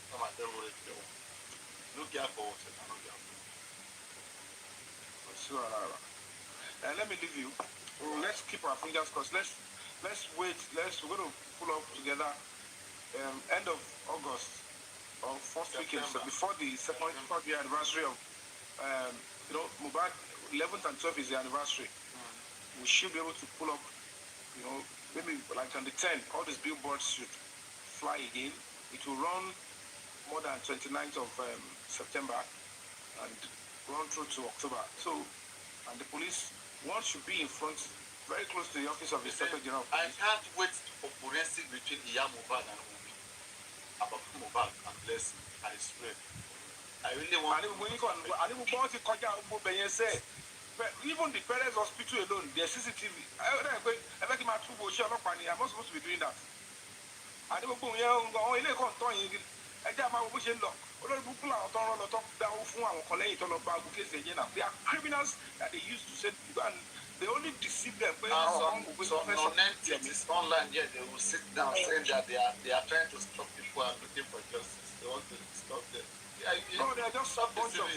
Some are very pure wine. No care for water. No care for water. And let me leave you. Let's keep our fingers crossed. Let's wait. We're going to pull up together end of August or first weekend, so before the second year anniversary of Mohbad. 11th and 12th is the anniversary. We should be able to pull up, maybe like on the 10th, all these billboards should fly again. It will run more than 29th of September and run through to October. So, and the police, one should be in front, very close to the office of the Inspector General. I can't wait for forensic between Iya Mohbad and Wunmi. About Mohbad and Blessing, I swear. I really want to. Even the parents' hospital alone, their CCTV. I'm not supposed to be doing that. I don't know. They are criminals that they used to say, and they only deceive them. Some entities online here, they will sit down saying that they are trying to stop people and looking for justice. They want to stop them. No, they are just a bunch of.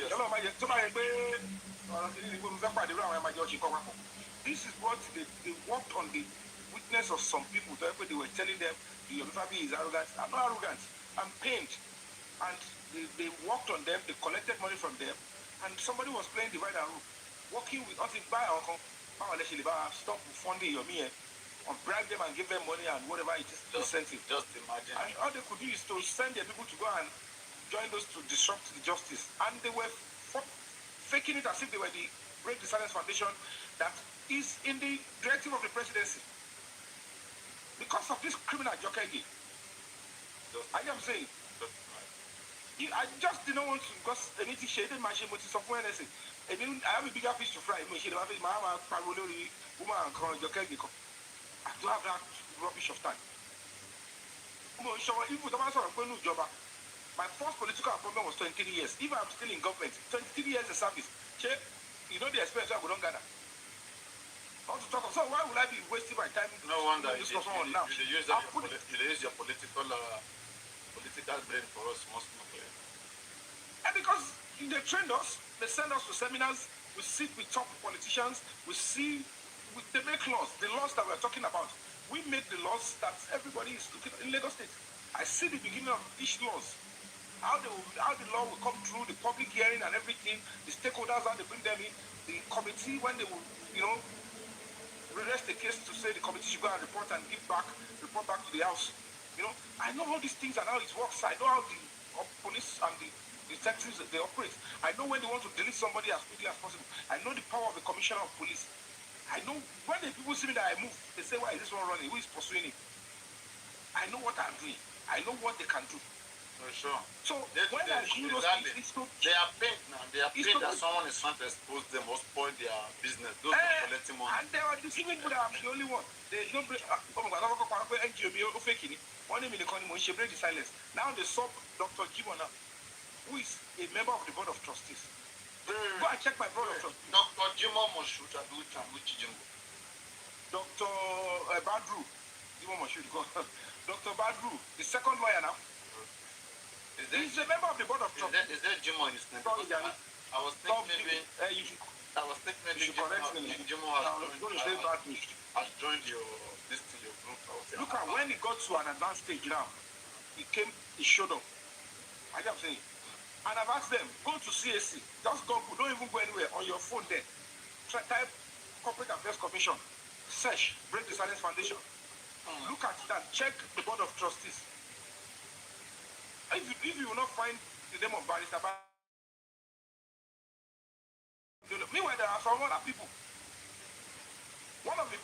This is what they worked on the weakness of some people. They were telling them the Yorubabi is arrogant. I'm not arrogant. I'm pained. And they worked on them. They collected money from them. And somebody was playing divide and rule. Working with us in buy our stop funding your me or bribe them and give them money and whatever it is incentive. Just imagine. And all they could do is to send their people to go and join those to disrupt the justice. And they were faking it as if they were the Break the Silence Foundation that is in the directive of the presidency. Because of this criminal Jokegi. I am saying, I just didn't want to, because anything shaded my shame with somewhere else. I have a bigger fish to fry. I don't have that rubbish of time. My first political appointment was 23 years. Even I'm still in government, 23 years of service. You know the experience I would not gather. So why would I be wasting my time? No wonder you use your political brain for us most people. And because they trained us, they send us to seminars, we sit with top politicians, they make laws, the laws that we're talking about. We make the laws that everybody is looking at in Lagos State. I see the beginning of each laws. How the law will come through, the public hearing and everything, the stakeholders, how they bring them in, the committee, when they will, redress the case to say the committee should go and report back to the house. I know all these things and how it works. I know how the police and the detectives, they operate. I know when they want to delete somebody as quickly as possible. I know the power of the commissioner of police. I know when the people see me that I move, they say, why is this one running? Who is pursuing him? I know what I'm doing. I know what they can do. For sure. So when I do those things, it's not. They are paid now. They are paid that someone is trying to expose them or spoil their business. Those are collecting money. And they are deceiving me that I'm the only one. They don't break. Oh my God! I'm going to NGO be fake it. One name in the economy, she break the silence. Now they saw Dr. Jimona, who is a member of the board of trustees. Go and check my board of trustees. Dr. Jimon Moshood, Dr. Badru, Jimon Moshood. Dr. Badru, the second lawyer now. He's a member of the board of trustees. Is that Jimon in his name? I was thinking maybe Jimon has joined your group. Look at when he got to an advanced stage now, he showed up. I am saying. And I've asked them, go to CAC, just go, don't even go anywhere on your phone there. Type Corporate Affairs Commission, search, Break the Silence Foundation. Look at that, check the board of trustees. If you will not find the name of Barrister, meanwhile, there are some other people. One of the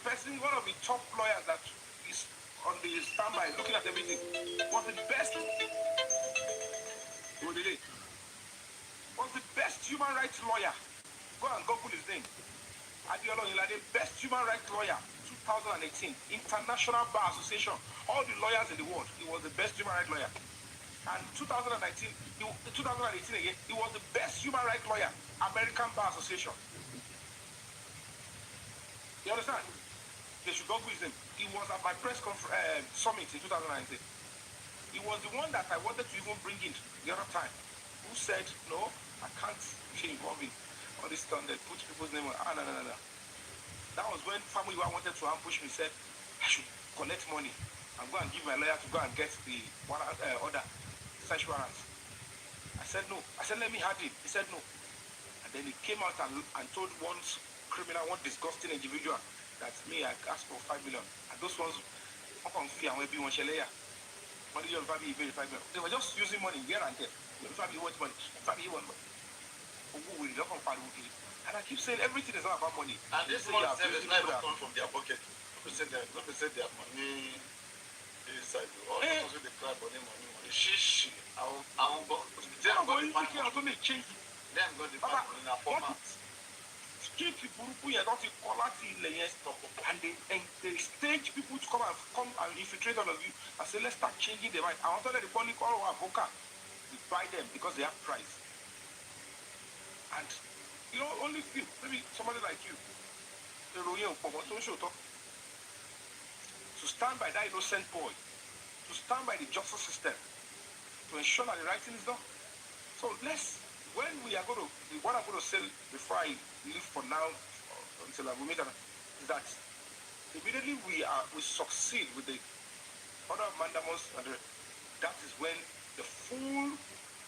top lawyers that is on the standby looking at everything was the best human rights lawyer. Go and Google his name. Adiola Ilade, best human rights lawyer, 2018, International Bar Association. All the lawyers in the world, he was the best human rights lawyer. And 2018 again, he was the best human rights lawyer, American Bar Association. You understand? They should Google his name. He was at my press summit in 2019. He was the one that I wanted to even bring in the other time, who said, no, I can't be involved in all this stuff that put people's name on. No. That was when family wanted to ambush me, said, I should collect money and go and give my lawyer to go and get the order, search warrants. I said, no. I said, let me have it. He said, no. And then he came out and told one criminal, one disgusting individual, that me, I asked for 5 million. And those ones, they were just using money here and there. And I keep saying everything is not about money. And this money is not even coming from their pocket. People say their money inside. All those they cry money. Shishi. I won't go. Then go the money in a format. And they stage people to come and infiltrate all of you and say, let's start changing the mind. I want to let the public call our vocal. We buy them because they have price. And you know, only few, maybe somebody like you, to stand by that innocent boy, to stand by the justice system, to ensure that the right thing is done. So what I'm going to say before I leave for now, until I will meet, is that immediately we succeed with the other mandamus, and that is when the full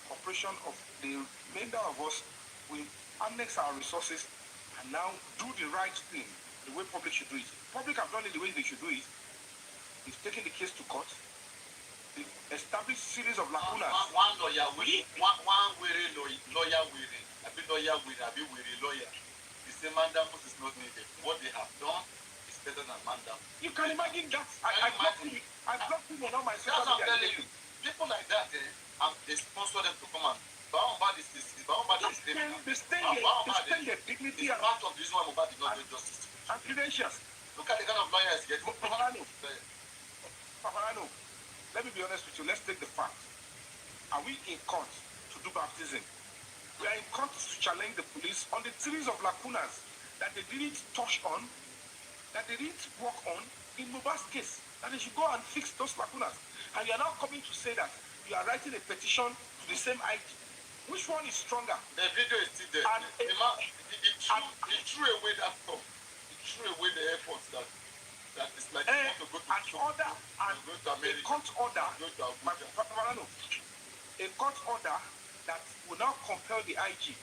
operation of the remainder of us will annex our resources and now do the right thing, the way public should do it. Public have done it the way they should do it. It's taking the case to court. The established series of lacunas. One lawyer, one lawyer. The same mandamus is not needed. What they have done is better than mandamus. You can imagine that. I blocked people on my social media. That's what I'm telling you. People like that, they sponsor them to come and they stain their dignity and part of this one about the not justice and credentials. Look at the kind of lawyers getting. Papariano, let me be honest with you. Let's take the facts. Are we in court to do baptism? We are in court to challenge the police on the series of lacunas that they didn't touch on, that they didn't work on in Mohbad's case. And they should go and fix those lacunas. And you are now coming to say that you are writing a petition to the same IG. Which one is stronger? The video is still there. And he threw away that stuff. He threw away the efforts that is like you want to go to a court order, a court order that will now compel the IG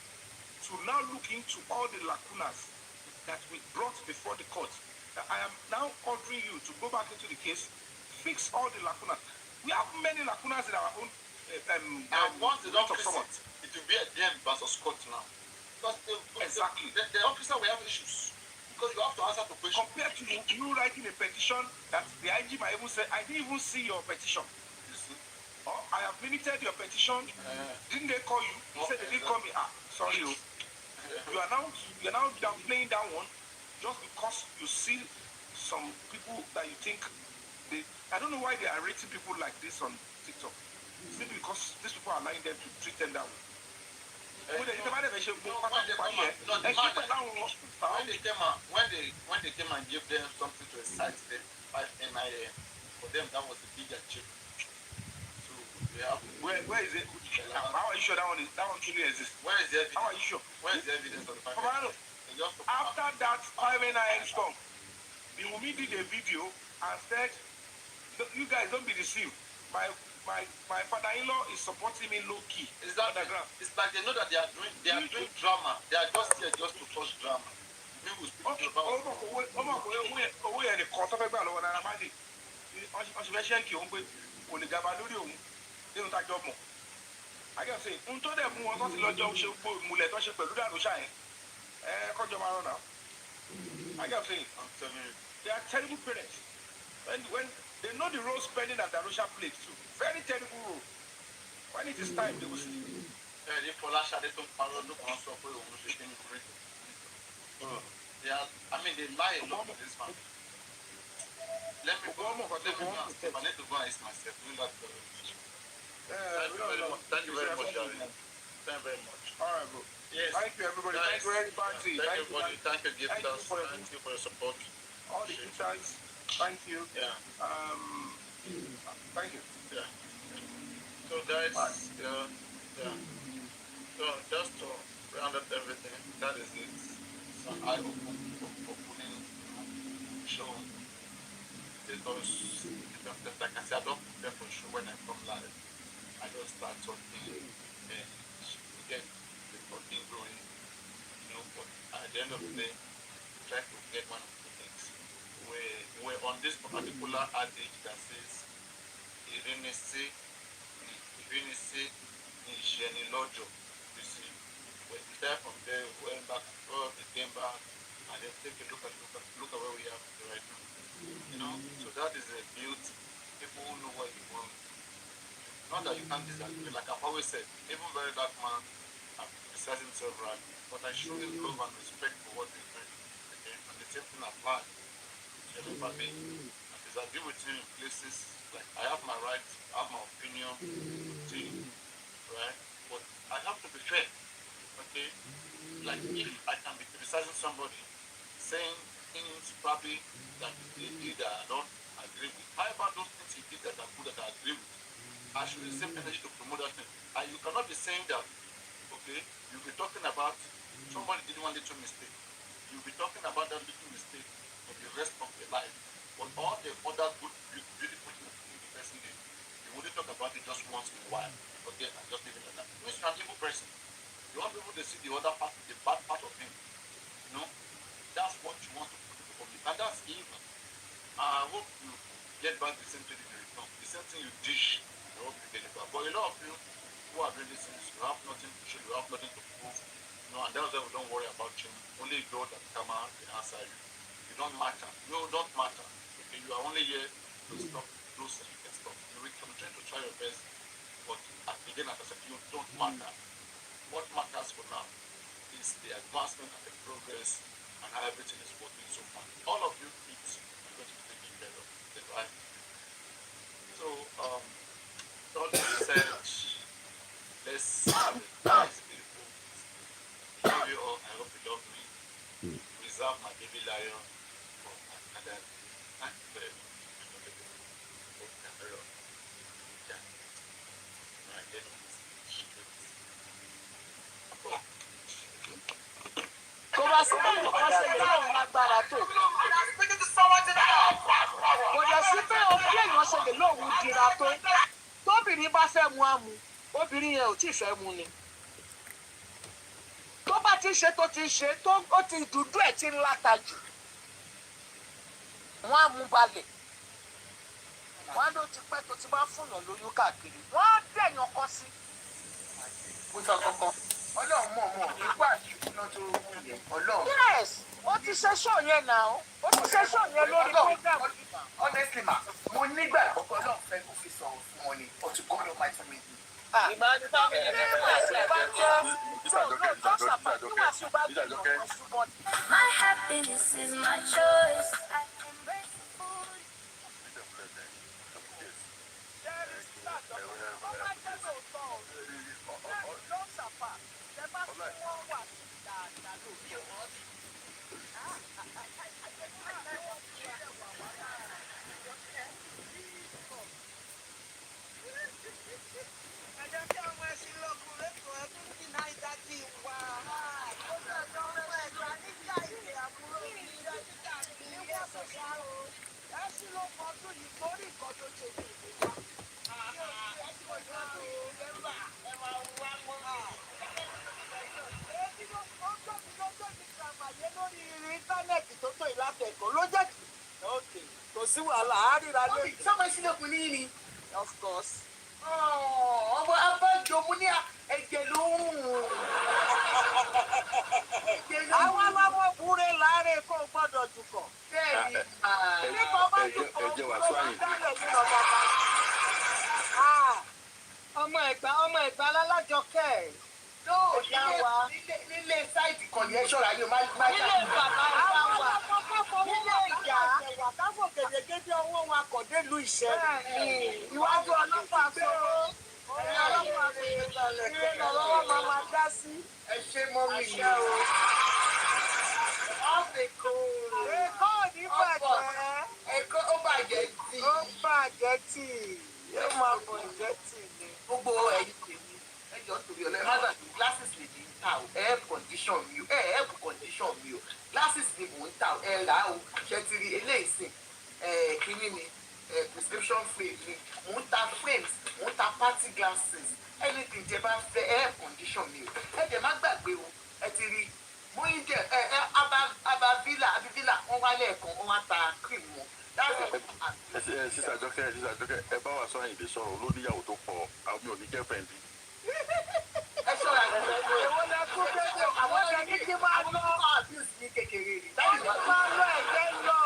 to now look into all the lacunas that we brought before the court. I am now ordering you to go back into the case, fix all the lacunas. We have many lacunas in our own. And once they don't fix it will be a them versus court now. Because exactly. The officer will have issues. because you have to answer to questions. Compared to you writing a petition that the IG might even say, I didn't even see your petition. You see? Or I have minuted your petition. Didn't they call you? You said they didn't call me. Sorry. You are now downplaying that one just because you see some people that you think I don't know why they are rating people like this on TikTok. Maybe because these people are allowing them to treat them that way. When they came and gave them something to excite them, like NIA, for them that was the big achievement. So they have where is it? How are you sure that one truly exists? Where is the evidence? How are you sure? Where is the evidence of the fact? After that 5 NIN storm, the Wumi did a video and said, you guys don't be deceived. My father-in-law is supporting me low key. It's like they know that they are doing drama. They are just here just to cause drama. We will speak about I can say, unto them who want to lodge out Mulet or Shepherd, Shine. I can say, they are terrible parents. When they know the role spending that Darusha plays too. Very terrible role. When it is time, they will see. They are, they lie a lot to this man. Let me go. I need to go and ask myself. Thank you very much, Jerry. Thank you very much. All right, bro. Yes. Thank you, everybody. Thank you, everybody. Thank you, everybody. Thank you, gifters. Thank you for your support. All the gifters. Thank you. Yeah. Thank you. Yeah. So, guys, yeah. So, just to round up everything, that is it. It's an eye-opening show. Because, like I said, I don't prepare for show when I come live. I just start talking and get the talking going. But at the end of the day, try to get one of the things. We're on this particular adage that says, Irinisi, Nisheni Lojo. You see, when we start from there, we went back and forth, we came back, and then take a look at where we are right now. So that is a beauty. People who know what you want. Not that you can't disagree, like I've always said, even very dark man criticizes himself right, but I show him love and respect for what he's doing. Okay? And the same thing applies to me. I disagree with him in places, like I have my rights, I have my opinion, right? But I have to be fair. Okay? Like if I can be criticizing somebody, saying things probably that they did that I don't agree with. How about those things he did that are good that I agree with? I should use the same energy to promote that thing. And you cannot be saying that, okay, you'll be talking about somebody did one little mistake. You'll be talking about that little mistake for the rest of your life. But all the other good, beautiful things the person did, you only talk about it just once in a while. Okay, and just leave it like that. It means you're an evil person. You want people to see the other part, the bad part of him. That's what you want to put in the public. And that's evil. I hope you get back the same thing in return. The same thing you dish. I hope you get it back. But a lot of you who are doing these things, you have nothing to show, you have nothing to prove. And that's why we don't worry about you. Only God that come out and answer you. You don't matter. You don't matter. Okay, you are only here to stop those and you can stop. You will continue to try your best. But again, as I said, you don't matter. What matters for now is the advancement and the progress and how everything is working so far. All of you kids are going to be taking care of the right. So, all that said, let's have a nice, beautiful week. I love you all. I hope you love me. Reserve my baby lion for another. Thank you very much. Kò wá sí pé nǹkan ṣe lè lóun lágbára tó. Kò dẹ̀ sí pé bí èèyàn ṣe lè lóun dira tó. Tóbìnrin bá fẹ́ mu àmú, obìnrin yẹn ò tí ì fẹ́ mu ni. Tó bá ti ṣe tó ti ṣe tó ó ti dúdú ẹ̀ ti ń láta jù. Wọ́n á mú balẹ̀. Wọ́n á ló ti pẹ́ tó ti máa ń fúnyàn lóyún káàkiri. Wọ́n á dẹ̀yàn kan sí. Mo sọ kankan. Ọlọ́run mọ̀ nípa àṣìkúná tó wù yẹn. Ọlọ́run. Yes, ó ti ṣe show yẹn now. Ó ti ṣe show yẹn lórí program. Honestly ma, mo nígbà àkọ́kọ́ Ọlọ́run fẹ́ kó fi sọ̀rọ̀ fún wọn ni, or to God Almighty make me. My happiness is my choice. I embrace the food. Sí wàhálà àárírà lórí. Sọ́mọ ìsílẹ̀kùn ní ni. Of course. Ọmọ abájọ mo ní ẹ̀jẹ̀ ló ń rùn. Àwọn ọmọkùnrin láàárẹ̀ kò gbọ́dọ̀ dùkọ̀. Bẹ́ẹ̀ni. Nípa ọba dùkọ̀ ló máa dálẹ̀ nínú ọba bá. Ọmọ Ẹ̀gbá lálájọkẹ́ ẹ̀. Nílé sáìtì kan yẹn ṣọ́ra yóò má jà. Nílé bàbá ìbá wa. Nílé ìjà. Káfọ̀ gèdègédé ọwọ́ wa kò dé lu ìṣẹ́. Iwájú ọlọ́pàá sọ̀rọ̀. Ọlọ́pàá fi ìrẹ̀lẹ̀ lọ́wọ́ máa dá sí. Ẹ ṣe mọ́ mi yìí. Èkó ní bàjẹ́. Èkó ó bàjẹ́ tì. Ó bàjẹ́ tì. Yóò máa bàjẹ́ tì ni. Gbogbo ẹ̀yin tèmi ẹjọ́ torí ọ̀lẹ́ má gbàgbé glasses lè ní ta o air condition mi o air condition mi o glasses ni mò ń ta o ẹ rà o ṣe ti rí eléyìí sìn kíní ni prescription frame ni mò ń ta frames mò ń ta party glasses anything tẹ bá fẹ́ air condition mi o ẹ jẹ́ má gbàgbé o ẹ ti rí mo ń jẹ abavila wọ́n wálé ẹ̀kan wọ́n wá ta cream wọn. Sísà Jọkẹ́ ẹ bá wa sọ Àyìndé sọ̀rọ̀ olóníyàwó tó pọ̀ àwọn ò ní girlfriend. Ẹ ṣọ́ra Èwo lẹ kú dédé àwọn ọ̀rẹ́ ní kí máa lọ. abuse ní kékeré ni. Máa lọ ẹ̀jẹ̀ lọ.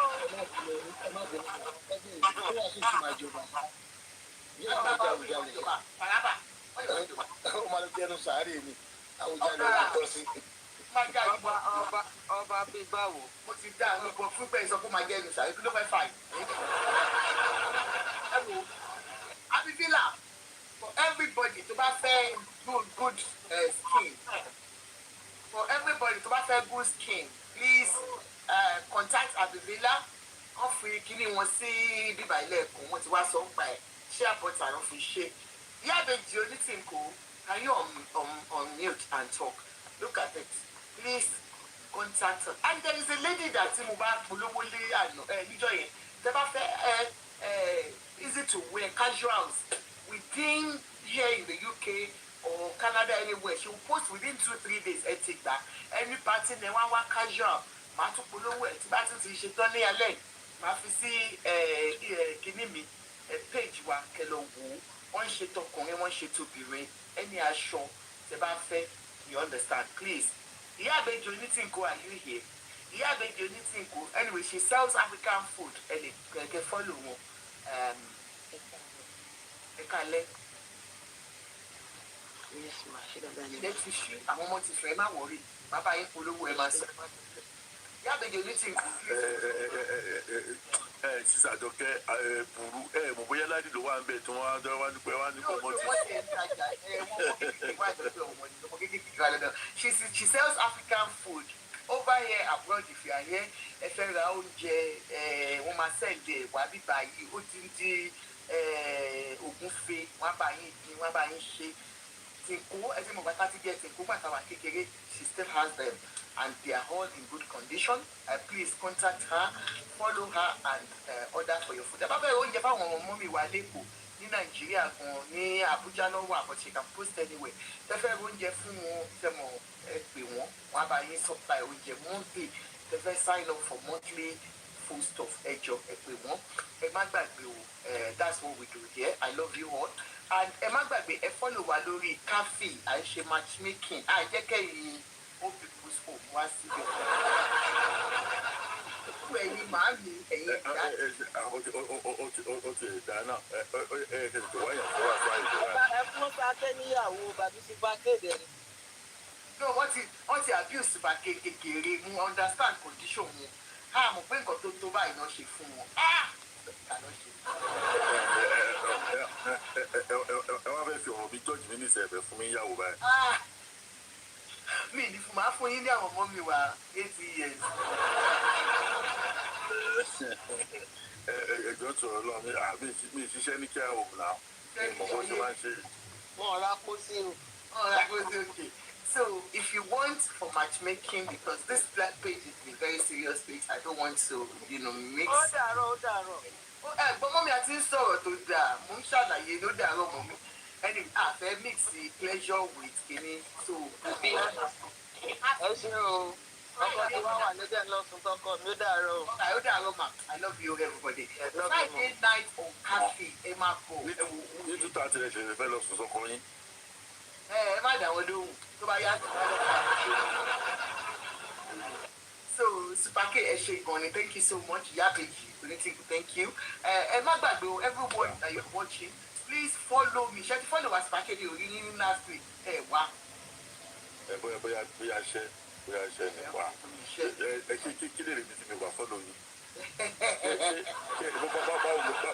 Ó máa ń jẹ́nu sàárè mi. Ọba bíi báwo. Mo ti dá àwọn ọkọ̀ fún pẹ̀lú sọ fún máa jẹ́ ẹnu sàárè kí ló fẹ́ fà yìí. Ẹ wo abibila for everybody tó bá fẹ́ good skin for everybody tó bá fẹ́ good skin please contact abibila wọ́n fi kíní wọn sí bíbá ilé ẹ̀kọ́ wọn ti wá sọ ń pa ẹ̀ ṣé àpótí àwọn fi ṣe ìyá àbèjì onítìǹkù can you unmute and talk look at it please contact her and there is a lady that mo bá polówó lé àná níjọ́ yẹn tẹ́ bá fẹ́ easy to wear casuals within here in the UK or Canada anywhere she will post within 2-3 days ẹ ti gbà any party ní wá casual màá tún polówó ẹ̀ tí bá tún ti ṣe tán ní alẹ́ màá fi sí kíní mi page wa kẹlọ wò ó wọ́n ń ṣe tọkùnrin wọ́n ń ṣe tóbìnrin ẹni aṣọ tẹ́ bá fẹ́ you understand please ìyá àbẹjọ onítìǹkù are you here ìyá àbẹjọ onítìǹkù anyway she sells African food ẹ lè kẹ̀kẹ́ follow wọn ẹ kálẹ́ ilé ti ṣí àwọn ọmọ ti fẹ́ má wọrí bàbá yín polówó ẹ máa sọ ìyá àbẹjọ onítìǹkù. Sísà Jọkẹ́ burú mo bóyá láti ló wà ń bẹ̀ tí wọ́n á dúpẹ́ wá ní kọ́mọ́ tí. She sells African food over here abroad if you are here ẹ fẹ́ ra oúnjẹ wọ́n máa sẹ́ǹdẹ̀ wá bíbá yìí ó ti ń di ògúnfe wọ́n bá yín dín wọ́n bá yín ṣe tìǹkó ẹsẹ̀ mọ̀gbà tá ti jẹ́ tìǹkó gbàtà wà kékeré she still has them and they are all in good condition please contact her follow her and order for your food ẹ bá bẹ̀rẹ̀ oúnjẹ fáwọn ọmọ mi wà lẹ́kọ̀ọ́ ní Nàìjíríà gan ní Abuja lọ́wọ́ àbọ̀tí can post anywhere tẹ́fẹ́ oúnjẹ fún wọn tẹ́mọ̀ ẹ pè wọ́n wọ́n á bá yín supply oúnjẹ monthly tẹ́fẹ́ sign up for monthly food stuff ẹjọ ẹ pè wọ́n ẹ má gbàgbé o that's what we do here I love you all and ẹ má gbàgbé ẹ follow wa lórí cafe à ń ṣe matchmaking à jẹ́ kẹ́yìn old people's home wá síbẹ̀. fún ẹ̀yin màámi ẹ̀yin ìyá. ó ti dáná kẹsìtì wáyà fún wa fún àìjọba. ẹ fún sáké níyàwó bàbí sí bá kéde rẹ. no wọ́n ti abuse bá kékeré mu understand condition wọn a mọ̀ pé nǹkan tó tó báyìí náà ṣe fún wọn. ẹ wá fẹ́ fi ọ̀rọ̀ mi jọ́ọ̀jì mi ní ìṣẹ̀fẹ̀ fún mi yàwó báyìí. mi ní fún máa fún yín ní àwọn ọmọ mi wá 80 years. ẹjọ́ sọ̀rọ̀ lọ mi ṣiṣẹ́ ní kíá òun náà mi mọ̀ bó ṣe máa ń ṣe. wọn ra kó sí o. Okay. So if you want for matchmaking, because this black page is a very serious page, I don't want to, mix. ó dàrọ. Ẹ̀gbọ́n mọ́mí àti sọ̀rọ̀ tó dáa, mo ń ṣàlàyé ló dàrọ̀ mọ́mí. Ẹni àfẹ́ mix pleasure with kìíní, so bí. ẹ ṣe o ọkọ tí wọn wà lẹjẹ lọsùn tọkọ mi ó dàrọ. Ó dàrọ̀ ma, I love you everybody. Friday night on cafe, ẹ máa kọ. ní 2:30 rẹ̀ ṣe fẹ́ lọ sùn sọ́kọ yín. Ẹ má dà wọ́n lóhùn tó bá yá. So Super K ẹ ṣe gan ni, thank you so much. Yabeji, thank you. Ẹ má gbàgbé o, everyone that you're watching, please follow me. Ṣé ti follow wa Super K ní orí ní last week? Ẹ wá. Bóyá ṣe ni wá. Ẹ kí lè rí mi tí mi wà follow yín.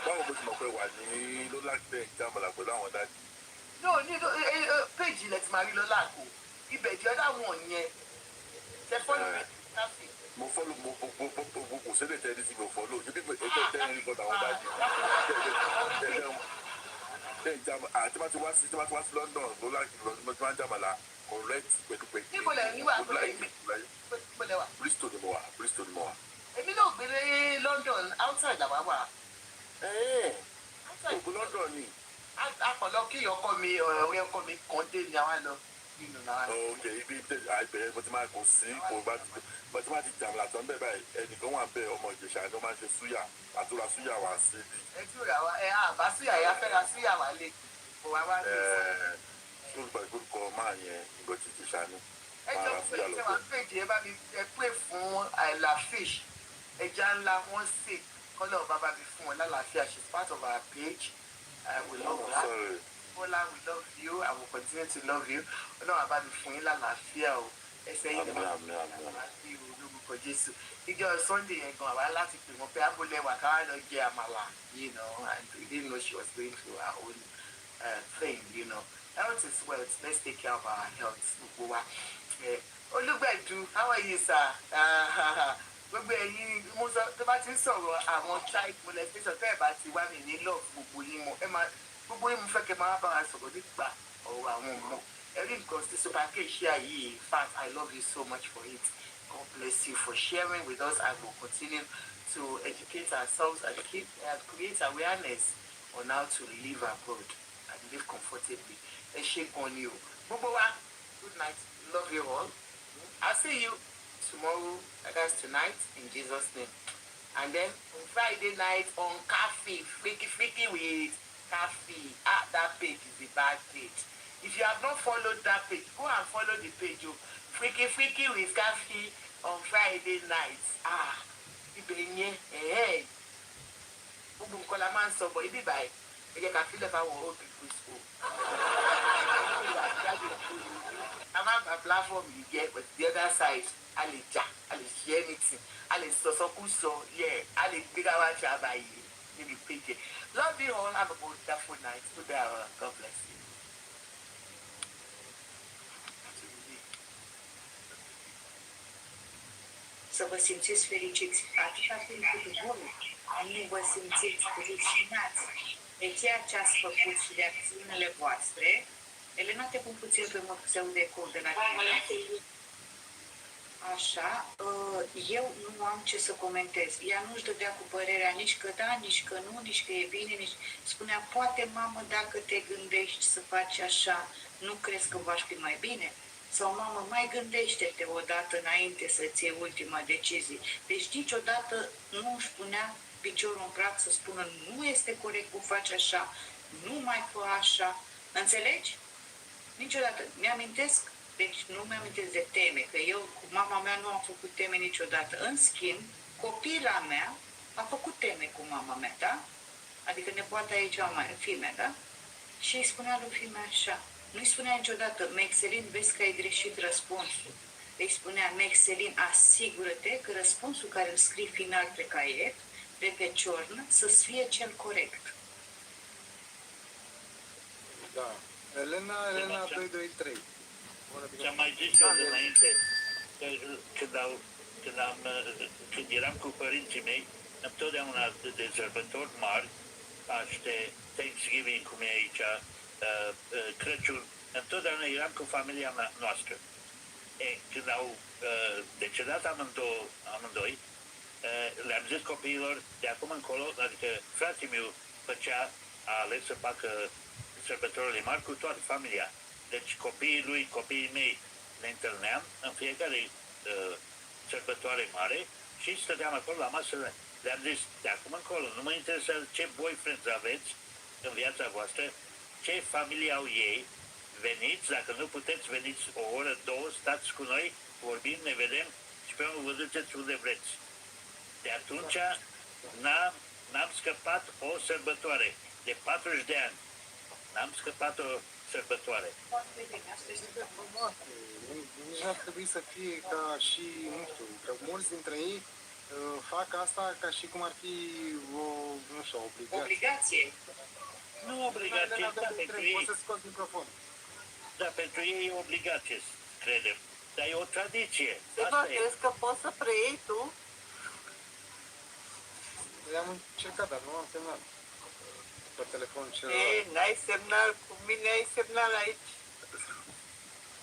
Báwo mo ti mọ̀ pé wà ní ló láti bẹ́ẹ̀ jábọ̀là pẹ̀lú àwọn dájú. No, page ilẹ̀ tí màá rí lọ́la kò. Ibẹ̀ di ọ̀dà wọn yẹn. Ṣé follow me? Mo follow mo kò sílẹ̀ tẹ́lẹ̀ tí mo follow. Ṣé bí ẹgbẹ́ tẹ́lẹ̀ ní kọ́ta àwọn dájú. Tí wọ́n ti wá sí London ló láti lọ sí wọ́n jábọ̀là correct pẹ̀lúpẹ̀. Níbo lẹ̀ ní wà pẹ̀lú níbo lẹ̀ wà? Bristol ni mo wà. Èmi náà gbé London outside làwa wà. Ògùn London ni. Àkànlọ́ kí ọkọ mi ọ̀rẹ́ ọkọ mi kàn dé ní àwa lọ nínú náà. Oúnjẹ ibi àìbẹ̀rẹ̀ bó ti máa kò sí kò bá ti máa ti jàmùlà tán bẹ́ẹ̀ báyìí ẹnìkan wà bẹ́ẹ̀ ọmọ Ìjẹ̀ṣà ni wọ́n máa ń ṣe súyà àtúrà súyà wá sí ibi. Ẹ tí ò rà wá àbá súyà yà fẹ́ ra súyà wá lé kò wá wá lé. Orúkọ máa yẹn ìgbọ́ ti Ìjẹ̀ṣà ni. Ẹ jọ pé ṣe wàá pèjì ẹ bá mi pè fún àìlà fish ẹja ńlá wọn sè kọ́lọ̀ bàbá mi fún wọn lálàáfíà. She's part of our page. We love that. Bola, we love you. I will continue to love you. Ọlọ́run àbá mi fún yín lálàáfíà o. Ẹsẹ̀ yìí lè máa fi olórúkọ Jésù. Ìjọ Sunday yẹn gan àwa láti pè wọ́n pé abúlẹ̀wà káwá lọ jẹ àmàlà, and we didn't know she was going through her own thing, Health is wealth. Let's take care of our health. Gbogbo wa. Olúgbẹ̀dù, how are you, sir? Gbogbo ẹ̀yin mo sọ tó bá ti ń sọ̀rọ̀ àwọn child molestation tẹ́ ẹ̀ bá ti wá mi ní love gbogbo yín mo gbogbo yín mo fẹ́ kẹ́ máa bá wa sọ̀rọ̀ nípa ọ̀rọ̀ àwọn ọmọ ẹ̀rí nǹkan tí Super K share yìí. In fact, I love you so much for it. God bless you for sharing with us. I will continue to educate ourselves and create awareness on how to live abroad and live comfortably. Ẹ ṣé gan ni o. Gbogbo wa, good night. Love you all. I'll see you tomorrow, that's tonight, in Jesus' name. And then on Friday night on Cafe, freaky with Cafe. That page is a bad page. If you have not followed that page, go and follow the page. Freaky with Cafe on Friday night. Ibenye, hey. Gbogbo nǹkan la máa ń sọ bọ̀ ibi báyìí. Ẹ jẹ́ ká fílẹ̀ fáwọn old people school. I'm on a platform you get, but the other side, I share anything. I yeah, I big our by you. Maybe pick it. Love you all. Have a wonderful night. Good hour. God bless you. Să vă simțiți fericiți. Atâta timp cât bun, nu vă simțiți rușinați de ceea ce ați făcut și de acțiunile voastre. Elena, te pun puțin pe măseu de cod de la tine. Așa, eu nu am ce să comentez. Ea nu-și dădea cu părerea nici că da, nici că nu, nici că e bine, nici... Spunea, poate, mamă, dacă te gândești să faci așa, nu crezi că v-aș fi mai bine? Sau, mamă, mai gândește-te odată înainte să-ți iei ultima decizie. Deci niciodată nu își punea piciorul în prag să spună nu este corect cum faci așa, nu mai fă așa. Înțelegi? Niciodată. Mi-amintesc, deci nu mi-amintesc de teme, că eu cu mama mea nu am făcut teme niciodată. În schimb, copila mea a făcut teme cu mama mea, da? Adică nepoata ei cea mai fimea, da? Și îi spunea lui fimea așa. Nu îi spunea niciodată, Mexelin, vezi că ai greșit răspunsul. Îi spunea, Mexelin, asigură-te că răspunsul care îl scrii final pe caiet, de pe ciornă, să fie cel corect. Da. Elena 223. Ce-am mai zis eu dinainte, când eram cu părinții mei, întotdeauna de sărbători mari, Paște, Thanksgiving, cum e aici, Crăciun, întotdeauna eram cu familia noastră. Când au decedat amândoi, le-am zis copiilor, de acum încolo, adică fratele meu a ales să facă sărbătorile mari cu toată familia. Deci copiii mei ne întâlneam în fiecare sărbătoare mare și stăteam acolo la masă. Le-am zis, de acum încolo, nu mă interesează ce boyfriends aveți în viața voastră, ce familie au ei, veniți, dacă nu puteți, veniți o oră, două, stați cu noi, vorbim, ne vedem și pe urmă vă duceți unde vreți. De atunci n-am scăpat o sărbătoare. De 40 de ani n-am scăpat o sărbătoare. Nici n-ar trebui să fie ca și, nu știu, că mulți dintre ei fac asta ca și cum ar fi o, nu știu, obligație. Obligație. Nu obligație, da, pentru ei. Poți să scoți microfonul. Da, pentru ei e obligație, credem. Dar e o tradiție. Asta crezi că poți să preiei tu? Le-am încercat, dar nu am semnal. Pe telefon celălalt. Ei, n-ai semnal, cu mine ai semnal aici.